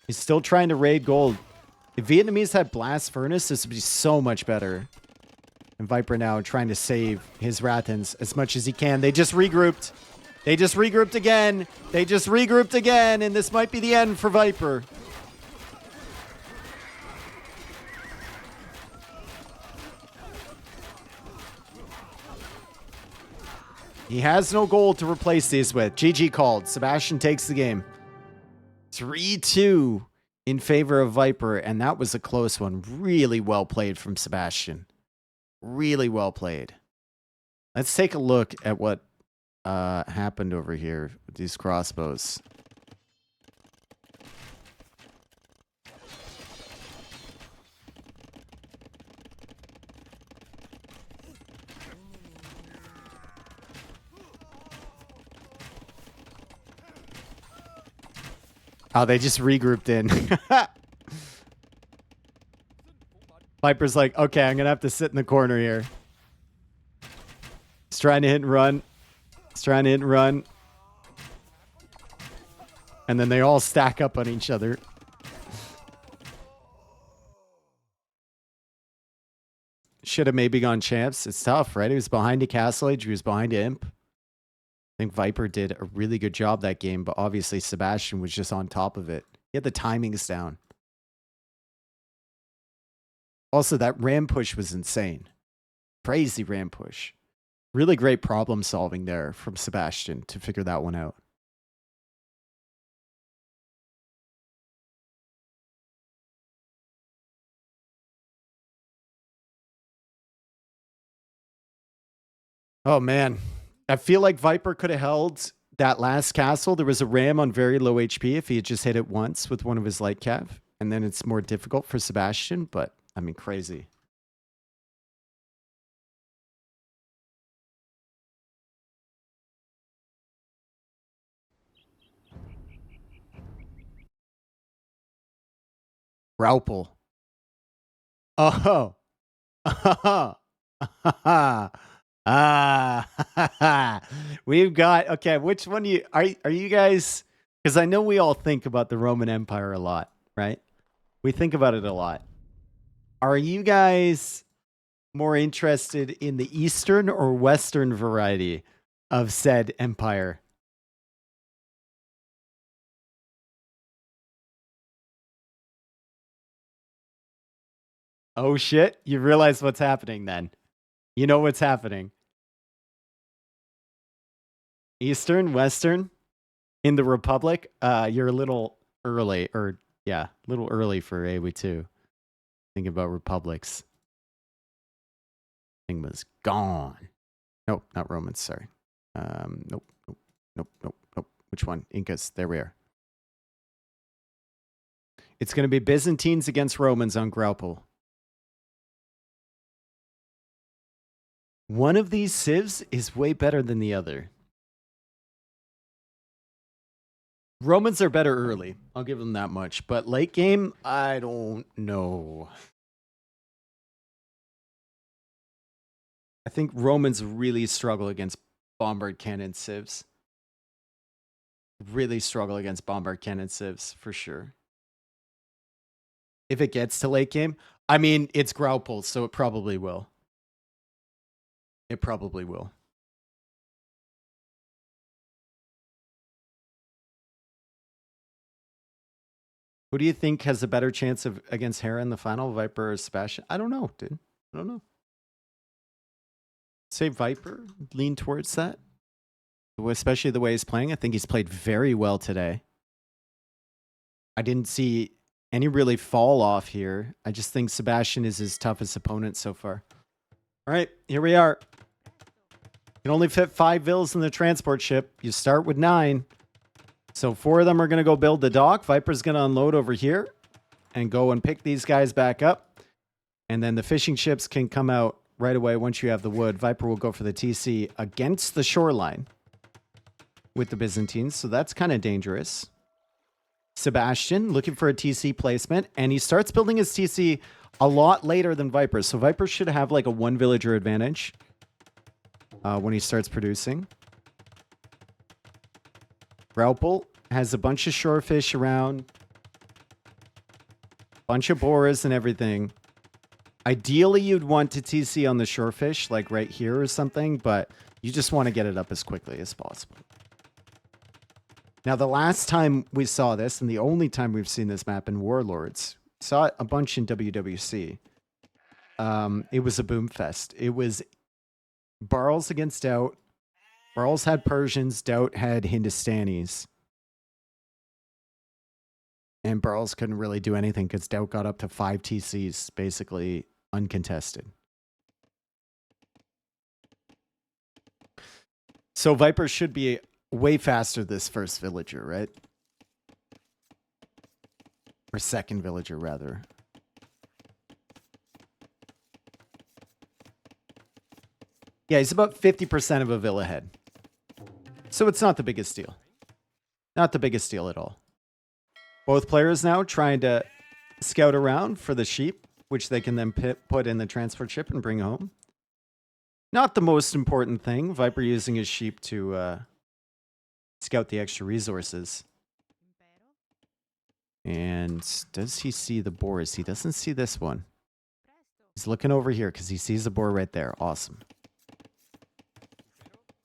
He's still trying to raid gold. If Vietnamese had blast furnace, this would be so much better. And Viper now trying to save his Rattans as much as he can. They just regrouped. They just regrouped again. They just regrouped again. And this might be the end for Viper. He has no gold to replace these with. GG called. Sebastian takes the game. 3-2 in favor of Viper. And that was a close one. Really well played from Sebastian. Really well played. Let's take a look at what happened over here with these crossbows. Oh, they just regrouped in. Viper's like, okay, I'm going to have to sit in the corner here. He's trying to hit and run. He's trying to hit and run. And then they all stack up on each other. Should have maybe gone champs. It's tough, right? He was behind a Castle Age. He was behind Imp. I think Viper did a really good job that game, but obviously Sebastian was just on top of it. He had the timings down. Also, that ram push was insane. Crazy ram push. Really great problem solving there from Sebastian to figure that one out. Oh, man. I feel like Viper could have held that last castle. There was a ram on very low HP if he had just hit it once with one of his light cav. And then it's more difficult for Sebastian, but I mean, crazy. Raupel. Oh. We've got, okay, which one do you, are you guys, because I know we all think about the Roman Empire a lot, right? We think about it a lot. Are you guys more interested in the Eastern or Western variety of said empire? Oh shit, you realize what's happening then. You know what's happening. Eastern, Western, in the Republic, you're a little early, or yeah, a little early for AW2. Think about republics. Thing was gone. Nope, not Romans, sorry. Nope. Which one? Incas, there we are. It's going to be Byzantines against Romans on Graupel. One of these civs is way better than the other. Romans are better early. I'll give them that much. But late game, I don't know. I think Romans really struggle against bombard cannon civs. Really struggle against bombard cannon civs, for sure. If it gets to late game, I mean, it's Graupel, so it probably will. It probably will. Who do you think has a better chance of against Hera in the final, Viper or Sebastian? I don't know, dude. I don't know. Say Viper, lean towards that. Especially the way he's playing. I think he's played very well today. I didn't see any really fall off here. I just think Sebastian is his toughest opponent so far. All right, here we are. You can only fit 5 vills in the transport ship. You start with 9. So 4 of them are going to go build the dock. Viper's going to unload over here and go and pick these guys back up. And then the fishing ships can come out right away once you have the wood. Viper will go for the TC against the shoreline with the Byzantines. So that's kind of dangerous. Sebastian looking for a TC placement. And he starts building his TC a lot later than Viper. So Viper should have like a 1 villager advantage when he starts producing. Raupel has a bunch of shorefish around. Bunch of boras and everything. Ideally, you'd want to TC on the shorefish, like right here or something, but you just want to get it up as quickly as possible. Now, the last time we saw this, and the only time we've seen this map in Warlords, saw it a bunch in WWC. It was a boom fest. It was Barls against Doubt. Barls had Persians, Doubt had Hindustanis. And Barls couldn't really do anything because Doubt got up to 5 TCs, basically uncontested. So Viper should be way faster this first villager, right? Or second villager, rather. Yeah, he's about 50% of a villa ahead. So it's not the biggest deal. Not the biggest deal at all. Both players now trying to scout around for the sheep. which they can then put in the transport ship and bring home. Not the most important thing. Viper using his sheep to scout the extra resources. And does he see the boars? He doesn't see this one. He's looking over here because he sees the boar right there. Awesome.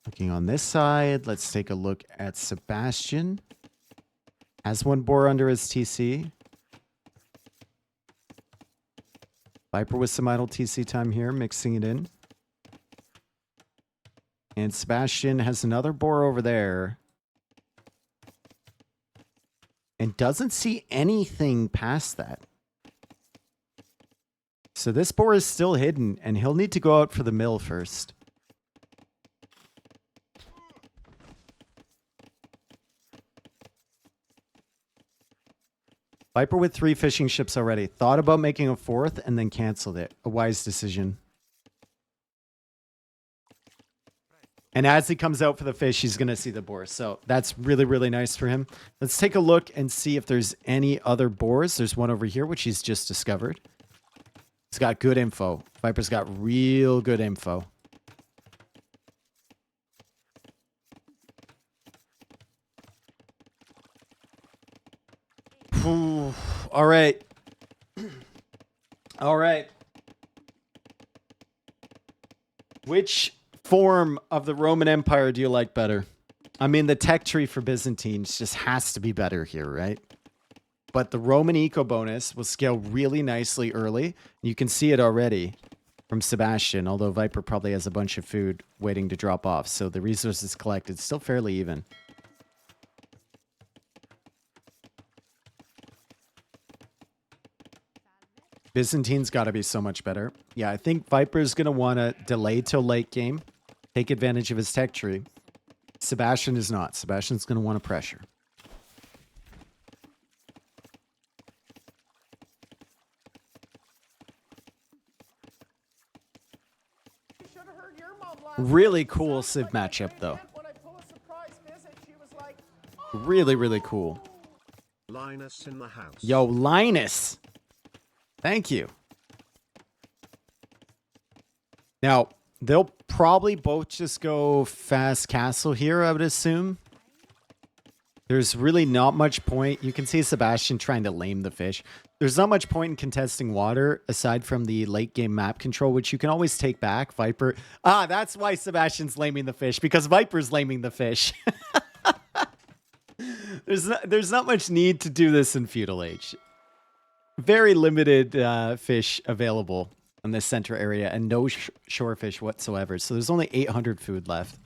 Looking on this side, let's take a look at Sebastian. Has one boar under his TC. Viper with some idle TC time here, mixing it in. And Sebastian has another boar over there. And doesn't see anything past that. So this boar is still hidden, and he'll need to go out for the mill first. Viper with 3 fishing ships already. Thought about making a 4th and then canceled it. A wise decision. And as he comes out for the fish, he's going to see the boar. So that's really, really nice for him. Let's take a look and see if there's any other boars. There's one over here, which he's just discovered. He's got good info. Viper's got real good info. Ooh, all right. All right. Which form of the Roman Empire do you like better? I mean, the tech tree for Byzantines just has to be better here, right? But the Roman eco bonus will scale really nicely early. You can see it already from Sebastian, although Viper probably has a bunch of food waiting to drop off. So the resources collected still fairly even. Byzantines got to be so much better. Yeah, I think Viper's going to want to delay till late game. Take advantage of his tech tree. Sebastian is not. Sebastian's going to want to pressure. You should have heard your mom last Really night. cool Sounds Civ like matchup, every though. night when I pull a surprise visit, she was like, Really, really cool. Linus in the house. Yo, Linus. Thank you. Now, they'll probably both just go fast castle here, I would assume. There's really not much point. You can see Sebastian trying to lame the fish. There's not much point in contesting water aside from the late game map control, which you can always take back. Viper. Ah, that's why Sebastian's laming the fish, because Viper's laming the fish. There's not much need to do this in Feudal Age. Very limited fish available in this center area and no shore fish whatsoever. So there's only 800 food left.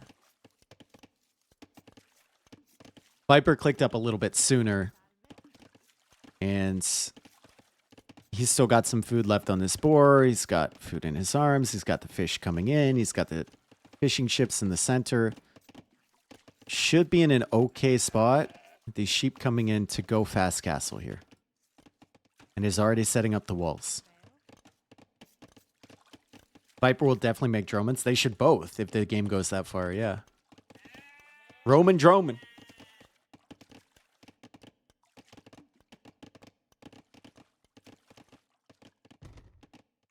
Viper clicked up a little bit sooner. And he's still got some food left on this boar. He's got food in his arms. He's got the fish coming in. He's got the fishing ships in the center. Should be in an okay spot. These sheep coming in to go fast castle here. And is already setting up the walls. Viper will definitely make Dromans. They should both if the game goes that far, yeah. Roman Droman.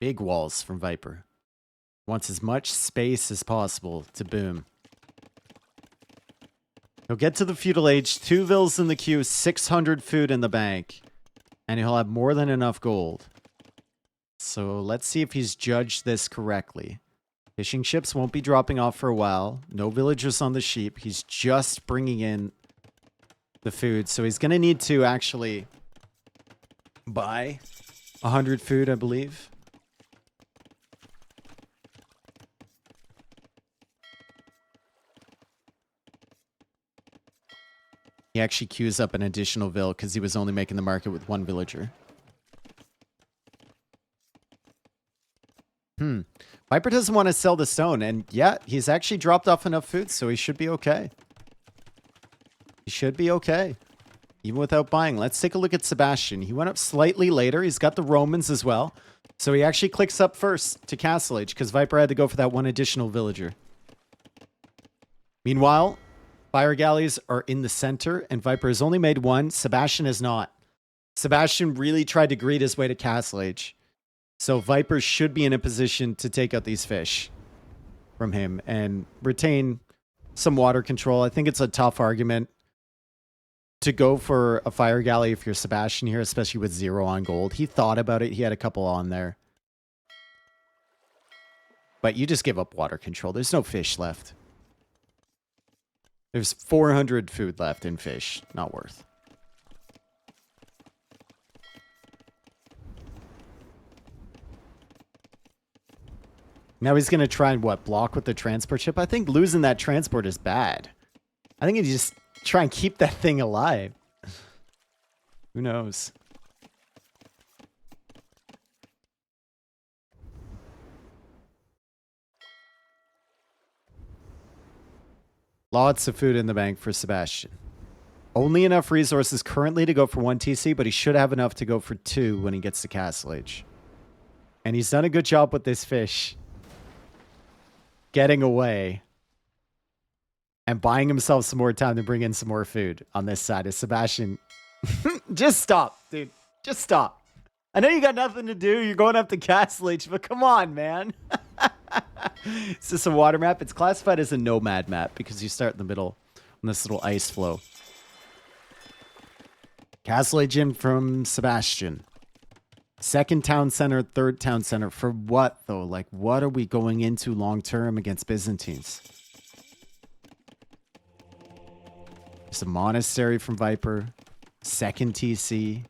Big walls from Viper. Wants as much space as possible to boom. He'll get to the Feudal Age, 2 vills in the queue, 600 food in the bank. And he'll have more than enough gold. So let's see if he's judged this correctly. Fishing ships won't be dropping off for a while. No villagers on the sheep. He's just bringing in the food. So he's going to need to actually buy 100 food, I believe. He actually queues up an additional vill because he was only making the market with 1 villager. Viper doesn't want to sell the stone, and yeah, he's actually dropped off enough food, so he should be okay. He should be okay, even without buying. Let's take a look at Sebastian. He went up slightly later. He's got the Romans as well, so he actually clicks up first to Castle Age because Viper had to go for that 1 additional villager. Meanwhile, fire galleys are in the center, and Viper has only made 1. Sebastian has not. Sebastian really tried to greed his way to Castle Age. So Vipers should be in a position to take out these fish from him and retain some water control. I think it's a tough argument to go for a fire galley if you're Sebastian here, especially with 0 on gold. He thought about it. He had a couple on there. But you just give up water control. There's no fish left. There's 400 food left in fish. Not worth. Now he's going to try and, what, block with the transport ship? I think losing that transport is bad. I think you just try and keep that thing alive. Who knows? Lots of food in the bank for Sebastian. Only enough resources currently to go for 1 TC, but he should have enough to go for 2 when he gets to Castle Age. And he's done a good job with this fish. Getting away. And buying himself some more time to bring in some more food on this side of Sebastian. Just stop, dude. Just stop. I know you got nothing to do. You're going up to Castle Age, but come on, man. Is this a water map? It's classified as a nomad map because you start in the middle on this little ice flow. Castle Age in from Sebastian. Second town center, third town center. For what, though? Like, what are we going into long-term against Byzantines? There's a monastery from Viper. Second TC.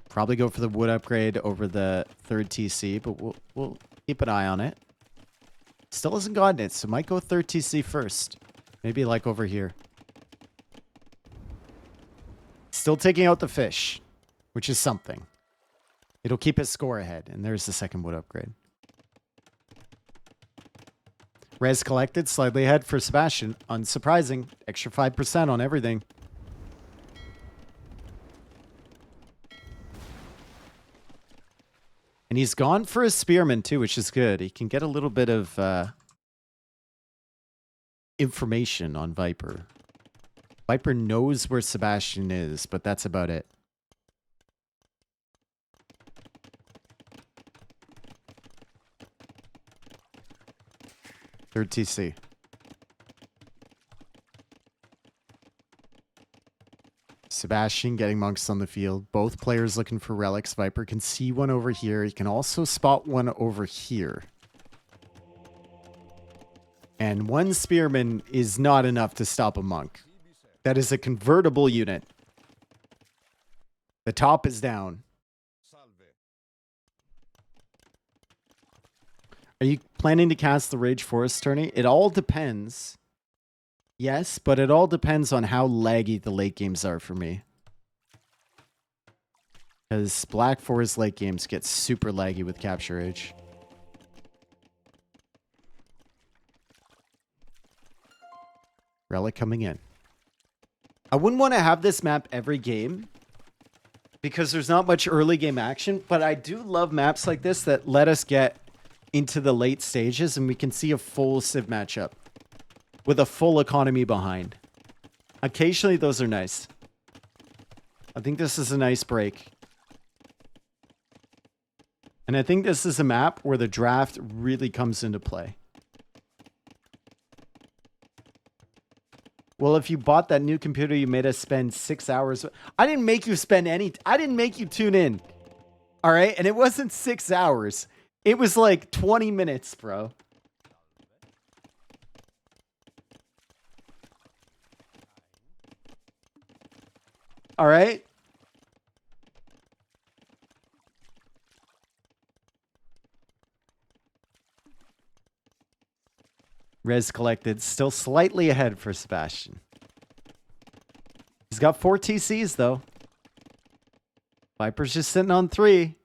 Probably go for the wood upgrade over the third TC, but we'll keep an eye on it. Still hasn't gotten it, so might go third TC first. Maybe like over here. Still taking out the fish, which is something. It'll keep his score ahead, and there's the second wood upgrade. Res collected, slightly ahead for Sebastian. Unsurprising, extra 5% on everything. And he's gone for a spearman too, which is good. He can get a little bit of information on Viper. Viper knows where Sebastian is, but that's about it. Third TC. Sebastian getting monks on the field. Both players looking for relics. Viper can see one over here. He can also spot one over here. And one spearman is not enough to stop a monk. That is a convertible unit. The top is down. Are you planning to cast the Rage Forest tourney? It all depends. Yes, but it all depends on how laggy the late games are for me. Because Black Forest late games get super laggy with Capture Age. Relic coming in. I wouldn't want to have this map every game because there's not much early game action, but I do love maps like this that let us get into the late stages and we can see a full Civ matchup with a full economy behind. Occasionally, those are nice. I think this is a nice break. And I think this is a map where the draft really comes into play. Well, if you bought that new computer, you made us spend 6 hours. I didn't make you spend any. I didn't make you tune in. All right. And it wasn't 6 hours. It was like 20 minutes, bro. All right. Res collected, still slightly ahead for Sebastian. He's got 4 TCs, though. Viper's just sitting on 3.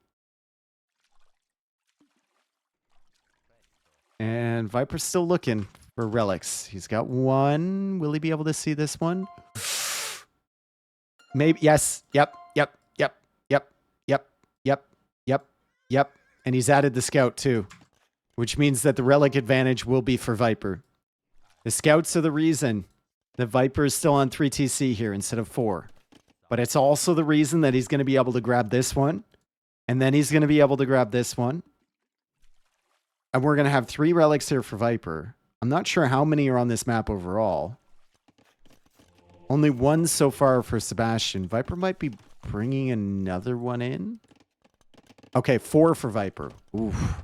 And Viper's still looking for relics. He's got 1. Will he be able to see this one? Maybe. Yes. Yep. And he's added the scout, too. Which means that the relic advantage will be for Viper. The scouts are the reason that Viper is still on 3 TC here instead of 4. But it's also the reason that he's going to be able to grab this one. And then he's going to be able to grab this one. And we're going to have 3 relics here for Viper. I'm not sure how many are on this map overall. Only 1 so far for Sebastian. Viper might be bringing another one in. Okay, 4 for Viper. Oof.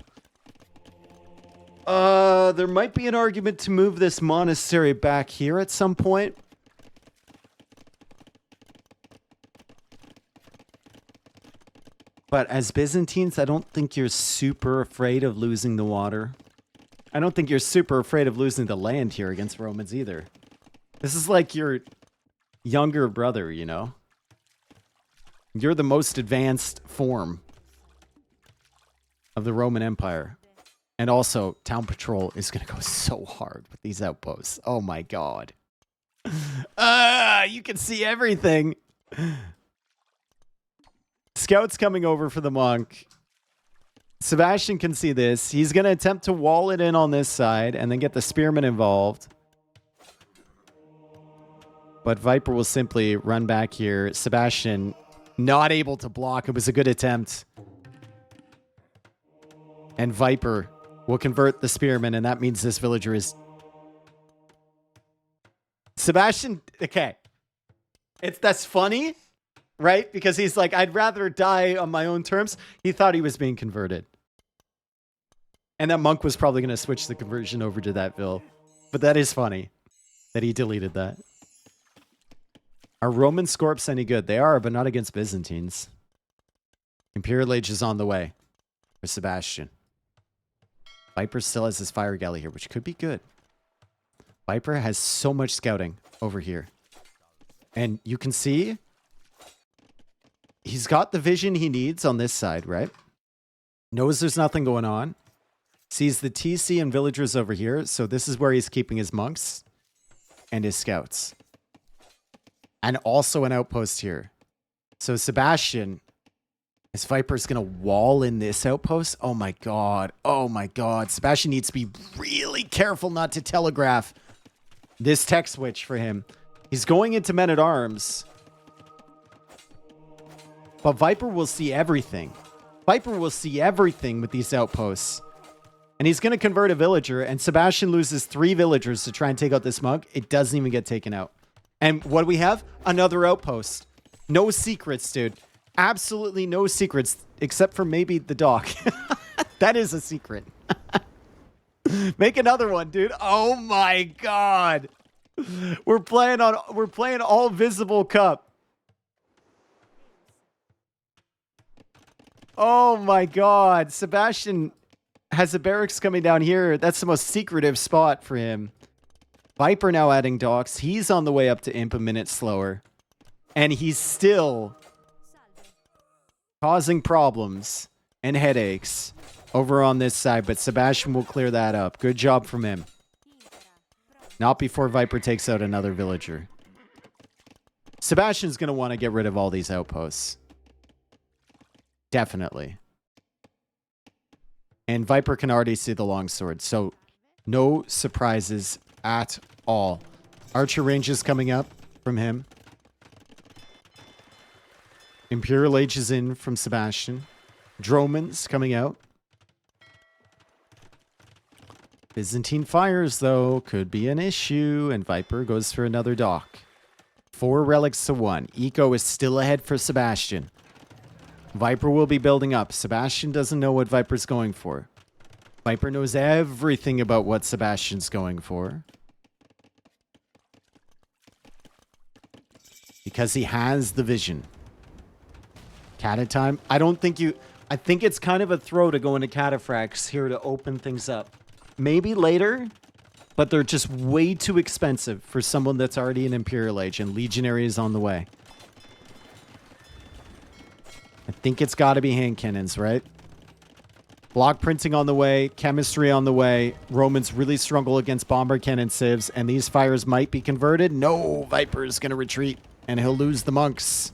There might be an argument to move this monastery back here at some point. But as Byzantines, I don't think you're super afraid of losing the water. I don't think you're super afraid of losing the land here against Romans either. This is like your younger brother, you know? You're the most advanced form of the Roman Empire. And also, town patrol is going to go so hard with these outposts. Oh my god. You can see everything. Scouts coming over for the monk. Sebastian can see this. He's going to attempt to wall it in on this side and then get the spearmen involved. But Viper will simply run back here. Sebastian not able to block. It was a good attempt. And Viper will convert the spearmen, and that means this villager is... Sebastian, okay. That's funny, right? Because he's like, I'd rather die on my own terms. He thought he was being converted. And that monk was probably going to switch the conversion over to that vill. But that is funny that he deleted that. Are Roman Scorps any good? They are, but not against Byzantines. Imperial Age is on the way for Sebastian. Viper still has his fire galley here, which could be good. Viper has so much scouting over here. And you can see he's got the vision he needs on this side, right? Knows there's nothing going on. Sees the TC and villagers over here. So this is where he's keeping his monks and his scouts. And also an outpost here. So Sebastian, his Viper's going to wall in this outpost. Oh my god. Oh my god. Sebastian needs to be really careful not to telegraph this tech switch for him. He's going into men-at-arms. But Viper will see everything. Viper will see everything with these outposts. And he's going to convert a villager. And Sebastian loses 3 villagers to try and take out this monk. It doesn't even get taken out. And what do we have? Another outpost. No secrets, dude. Absolutely no secrets. Except for maybe the dock. That is a secret. Make another one, dude. Oh my god. We're playing all visible cup. Oh my god. Sebastian has a barracks coming down here. That's the most secretive spot for him. Viper now adding docks. He's on the way up to Imp a minute slower. And he's still causing problems and headaches over on this side. But Sebastian will clear that up. Good job from him. Not before Viper takes out another villager. Sebastian's going to want to get rid of all these outposts. Definitely. And Viper can already see the longsword. So no surprises at all. Archer range is coming up from him. Imperial Age is in from Sebastian. Dromans coming out. Byzantine fires, though, could be an issue. And Viper goes for another dock. 4 relics to 1. Eco is still ahead for Sebastian. Viper will be building up. Sebastian doesn't know what Viper's going for. Viper knows everything about what Sebastian's going for. Because he has the vision. Cata time. I think it's kind of a throw to go into cataphracts here to open things up. Maybe later, but they're just way too expensive for someone that's already in Imperial Age, and Legionary is on the way. I think it's got to be hand cannons, right? Block printing on the way, chemistry on the way. Romans really struggle against bomber cannon civs, and these fires might be converted. No, Viper is going to retreat, and he'll lose the monks.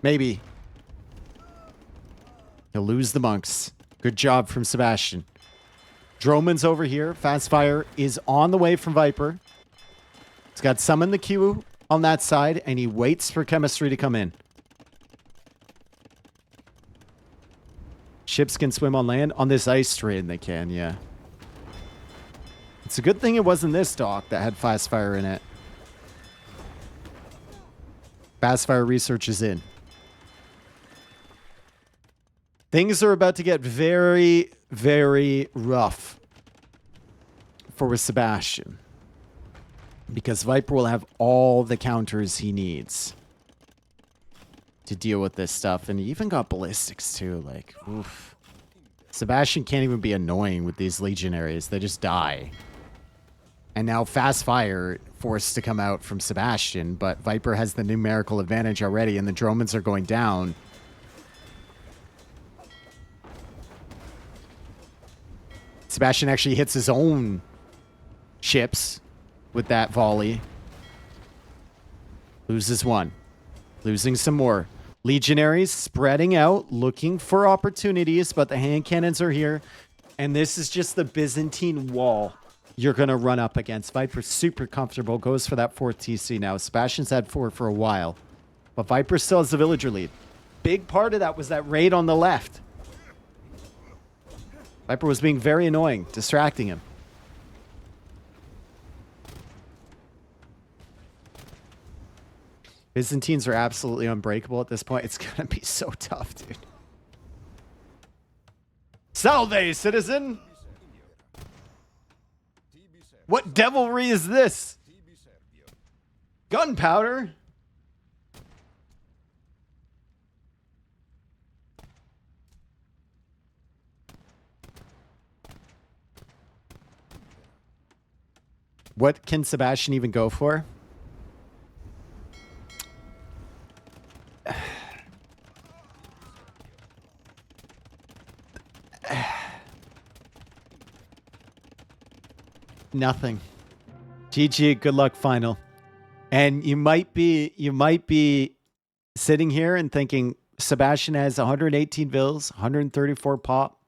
Maybe. He'll lose the monks. Good job from Sebastian. Droman's over here. Fast fire is on the way from Viper. He's got some in the queue on that side, and he waits for chemistry to come in. Ships can swim on land. On this ice terrain, they can, yeah. It's a good thing it wasn't this dock that had fast fire in it. Fast fire research is in. Things are about to get very, very rough for Sebastian. Because Viper will have all the counters he needs to deal with this stuff. And he even got ballistics too. Like, oof. Sebastian can't even be annoying with these legionaries. They just die. And now fast fire forced to come out from Sebastian. But Viper has the numerical advantage already. And the Dromans are going down. Sebastian actually hits his own ships with that volley. Loses one. Losing some more. Legionaries spreading out, looking for opportunities, but the hand cannons are here. And this is just the Byzantine wall you're going to run up against. Viper's super comfortable. Goes for that 4th TC now. Sebastian's had 4 for a while. But Viper still has the villager lead. Big part of that was that raid on the left. Viper was being very annoying, distracting him. Byzantines are absolutely unbreakable at this point. It's going to be so tough, dude. Salve, citizen! What devilry is this? Gunpowder? What can Sebastian even go for? Nothing. GG, good luck final. And you might be sitting here and thinking Sebastian has 118 vills, 134 pop.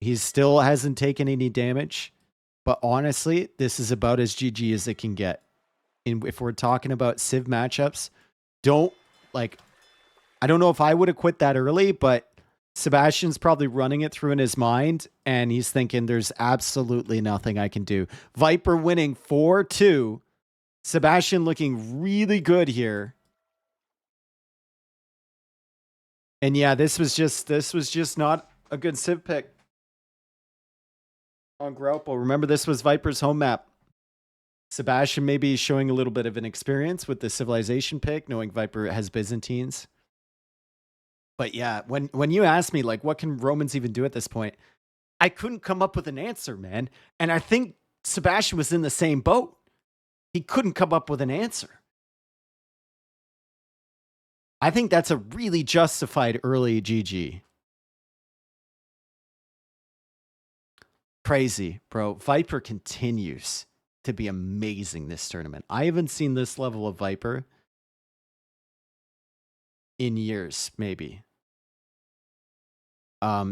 He still hasn't taken any damage. But honestly, this is about as GG as it can get. And if we're talking about Civ matchups, I don't know if I would have quit that early, but Sebastian's probably running it through in his mind, and he's thinking there's absolutely nothing I can do. Viper winning 4-2. Sebastian looking really good here. And yeah, this was just not a good Civ pick on Graupo. Remember, this was Viper's home map. Sebastian maybe showing a little bit of an experience with the civilization pick, knowing Viper has Byzantines. But yeah, when you asked me, like, what can Romans even do at this point? I couldn't come up with an answer, man. And I think Sebastian was in the same boat. He couldn't come up with an answer. I think that's a really justified early GG. Crazy, bro. Viper continues to be amazing this tournament. I haven't seen this level of Viper in years, maybe.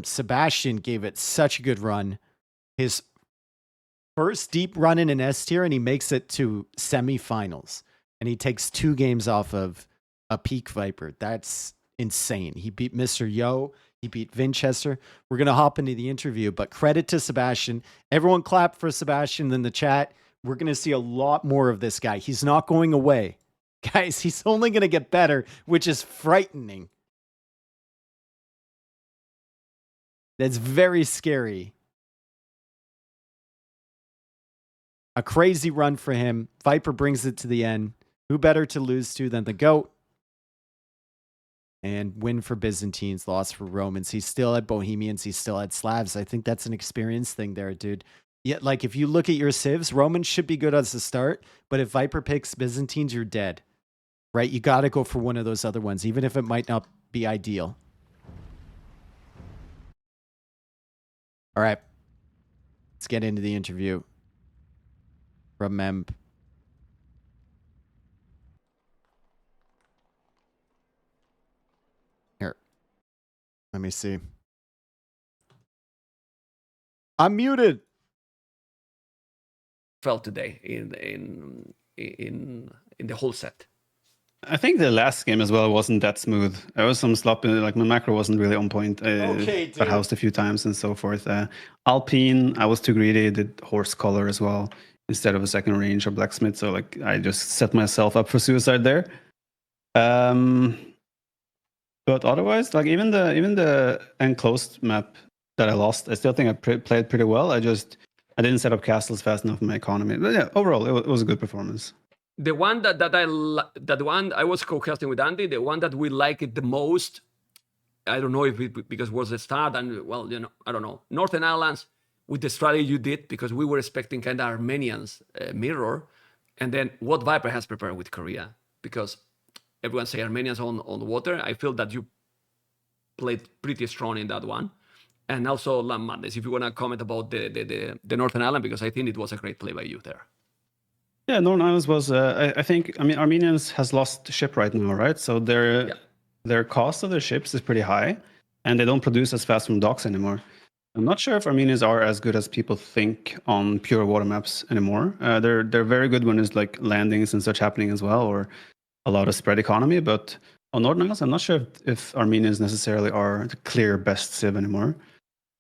Sebastian gave it such a good run. His first deep run in an S tier, and he makes it to semifinals. And he takes 2 games off of a peak Viper. That's insane. He beat Mr. Yo. He beat Vinchester. We're going to hop into the interview, but credit to Sebastian. Everyone clap for Sebastian in the chat. We're going to see a lot more of this guy. He's not going away. Guys, he's only going to get better, which is frightening. That's very scary. A crazy run for him. Viper brings it to the end. Who better to lose to than the GOAT? And win for Byzantines, loss for Romans. He still had Bohemians. He still had Slavs. I think that's an experience thing there, dude. Yeah, like if you look at your civs, Romans should be good as the start. But if Viper picks Byzantines, you're dead. Right? You got to go for one of those other ones, even if it might not be ideal. All right. Let's get into the interview from Mem. Here. Let me see. I'm muted. Felt today in in the whole set. I think the last game as well wasn't that smooth. There was some sloppy, like my macro wasn't really on point. Okay, Got dude. housed a few times and so forth. Alpine, I was too greedy, did horse color as well instead of a second range or blacksmith. So like I just set myself up for suicide there. But otherwise, like even the enclosed map that I lost, I still think I played pretty well. I didn't set up castles fast enough in my economy. But yeah, overall, it was a good performance. The one that one I was co-casting with Andy, the one that we liked it the most, I don't know if it because it was the start and well, I don't know. Northern Islands with the strategy you did because we were expecting kind of Armenians mirror, and then what Viper has prepared with Korea because everyone say Armenians on the water. I feel that you played pretty strong in that one, and also Land Madness. If you want to comment about the Northern Island because I think it was a great play by you there. Yeah, Northern Islands was. I think. I mean, Armenians has lost ship right now, right? So their cost of their ships is pretty high, and they don't produce as fast from docks anymore. I'm not sure if Armenians are as good as people think on pure water maps anymore. They're very good when there's like landings and such happening as well, or a lot of spread economy. But on Northern Islands, I'm not sure if Armenians necessarily are the clear best civ anymore.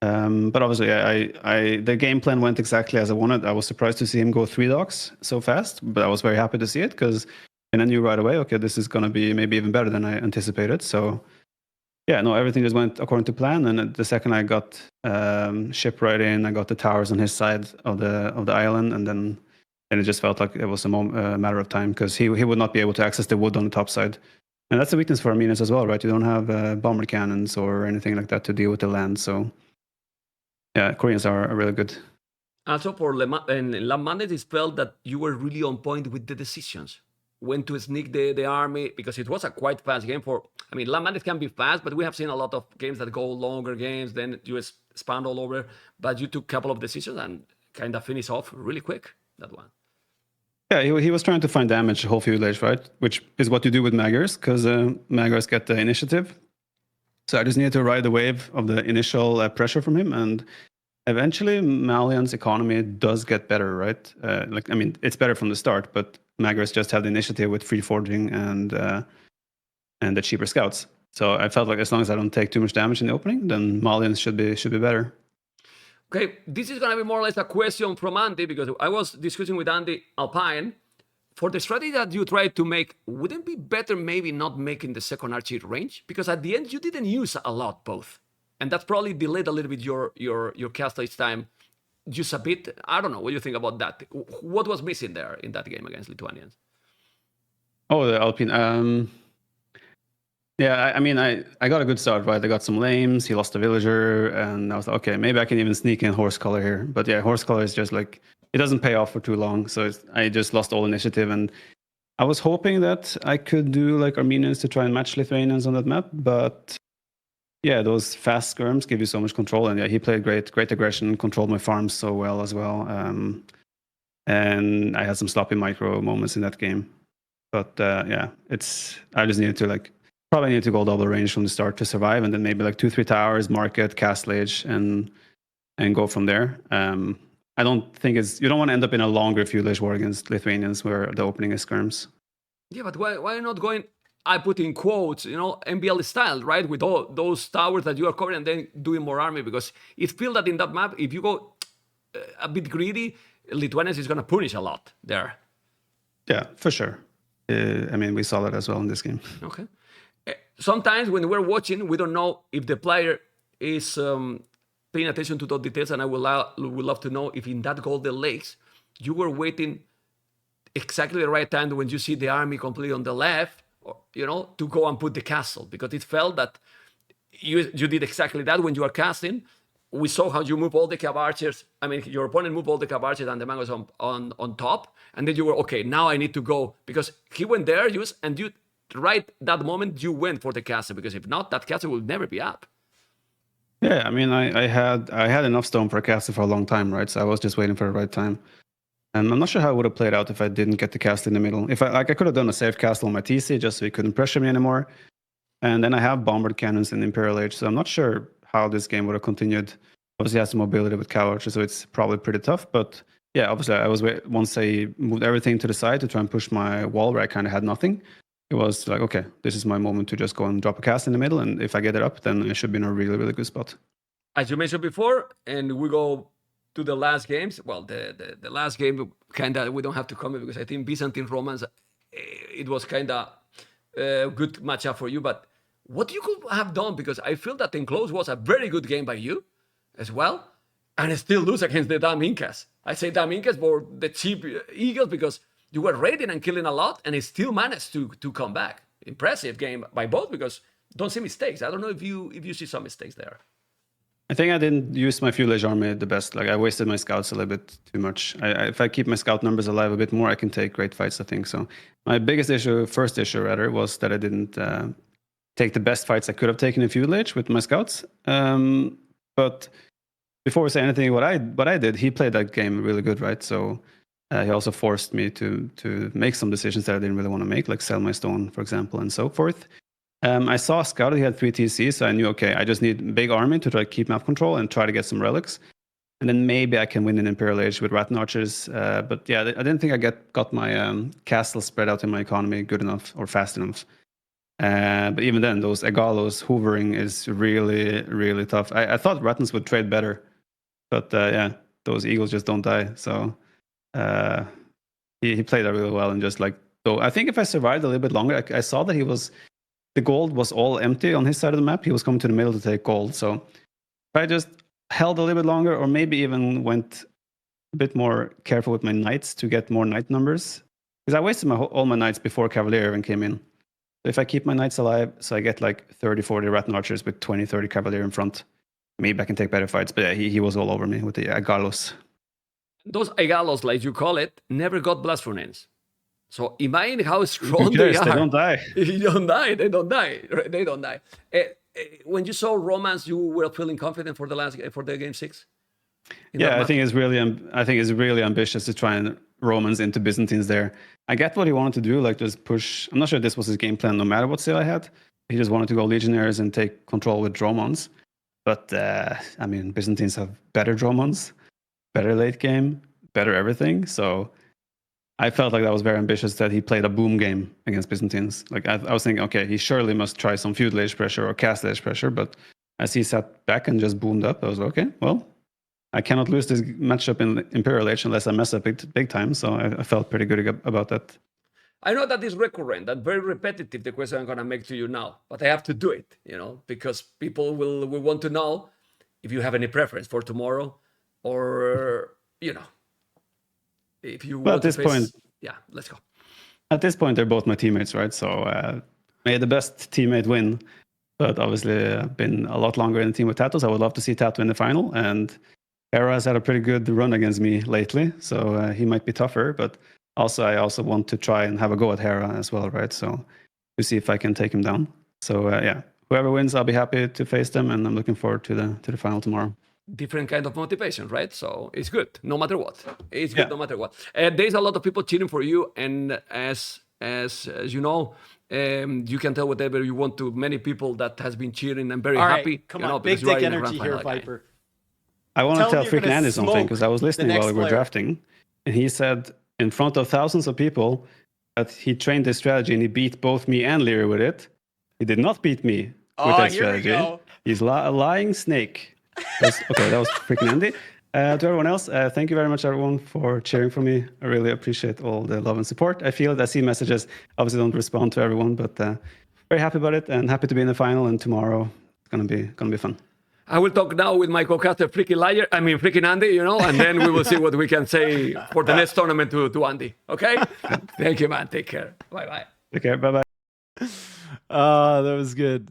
But obviously, the game plan went exactly as I wanted. I was surprised to see him go 3 docks so fast, but I was very happy to see it because then I knew right away, okay, this is going to be maybe even better than I anticipated. So yeah, no, everything just went according to plan. And the second I got ship right in, I got the towers on his side of the island, and then it just felt like it was a matter of time because he would not be able to access the wood on the top side. And that's a weakness for Armenians as well, right? You don't have bomber cannons or anything like that to deal with the land. So yeah, Koreans are really good. Also for Land Madness, it felt that you were really on point with the decisions. When to sneak the army, because it was a quite fast game Land Madness can be fast, but we have seen a lot of games that go longer games, then you expand all over, but you took a couple of decisions and kind of finish off really quick, that one. Yeah, he was trying to find damage the whole village, right? Which is what you do with Magyars, because Magyars get the initiative. So I just needed to ride the wave of the initial pressure from him, and eventually Malian's economy does get better, right? It's better from the start, but Magyars just have the initiative with free forging and the cheaper scouts. So I felt like as long as I don't take too much damage in the opening, then Malians should be better. Okay, this is going to be more or less a question from Andy, because I was discussing with Andy Alpine. For the strategy that you tried to make, wouldn't it be better maybe not making the second archer range? Because at the end, you didn't use a lot both. And that probably delayed a little bit your cast each time. Just a bit. I don't know. What do you think about that? What was missing there in that game against Lithuanians? Oh, the Alpine. Yeah, I got a good start, right? I got some lames, he lost a villager, and I was like, okay, maybe I can even sneak in horse color here. But yeah, horse color is just like, it doesn't pay off for too long. So I just lost all initiative. And I was hoping that I could do like Armenians to try and match Lithuanians on that map. But yeah, those fast skirms give you so much control. And yeah, he played great aggression, controlled my farms so well as well. And I had some sloppy micro moments in that game. But yeah, I just needed to probably need to go double range from the start to survive, and then maybe 2-3 towers, market, castle age, and go from there. I don't think you don't want to end up in a longer feudalist war against Lithuanians where the opening is skirms. Yeah, but why not going, I put in quotes, MBL style, right? With all those towers that you are covering and then doing more army, because it feels that in that map, if you go a bit greedy, Lithuanians is going to punish a lot there. Yeah, for sure. We saw that as well in this game. Okay. Sometimes when we're watching, we don't know if the player is paying attention to those details, and I would love to know if in that Golden Lakes, you were waiting exactly the right time when you see the army completely on the left, to go and put the castle, because it felt that you did exactly that when you are casting. We saw how you move all the cab archers. Your opponent moved all the cab archers and the mangoes on top, and then you were, okay, now I need to go, because he went there, and you, right that moment, you went for the castle, because if not, that castle will never be up. Yeah, I had enough stone for a castle for a long time, right? So I was just waiting for the right time. And I'm not sure how it would have played out if I didn't get the castle in the middle. If I could have done a safe castle on my TC just so he couldn't pressure me anymore. And then I have bombard cannons in Imperial Age, so I'm not sure how this game would have continued. Obviously, he has some mobility with cow archers, so it's probably pretty tough. But yeah, obviously I was once I moved everything to the side to try and push my wall where I kind of had nothing. It was like, okay, this is my moment to just go and drop a cast in the middle, and if I get it up, then I should be in a really, really good spot. As you mentioned before, and we go to the last games. Well, the last game kind of we don't have to comment because I think Byzantine Romans, it was kind of a good matchup for you. But what you could have done, because I feel that Enclosed was a very good game by you as well, and still lose against the damn Incas. I say damn Incas for the cheap Eagles because you were raiding and killing a lot, and it still managed to come back. Impressive game by both because don't see mistakes. I don't know if you see some mistakes there. I think I didn't use my Fuel Age army the best. Like I wasted my scouts a little bit too much. If I keep my scout numbers alive a bit more, I can take great fights, I think. So my biggest issue, first issue rather, was that I didn't take the best fights I could have taken in Fuel Age with my scouts. But before we say anything, what I did, he played that game really good, right? So he also forced me to make some decisions that I didn't really want to make, like sell my stone, for example, and so forth. I saw Scout, he had 3 TC, so I knew, okay, I just need big army to try to keep map control and try to get some relics. And then maybe I can win an Imperial Age with Rattan Archers. But yeah, I didn't think I got my castle spread out in my economy good enough or fast enough. But even then, those Egalos hovering is really, really tough. I thought Rattans would trade better. But yeah, those Eagles just don't die. So he played that really well. And just like, so I think if I survived a little bit longer, I saw that the gold was all empty on his side of the map. He was coming to the middle to take gold. So if I just held a little bit longer, or maybe even went a bit more careful with my knights to get more knight numbers, because I wasted all my knights before Cavalier even came in. So if I keep my knights alive, so I get like 30, 40 Rattan Archers with 20, 30 Cavalier in front, maybe I can take better fights. But yeah, he was all over me with the Agalos. Those Egalos, like you call it, never got blast furnaces. So imagine how strong they are. They don't die. They don't die. They don't die. They don't die. When you saw Romans, you were feeling confident for the game 6. Yeah, I think it's really ambitious to try and Romans into Byzantines there. I get what he wanted to do, like just push. I'm not sure this was his game plan, no matter what sale I had. He just wanted to go Legionnaires and take control with Dromons. But I mean, Byzantines have better Dromons, better late game, better everything. So I felt like that was very ambitious that he played a boom game against Byzantines. Like I was thinking, okay, he surely must try some feudal age pressure or castle age pressure. But as he sat back and just boomed up, I was like, okay, well, I cannot lose this matchup in Imperial Age unless I mess up big time. So I felt pretty good about that. I know that is recurrent, that very repetitive, the question I'm going to make to you now, but I have to do it, because people will want to know if you have any preference for tomorrow or, if you want at this point, yeah, let's go. At this point, they're both my teammates, right? So may the best teammate win. But obviously, I've been a lot longer in the team with Tatos. I would love to see Tato in the final. And Hera has had a pretty good run against me lately. So he might be tougher. But I also want to try and have a go at Hera as well, right? So to see if I can take him down. So yeah, whoever wins, I'll be happy to face them. And I'm looking forward to the final tomorrow. Different kind of motivation, right? So it's good, no matter what. It's good, no matter what. There's a lot of people cheering for you, and as you know, you can tell whatever you want to many people that has been cheering and very happy. Come on, big dick energy here, Viper. I want to tell freaking Andy something because I was listening while we were drafting, and he said in front of thousands of people that he trained this strategy and he beat both me and Leary with it. He did not beat me with that strategy. Here we go. He's a lying snake. Okay, that was freaking Andy. To everyone else, thank you very much, everyone, for cheering for me. I really appreciate all the love and support. I feel that I see messages. Obviously, don't respond to everyone, but very happy about it and happy to be in the final. And tomorrow, it's gonna be fun. I will talk now with my co-caster, freaking Andy, and then we will see what we can say for the next tournament to Andy. Okay? Thank you, man. Take care. Bye-bye. Take care. Bye-bye. Oh, that was good.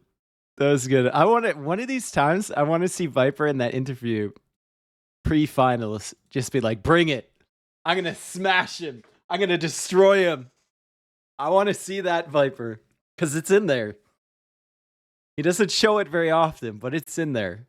That was good. I want to, one of these times, I want to see Viper in that interview pre-finals just be like, bring it. I'm going to smash him. I'm going to destroy him. I want to see that Viper because it's in there. He doesn't show it very often, but it's in there.